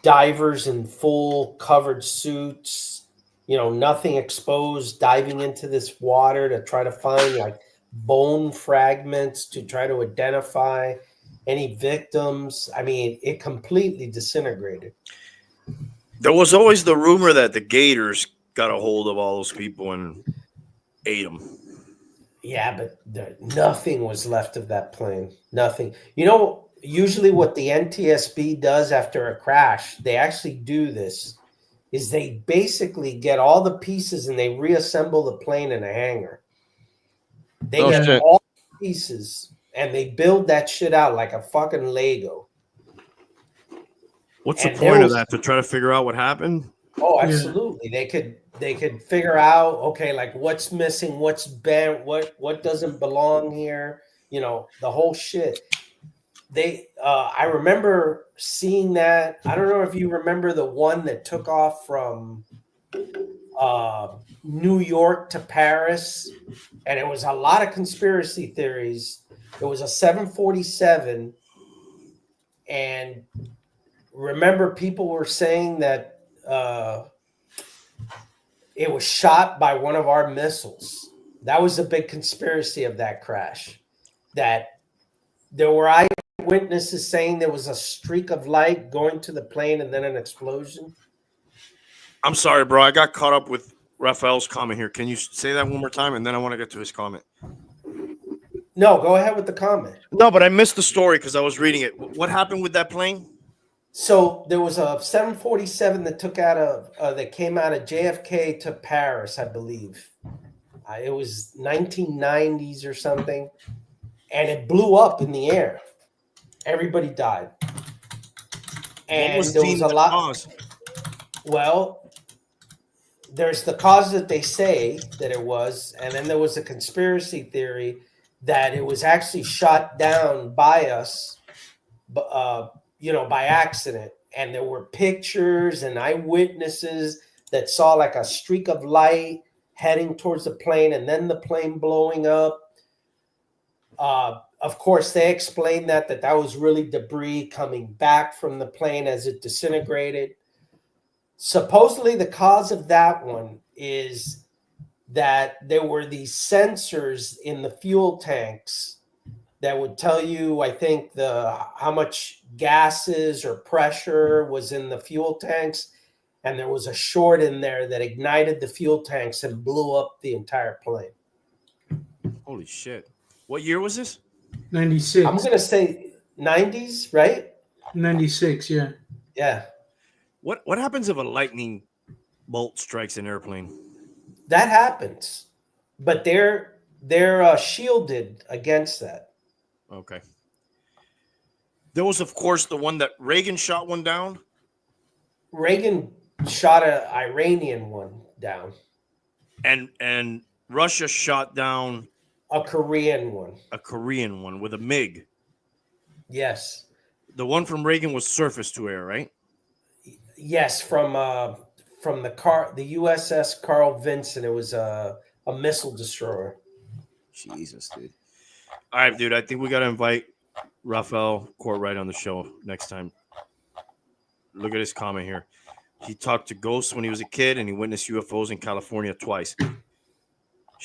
divers in full covered suits, nothing exposed, diving into this water to try to find like bone fragments to try to identify any victims. I mean, it completely disintegrated. There was always the rumor that the Gators got a hold of all those people and ate them. Yeah, but nothing was left of that plane. Nothing. Usually what the NTSB does after a crash, they actually do this, is they basically get all the pieces and they reassemble the plane in a hangar. They get shit. all the pieces and they build that shit out like a fucking Lego. What's the point of that? To try to figure out what happened? Oh, absolutely. They could figure out, okay, like what's missing, what's bent, what doesn't belong here, the whole shit. I remember seeing that. I don't know if you remember the one that took off from New York to Paris, and it was a lot of conspiracy theories. It was a 747, and remember people were saying that it was shot by one of our missiles. That was a big conspiracy of that crash. That there were eyewitnesses saying there was a streak of light going to the plane and then an explosion. I'm sorry, bro. I got caught up with Raphael's comment here. Can you say that one more time? And then I want to get to his comment. No, go ahead with the comment. No, but I missed the story because I was reading it. What happened with that plane? So there was a 747 that that came out of JFK to Paris, I believe. It was 1990s or something, and it blew up in the air. Everybody died, and there was a lot. Cause? Well, there's the cause that they say that it was, and then there was a conspiracy theory that it was actually shot down by us, by accident. And there were pictures and eyewitnesses that saw like a streak of light heading towards the plane and then the plane blowing up. Of course, they explained that was really debris coming back from the plane as it disintegrated. Supposedly, the cause of that one is that there were these sensors in the fuel tanks that would tell you, I think, how much gases or pressure was in the fuel tanks, and there was a short in there that ignited the fuel tanks and blew up the entire plane. Holy shit! What year was this? 96. I'm gonna say 90s, right? 96, yeah. Yeah. What happens if a lightning bolt strikes an airplane? That happens, but they're shielded against that. Okay. There was, of course, the one that Reagan shot one down. Reagan shot an Iranian one down. And Russia shot down a Korean one. A Korean one with a MiG. Yes. The one from Reagan was surface to air, right? Yes, from the USS Carl Vinson. It was a missile destroyer. Jesus, dude. All right, dude. I think we got to invite Raphael Courtwright on the show next time. Look at his comment here. He talked to ghosts when he was a kid, and he witnessed UFOs in California twice.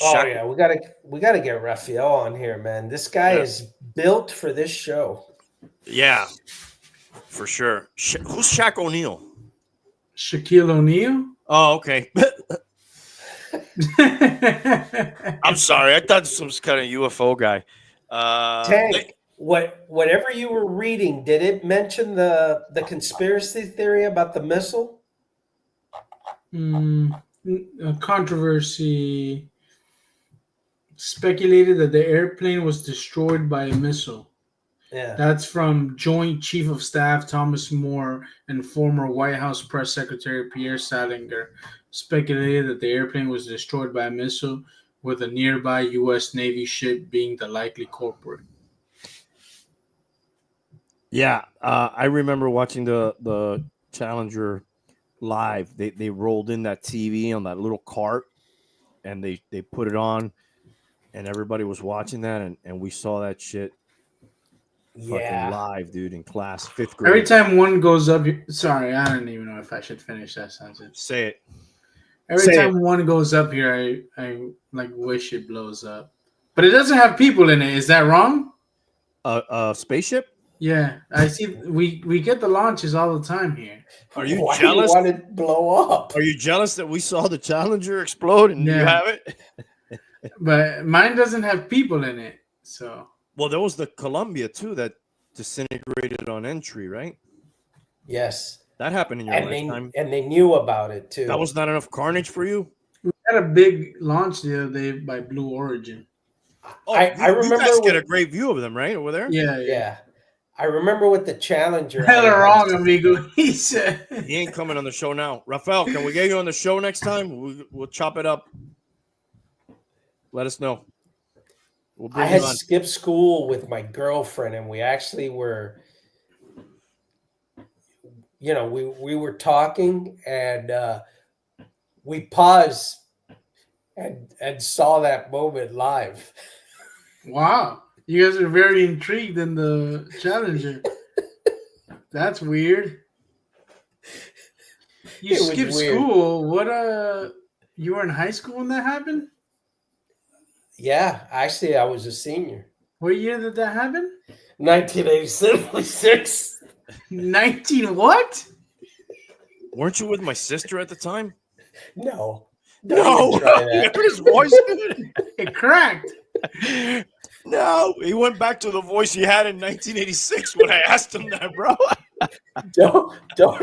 Oh yeah, we gotta get Raphael on here, man. This guy is built for this show. Yeah, for sure. Who's Shaq O'Neal? Shaquille O'Neal? Oh, okay. I'm sorry. I thought some kind of UFO guy. Tank, whatever you were reading, did it mention the conspiracy theory about the missile? Controversy speculated that the airplane was destroyed by a missile. Yeah. That's from Joint Chief of Staff Thomas Moore and former White House Press Secretary Pierre Salinger speculated that the airplane was destroyed by a missile, with a nearby U.S. Navy ship being the likely culprit. Yeah, I remember watching the Challenger live. They rolled in that TV on that little cart, and they put it on, and everybody was watching that, and we saw that shit fucking Yeah. live, dude, in class, 5th Every grade. time one goes up, sorry, I don't even know if I should finish that sentence. Say it. Every Say time one goes up here, I like wish it blows up. But it doesn't have people in it. Is that wrong? Spaceship? Yeah, I see. We get the launches all the time here. Are you Why jealous? Do you want it to blow up? Are you jealous that we saw the Challenger explode and you Yeah. have it? But mine doesn't have people in it. So Well, there was the Columbia too that disintegrated on entry, right? Yes. That happened in your lifetime. And they knew about it too. That was not enough carnage for you. we had a big launch the other day by Blue Origin. Oh, I you remember guys get a when- great view of them, right, over there. Yeah. Yeah. I remember with the Challenger. Hella wrong, amigo. He said. He ain't coming on the show now. Rafael, can we get you on the show next time? We'll chop it up. Let us know. We'll I bring had you on. skipped school with my girlfriend, and we actually were, we were talking, and we paused and saw that moment live. Wow, you guys are very intrigued in the Challenger. That's weird. You It was skipped weird. school. What? You were in high school when that happened? Yeah, actually, I was a senior. What year did that happen? 1986. 19 what? Weren't you with my sister at the time? No. No. Don't even try You that. heard his voice, dude? It cracked. No, he went back to the voice he had in 1986 when I asked him that, bro. Don't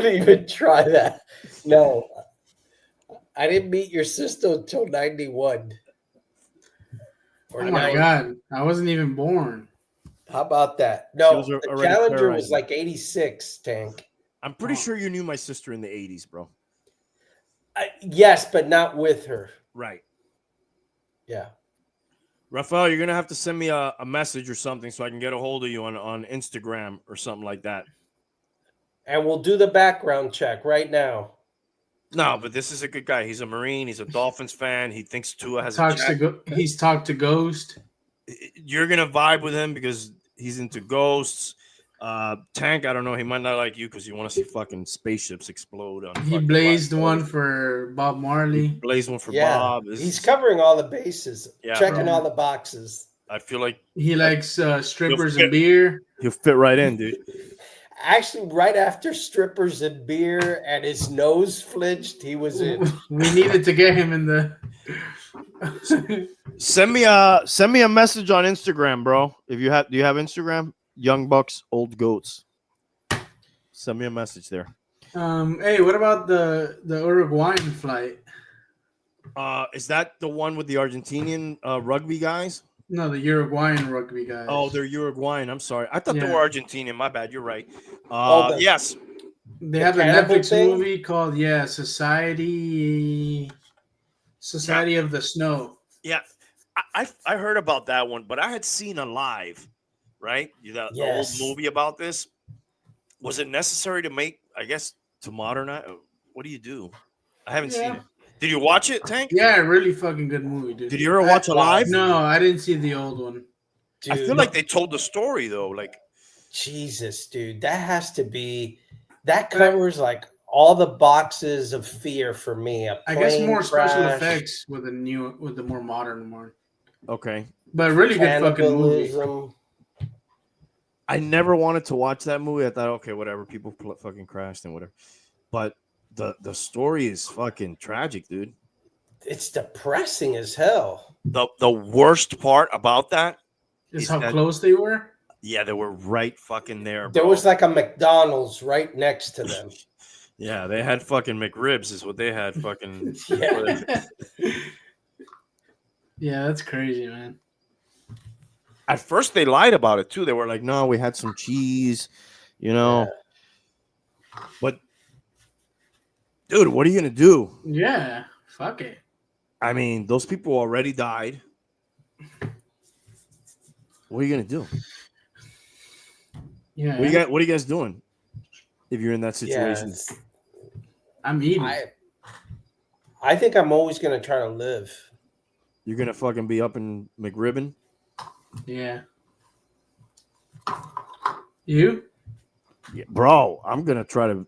even try that. No. I didn't meet your sister until 91. Or Oh my 90. god, I wasn't even born. How about that? She No, was the already Challenger terrorizing. was like 86, Tank. I'm pretty sure you knew my sister in the 80s, bro. Yes, but not with her. Right. Yeah. Rafael, you're going to have to send me a message or something so I can get a hold of you on Instagram or something like that. And we'll do the background check right now. No, but this is a good guy. He's a Marine. He's a Dolphins fan. He thinks Tua has a jack. He's talked to Ghost. You're going to vibe with him because he's into ghosts. Tank, I don't know. He might not like you because you want to see fucking spaceships explode. He blazed one for Bob Marley. Blazed one for Yeah, Bob. he's covering all the bases, Yeah, checking bro. all the boxes. I feel like He likes strippers You'll and beer. he'll fit right in, dude. Actually, right after strippers and beer and his nose flinched, he was in. We needed to get him in the. Send me a message on Instagram, bro. Do you have Instagram? Young Bucks, Old Goats. Send me a message there. Hey, what about the Uruguayan flight? Is that the one with the Argentinian rugby guys? No, the Uruguayan rugby guys. Oh, they're Uruguayan. I'm sorry. I thought they Yeah. were Argentinian. My bad. You're right. Oh, Yes. They have a cannibal Netflix thing? movie called Society of the Snow. Yeah. I heard about that one, but I had seen a live, right? The Yes. old movie about this. Was it necessary to make, I guess, to modernize? What do you do? I haven't seen it. Did you watch it, Tank? Yeah, really fucking good movie, dude. Did you ever watch it live? No, I didn't see the old one. Dude, I feel like they told the story though. Like, Jesus, dude, that covers like all the boxes of fear for me. I guess plane more special crash, effects with the more modern one. okay, But really good fucking movie. cannibalism. I never wanted to watch that movie. I thought, okay, whatever. People fucking crashed and whatever. But the story is fucking tragic, dude. It's depressing as hell. The worst part about that Is Is how that- close they were? Yeah, they were right fucking there, There bro. was like a McDonald's right next to them. Yeah, they had fucking McRibs is what they had fucking. Yeah. Yeah, that's crazy, man. At first they lied about it too. They were like, no, we had some cheese, you know. But dude, what are you gonna do? Yeah, fuck it. I mean, those people already died. What are you gonna do? Yeah, What are you guys doing if you're in that Yeah, situation? I'm eating. I think I'm always gonna try to live. You're gonna fucking be up in McRibbon? Yeah. You? Yeah, bro, I'm gonna try to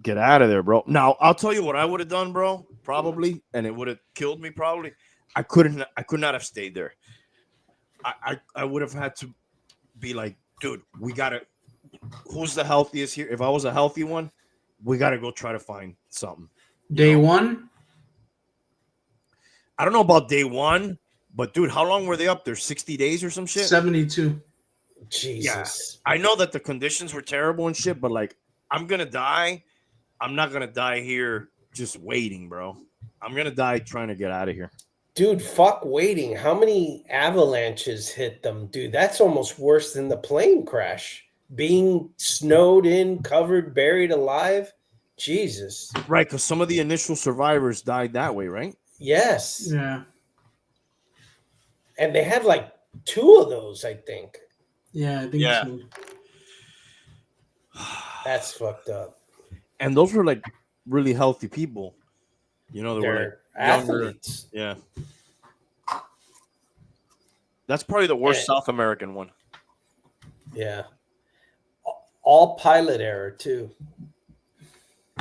get out of there, bro. Now I'll tell you what I would have done, bro. Probably, and it would have killed me. Probably, I could not have stayed there. I would have had to be like, dude, we gotta. Who's the healthiest here? If I was a healthy one, we gotta go try to find something. Day one? I don't know about day one, but dude, how long were they up there? 60 days or some shit? 72. Jesus. I know that the conditions were terrible and shit, but like, I'm gonna die. I'm not gonna die here just waiting, bro. I'm gonna die trying to get out of here. Dude, fuck waiting. How many avalanches hit them? Dude, that's almost worse than the plane crash. Being snowed in, covered, buried alive. Jesus. Right, because some of the initial survivors died that way, right? Yes. Yeah. And they had like 2 of those, I think. Yeah, I think Yeah. so. That's fucked up. And those were like really healthy people. You know, they were like They're younger. athletes. Yeah. That's probably the worst Yeah. South American one. Yeah. All pilot error, too.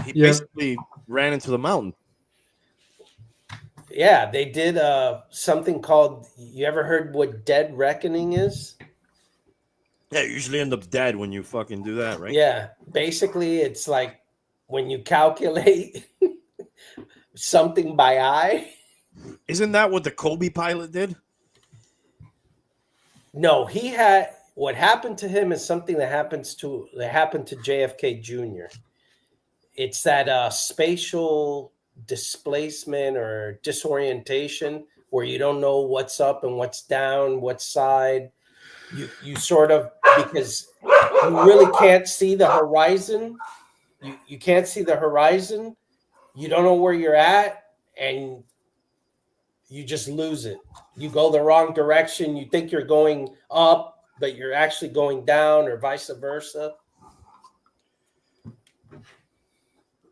He Yeah. basically ran into the mountain. Yeah, they did something called, you ever heard what dead reckoning is? Yeah, you usually end up dead when you fucking do that, right? Yeah, basically it's like when you calculate something by eye. Isn't that what the Kobe pilot did? No, what happened to him is something that happened to JFK Jr. It's that spatial displacement or disorientation where you don't know what's up and what's down, what side. You sort of, because you really can't see the horizon. You can't see the horizon. You don't know where you're at, and you just lose it. You go the wrong direction. You think you're going up, but you're actually going down, or vice versa.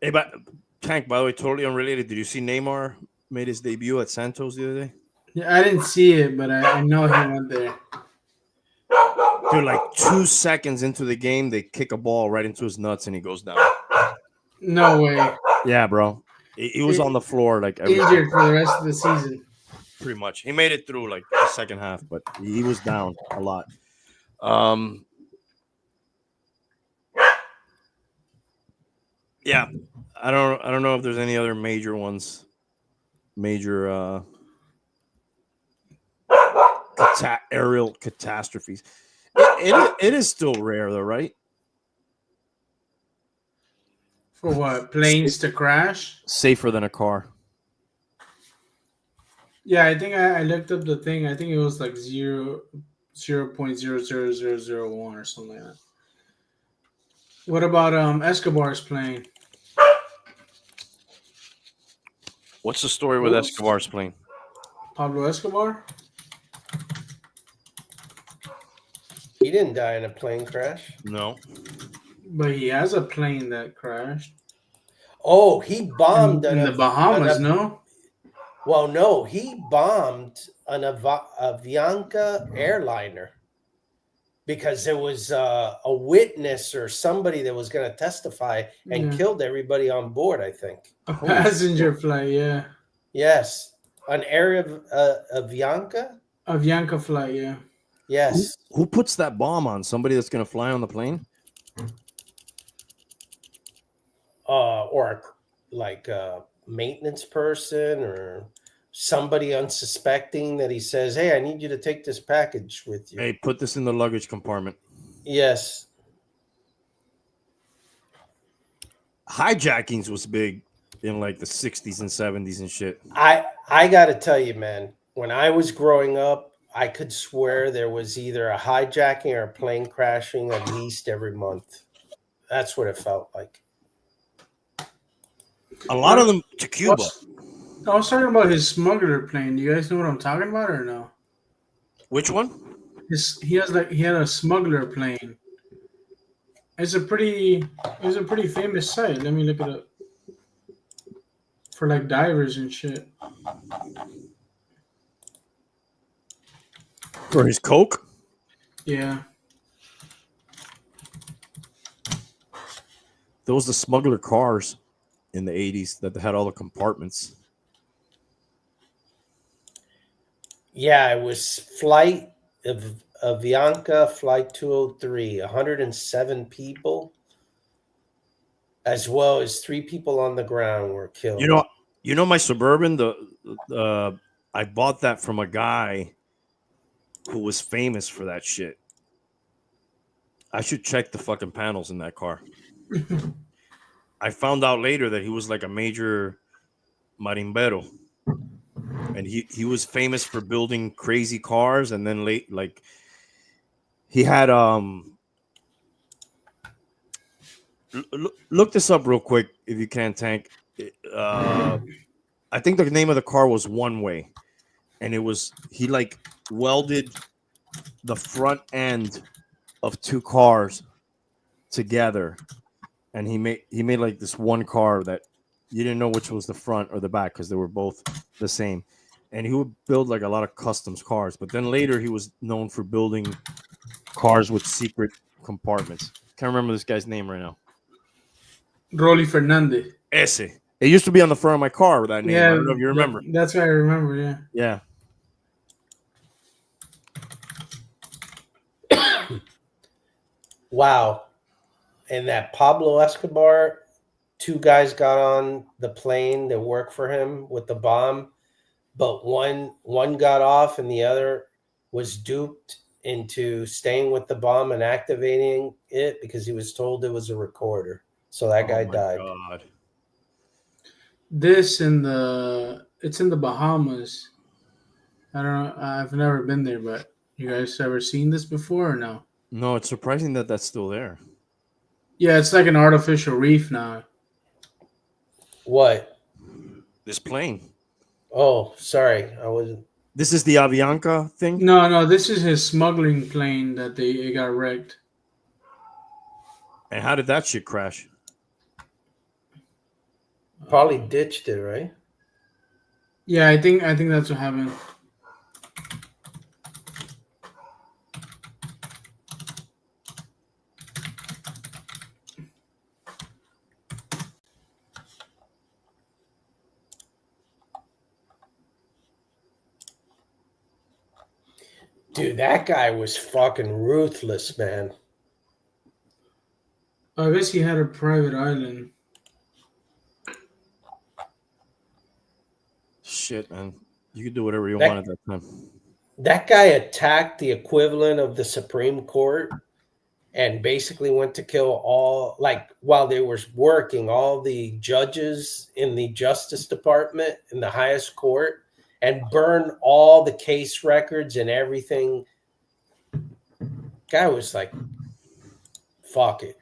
Hey, but Tank, by the way, totally unrelated. Did you see Neymar made his debut at Santos the other day? Yeah, I didn't see it, but I know he went there. Dude, like 2 seconds into the game, they kick a ball right into his nuts and he goes down. No way. Yeah, bro. He was on the floor like Injured for the rest of the season. pretty much. He made it through like the second half, but he was down a lot. Yeah, I don't know if there's any other major ones, major aerial catastrophes. It is still rare though, right? For what? Planes to crash? Safer than a car. Yeah, I think I looked up the thing. I think it was like 0.00001 or something like that. What about Escobar's plane? What's the story with Oops. Escobar's plane? Pablo Escobar? He didn't die in a plane crash. No. But he has a plane that crashed. Oh, he bombed in the Bahamas, no? Well, no, he bombed an Avianca airliner because there was a witness or somebody that was going to testify and killed everybody on board, I think. A passenger flight, yeah. Yes. An Avianca? Avianca flight, yeah. Yes. Who puts that bomb on? Somebody that's going to fly on the plane? Or like a maintenance person or somebody unsuspecting that he says, "Hey, I need you to take this package with you." Hey, put this in the luggage compartment. Yes. Hijackings was big in like the 60s and 70s and shit. I got to tell you, man, when I was growing up, I could swear there was either a hijacking or a plane crashing at least every month. That's what it felt like. A lot of them to Cuba. I was talking about his smuggler plane. Do you guys know what I'm talking about or no? Which one? He had a smuggler plane. It was a pretty famous site. Let me look it up. For like divers and shit. For his Coke? Yeah. Those the smuggler cars in the 80s that had all the compartments. Yeah, it was flight of Avianca Flight 203, 107 people, as well as 3 people on the ground were killed. You know my Suburban. I bought that from a guy who was famous for that shit. I should check the fucking panels in that car. I found out later that he was like a major marimbero, and he was famous for building crazy cars. And then like he had look this up real quick if you can, Tank. I think the name of the car was One Way, and he like welded the front end of 2 cars together, and he made like this one car that you didn't know which was the front or the back because they were both the same. And he would build like a lot of customs cars, but then later he was known for building cars with secret compartments. Can't remember this guy's name right now. Rolly Fernandez. Ese. It used to be on the front of my car with that name. Yeah, I don't know if you remember. That's what I remember, yeah. Yeah. Wow. And that Pablo Escobar, 2 guys got on the plane that worked for him with the bomb, but one got off and the other was duped into staying with the bomb and activating it because he was told it was a recorder. So that guy died. God. It's in the Bahamas. I don't know. I've never been there, but you guys ever seen this before or no? No, it's surprising that that's still there. Yeah, it's like an artificial reef now. What? This plane. Oh, sorry. I wasn't. This is the Avianca thing? No, this is his smuggling plane that it got wrecked. And how did that shit crash? Probably ditched it, right? Yeah, I think that's what happened. Dude, that guy was fucking ruthless, man. I guess he had a private island. Shit, man. You could do whatever you want at that time. That guy attacked the equivalent of the Supreme Court and basically went to kill all, like, while they were working, all the judges in the Justice Department in the highest court and burn all the case records and everything. Guy was like, fuck it.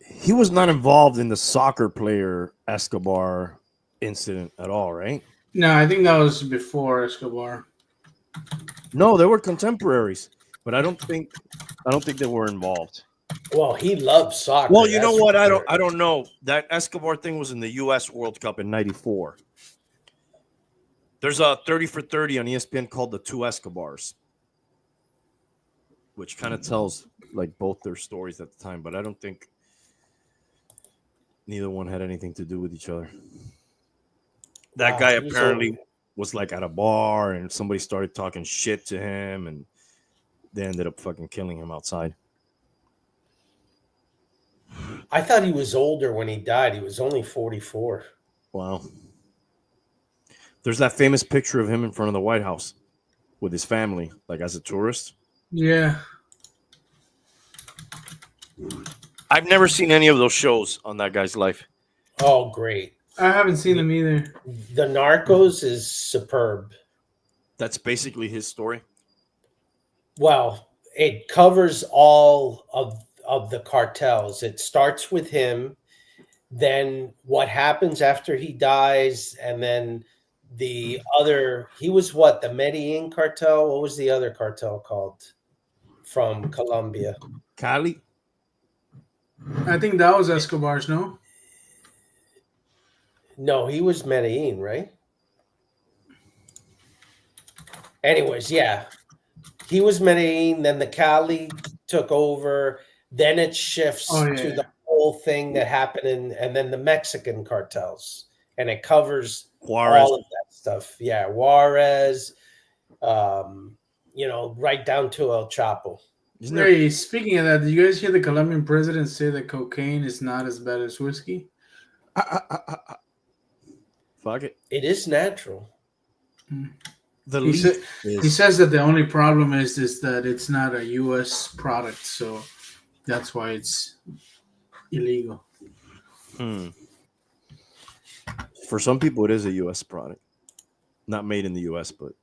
He was not involved in the soccer player Escobar incident at all, right? No, I think that was before Escobar. No, they were contemporaries, but I don't think they were involved. Well, he loved soccer. Well, you know what? I don't know. That Escobar thing was in the U.S. World Cup in '94. There's a 30 for 30 on ESPN called The Two Escobars, which kind of tells like both their stories at the time, but I don't think neither one had anything to do with each other. That guy apparently was like at a bar and somebody started talking shit to him and they ended up fucking killing him outside. I thought he was older when he died. He was only 44. Wow. There's that famous picture of him in front of the White House with his family, like as a tourist. Yeah. I've never seen any of those shows on that guy's life. Oh, great. I haven't seen them either. The Narcos is superb. That's basically his story. Well, it covers all of the cartels. It starts with him, then what happens after he dies, and then the other. He was what, the Medellin cartel? What was the other cartel called from Colombia? Cali? I think that was Escobar's, no? No, he was Medellin, right? Anyways, yeah. He was Medellin, then the Cali took over, then it shifts Oh, yeah, to yeah. the whole thing that happened and then the Mexican cartels. And it covers Juarez. all of that stuff. Yeah, Juarez, right down to El Chapo. Isn't there? Hey, speaking of that, did you guys hear the Colombian president say that cocaine is not as bad as whiskey? Fuck it. It is natural. The He, leaf sa- is. he says that the only problem is that it's not a U.S. product, so that's why it's illegal. For some people, it is a U.S. product, not made in the U.S., but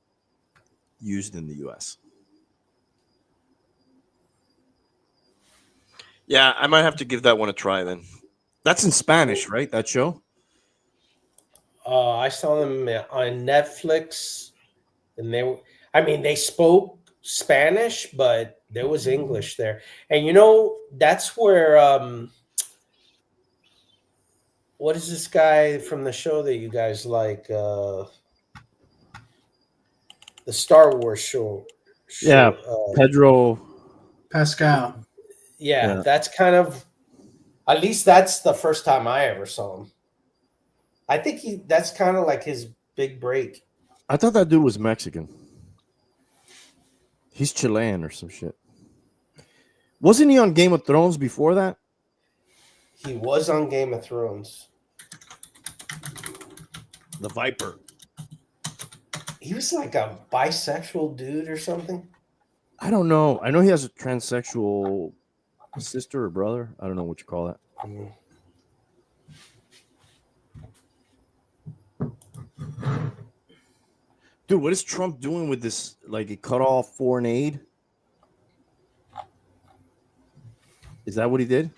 used in the U.S. Yeah, I might have to give that one a try then. That's in Spanish, right? That show? I saw them on Netflix, and they spoke Spanish, but there was English there. And that's where what is this guy from the show that you guys like? The Star Wars show. Yeah, Pedro. Pascal. Yeah, that's kind of, at least that's the first time I ever saw him. I think that's kind of like his big break. I thought that dude was Mexican. He's Chilean or some shit. Wasn't he on Game of Thrones before that? He was on Game of Thrones. The Viper. He was like a bisexual dude or something. I don't know. I know he has a transsexual sister or brother. I don't know what you call that. Dude, what is Trump doing with this? Like, he cut off foreign aid? Is that what he did?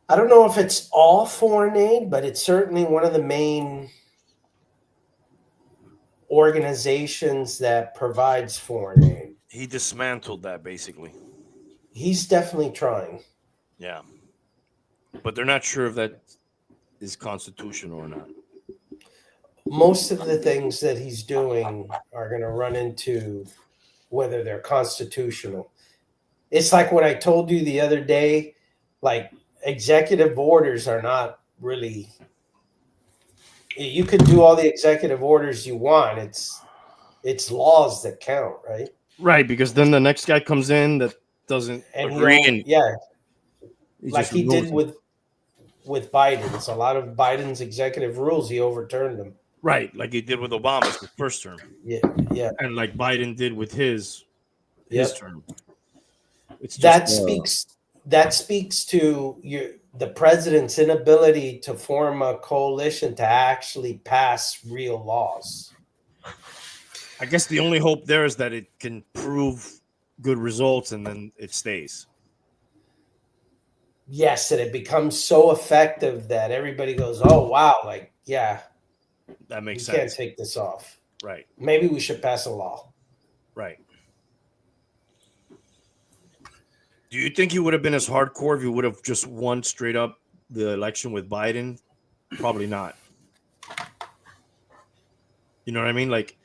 I don't know if it's all foreign aid, but it's certainly one of the main organizations that provides foreign aid. He dismantled that, basically. He's definitely trying. Yeah. But they're not sure if that is constitutional or not. Most of the things that he's doing are going to run into whether they're constitutional. It's like what I told you the other day, like executive orders are not really, you can do all the executive orders you want. It's laws that count, right? Right, because then the next guy comes in that doesn't agree. Like he did with Biden's. A lot of Biden's executive rules, he overturned them. Right, like he did with Obama's the first term. Yeah. And like Biden did with his term. It's just, that speaks to the president's inability to form a coalition to actually pass real laws. I guess the only hope there is that it can prove good results and then it stays. Yes, and it becomes so effective that everybody goes, "Oh wow, like yeah, that makes sense. You can't take this off." Right. Maybe we should pass a law. Right. Do you think he would have been as hardcore if he would have just won straight up the election with Biden? Probably not. You know what I mean? Like,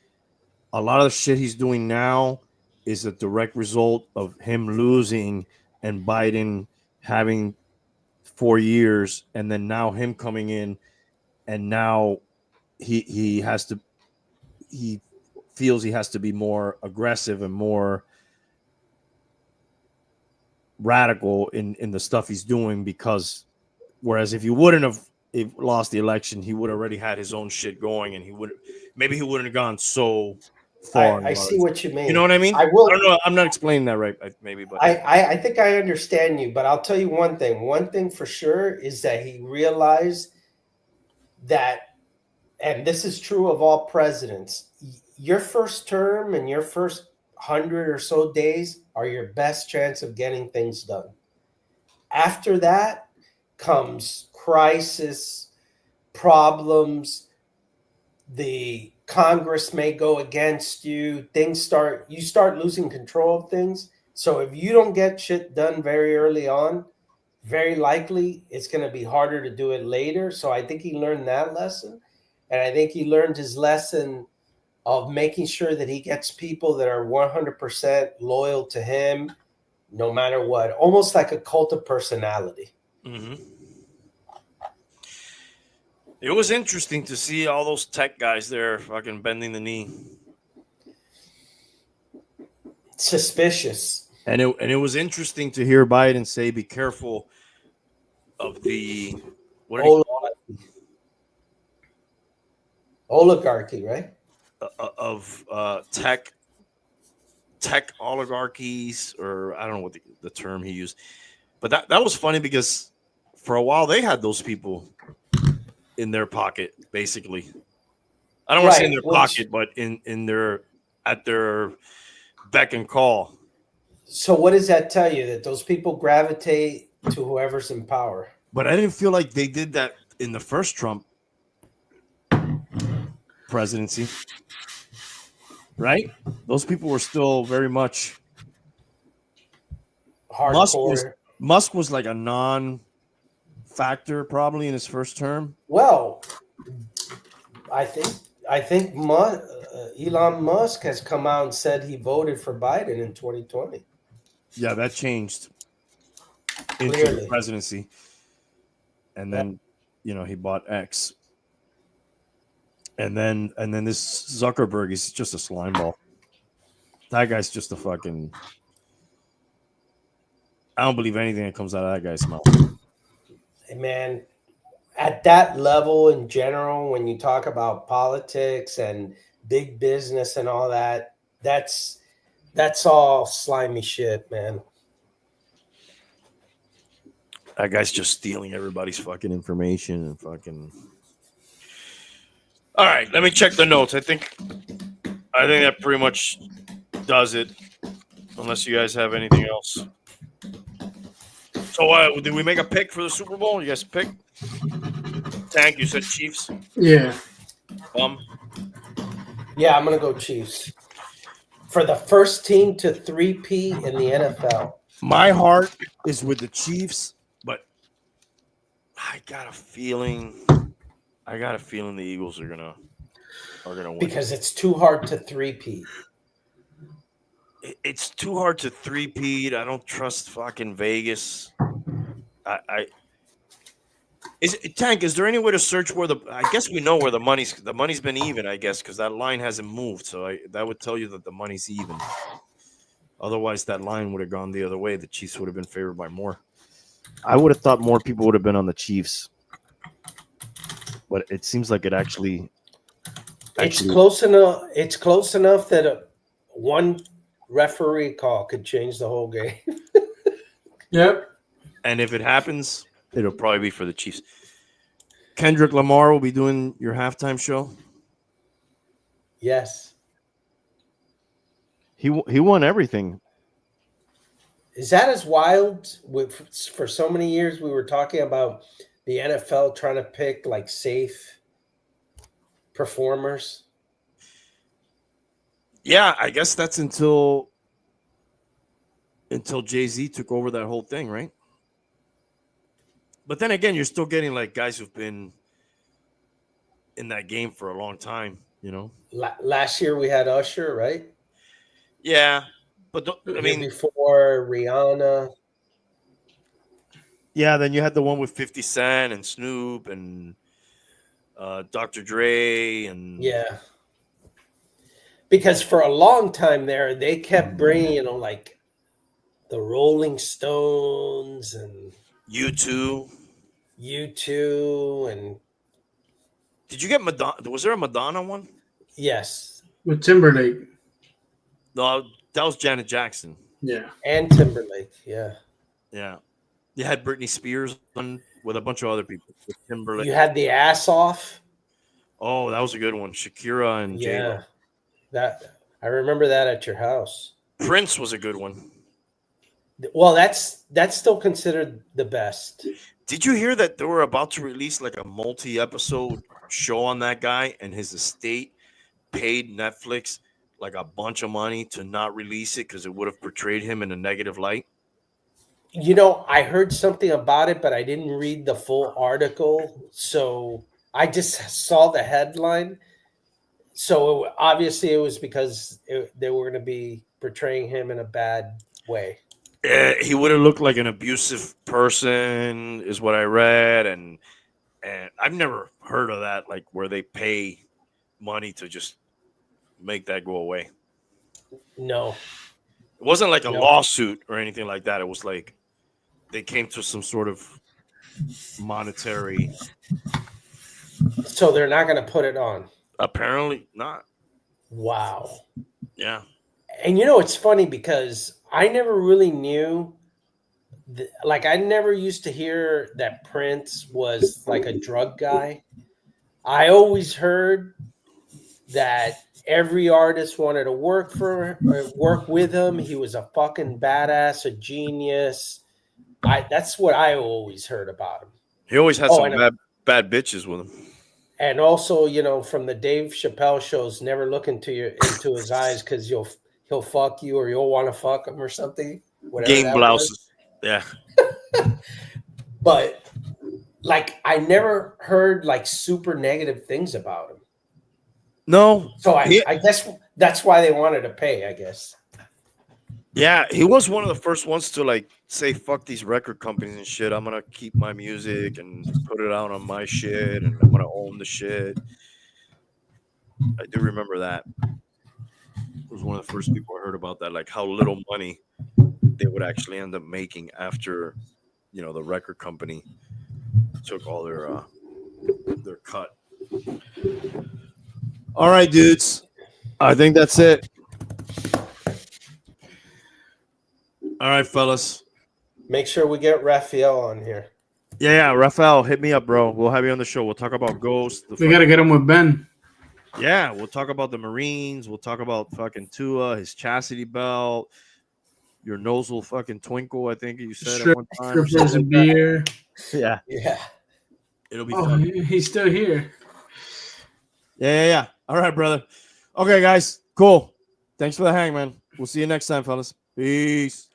a lot of the shit he's doing now is a direct result of him losing and Biden having 4 years, and then now him coming in, and now he feels he has to be more aggressive and more radical in the stuff he's doing, because whereas if you wouldn't have if lost the election, he would already had his own shit going, and he wouldn't have gone so far and I see large. what you mean. You know what I mean? I I will. don't know. I'm not explaining that right, maybe, but I think I understand you, but I'll tell you one thing. One thing for sure is that he realized that, and this is true of all presidents, your first term and your first 100 or so days are your best chance of getting things done. After that comes crisis, problems, the Congress may go against you, you start losing control of things. So if you don't get shit done very early on, very likely it's going to be harder to do it later. So I think he learned that lesson. And I think he learned his lesson of making sure that he gets people that are 100% loyal to him no matter what, almost like a cult of personality. mm-hmm. It was interesting to see all those tech guys there fucking bending the knee. Suspicious. And it was interesting to hear Biden say, "Be careful of the what did he call it? Oligarchy, right? Of tech oligarchies," or I don't know what the term he used, but that was funny because for a while they had those people in their pocket, basically. I don't want to say in their pocket, but in their at their beck and call. So what does that tell you? That those people gravitate to whoever's in power? But I didn't feel like they did that in the first Trump presidency, right? Those people were still very much hardcore. Musk was like a non-factor probably in his first term. Well, I think Elon Musk has come out and said he voted for Biden in 2020. Yeah, that changed into Clearly. the presidency. And then, he bought X. And then this Zuckerberg is just a slime ball. That guy's just a fucking... I don't believe anything that comes out of that guy's mouth. Hey, man, at that level in general, when you talk about politics and big business and all that, that's all slimy shit, man. That guy's just stealing everybody's fucking information and fucking... All right, let me check the notes. I think that pretty much does it, unless you guys have anything else. So, did we make a pick for the Super Bowl? You guys pick? Tank, you said Chiefs? Yeah. Yeah, I'm going to go Chiefs. For the first team to 3-peat in the NFL. My heart is with the Chiefs, but I got a feeling the Eagles are gonna win. Because it's too hard to 3-peat. It's too hard to 3-peat. I don't trust fucking Vegas. Tank, is there any way to search where I guess we know where the money's been even, I guess, because that line hasn't moved. So that would tell you that the money's even. Otherwise, that line would have gone the other way. The Chiefs would have been favored by more. I would have thought more people would have been on the Chiefs. But it seems like it actually it's close enough. It's close enough that one referee call could change the whole game. Yep. And if it happens, it'll probably be for the Chiefs. Kendrick Lamar will be doing your halftime show. Yes. He won everything. Is that as wild? For so many years, we were talking about the NFL trying to pick like safe performers. Yeah, I guess that's until Jay-Z took over that whole thing, right? But then again, you're still getting like guys who've been in that game for a long time, Last year we had Usher, right? Yeah, but before Rihanna. Yeah, then you had the one with 50 Cent and Snoop and Dr. Dre and yeah. Because for a long time there, they kept bringing, like the Rolling Stones and U2. U2 and Did you get Madonna? Was there a Madonna one? yes, With Timberlake. No, that was Janet Jackson. Yeah. and Timberlake. Yeah. Yeah. You had Britney Spears on with a bunch of other people. With Timberlake. You had the ass off. Oh, that was a good one. Shakira and J-Lo. Yeah. That I remember that at your house. Prince was a good one. Well, that's still considered the best. Did you hear that they were about to release like a multi-episode show on that guy, and his estate paid Netflix like a bunch of money to not release it because it would have portrayed him in a negative light? You know, I heard something about it, but I didn't read the full article. So I just saw the headline. So obviously it was because they were going to be portraying him in a bad way. He would have looked like an abusive person, is what I read, and I've never heard of that, like where they pay money to just make that go away. No. It wasn't like a No. lawsuit or anything like that. It was like they came to some sort of monetary. So they're not going to put it on. Apparently not. Wow. Yeah. And you know, it's funny because I never really knew, like, I never used to hear that Prince was like a drug guy. I always heard that every artist wanted to work with him. He was a fucking badass, a genius. That's what I always heard about him. He always had Oh, some bad bitches with him. And also, you know, from the Dave Chappelle shows, never look into his eyes because he'll fuck you or you'll want to fuck him or something. Game blouses. Yeah. But like, I never heard like super negative things about him. No. So I guess that's why they wanted to pay, I guess. Yeah, he was one of the first ones to like say fuck these record companies and shit. I'm gonna keep my music and put it out on my shit, and I'm gonna own the shit. I do remember that. It was one of the first people I heard about that, like how little money they would actually end up making after, you know, the record company took all their cut. All right, dudes. I think that's it. All right, fellas. Make sure we get Raphael on here. Yeah, Raphael, hit me up, bro. We'll have you on the show. We'll talk about Ghost. We got to get him with Ben. Yeah, we'll talk about the Marines. We'll talk about fucking Tua, his chastity belt, your nose will fucking twinkle, I think you said at one time. Strippers and beer. Yeah. Yeah. It'll be fun. He's still here. Yeah. All right, brother. Okay, guys. Cool. Thanks for the hang, man. We'll see you next time, fellas. Peace.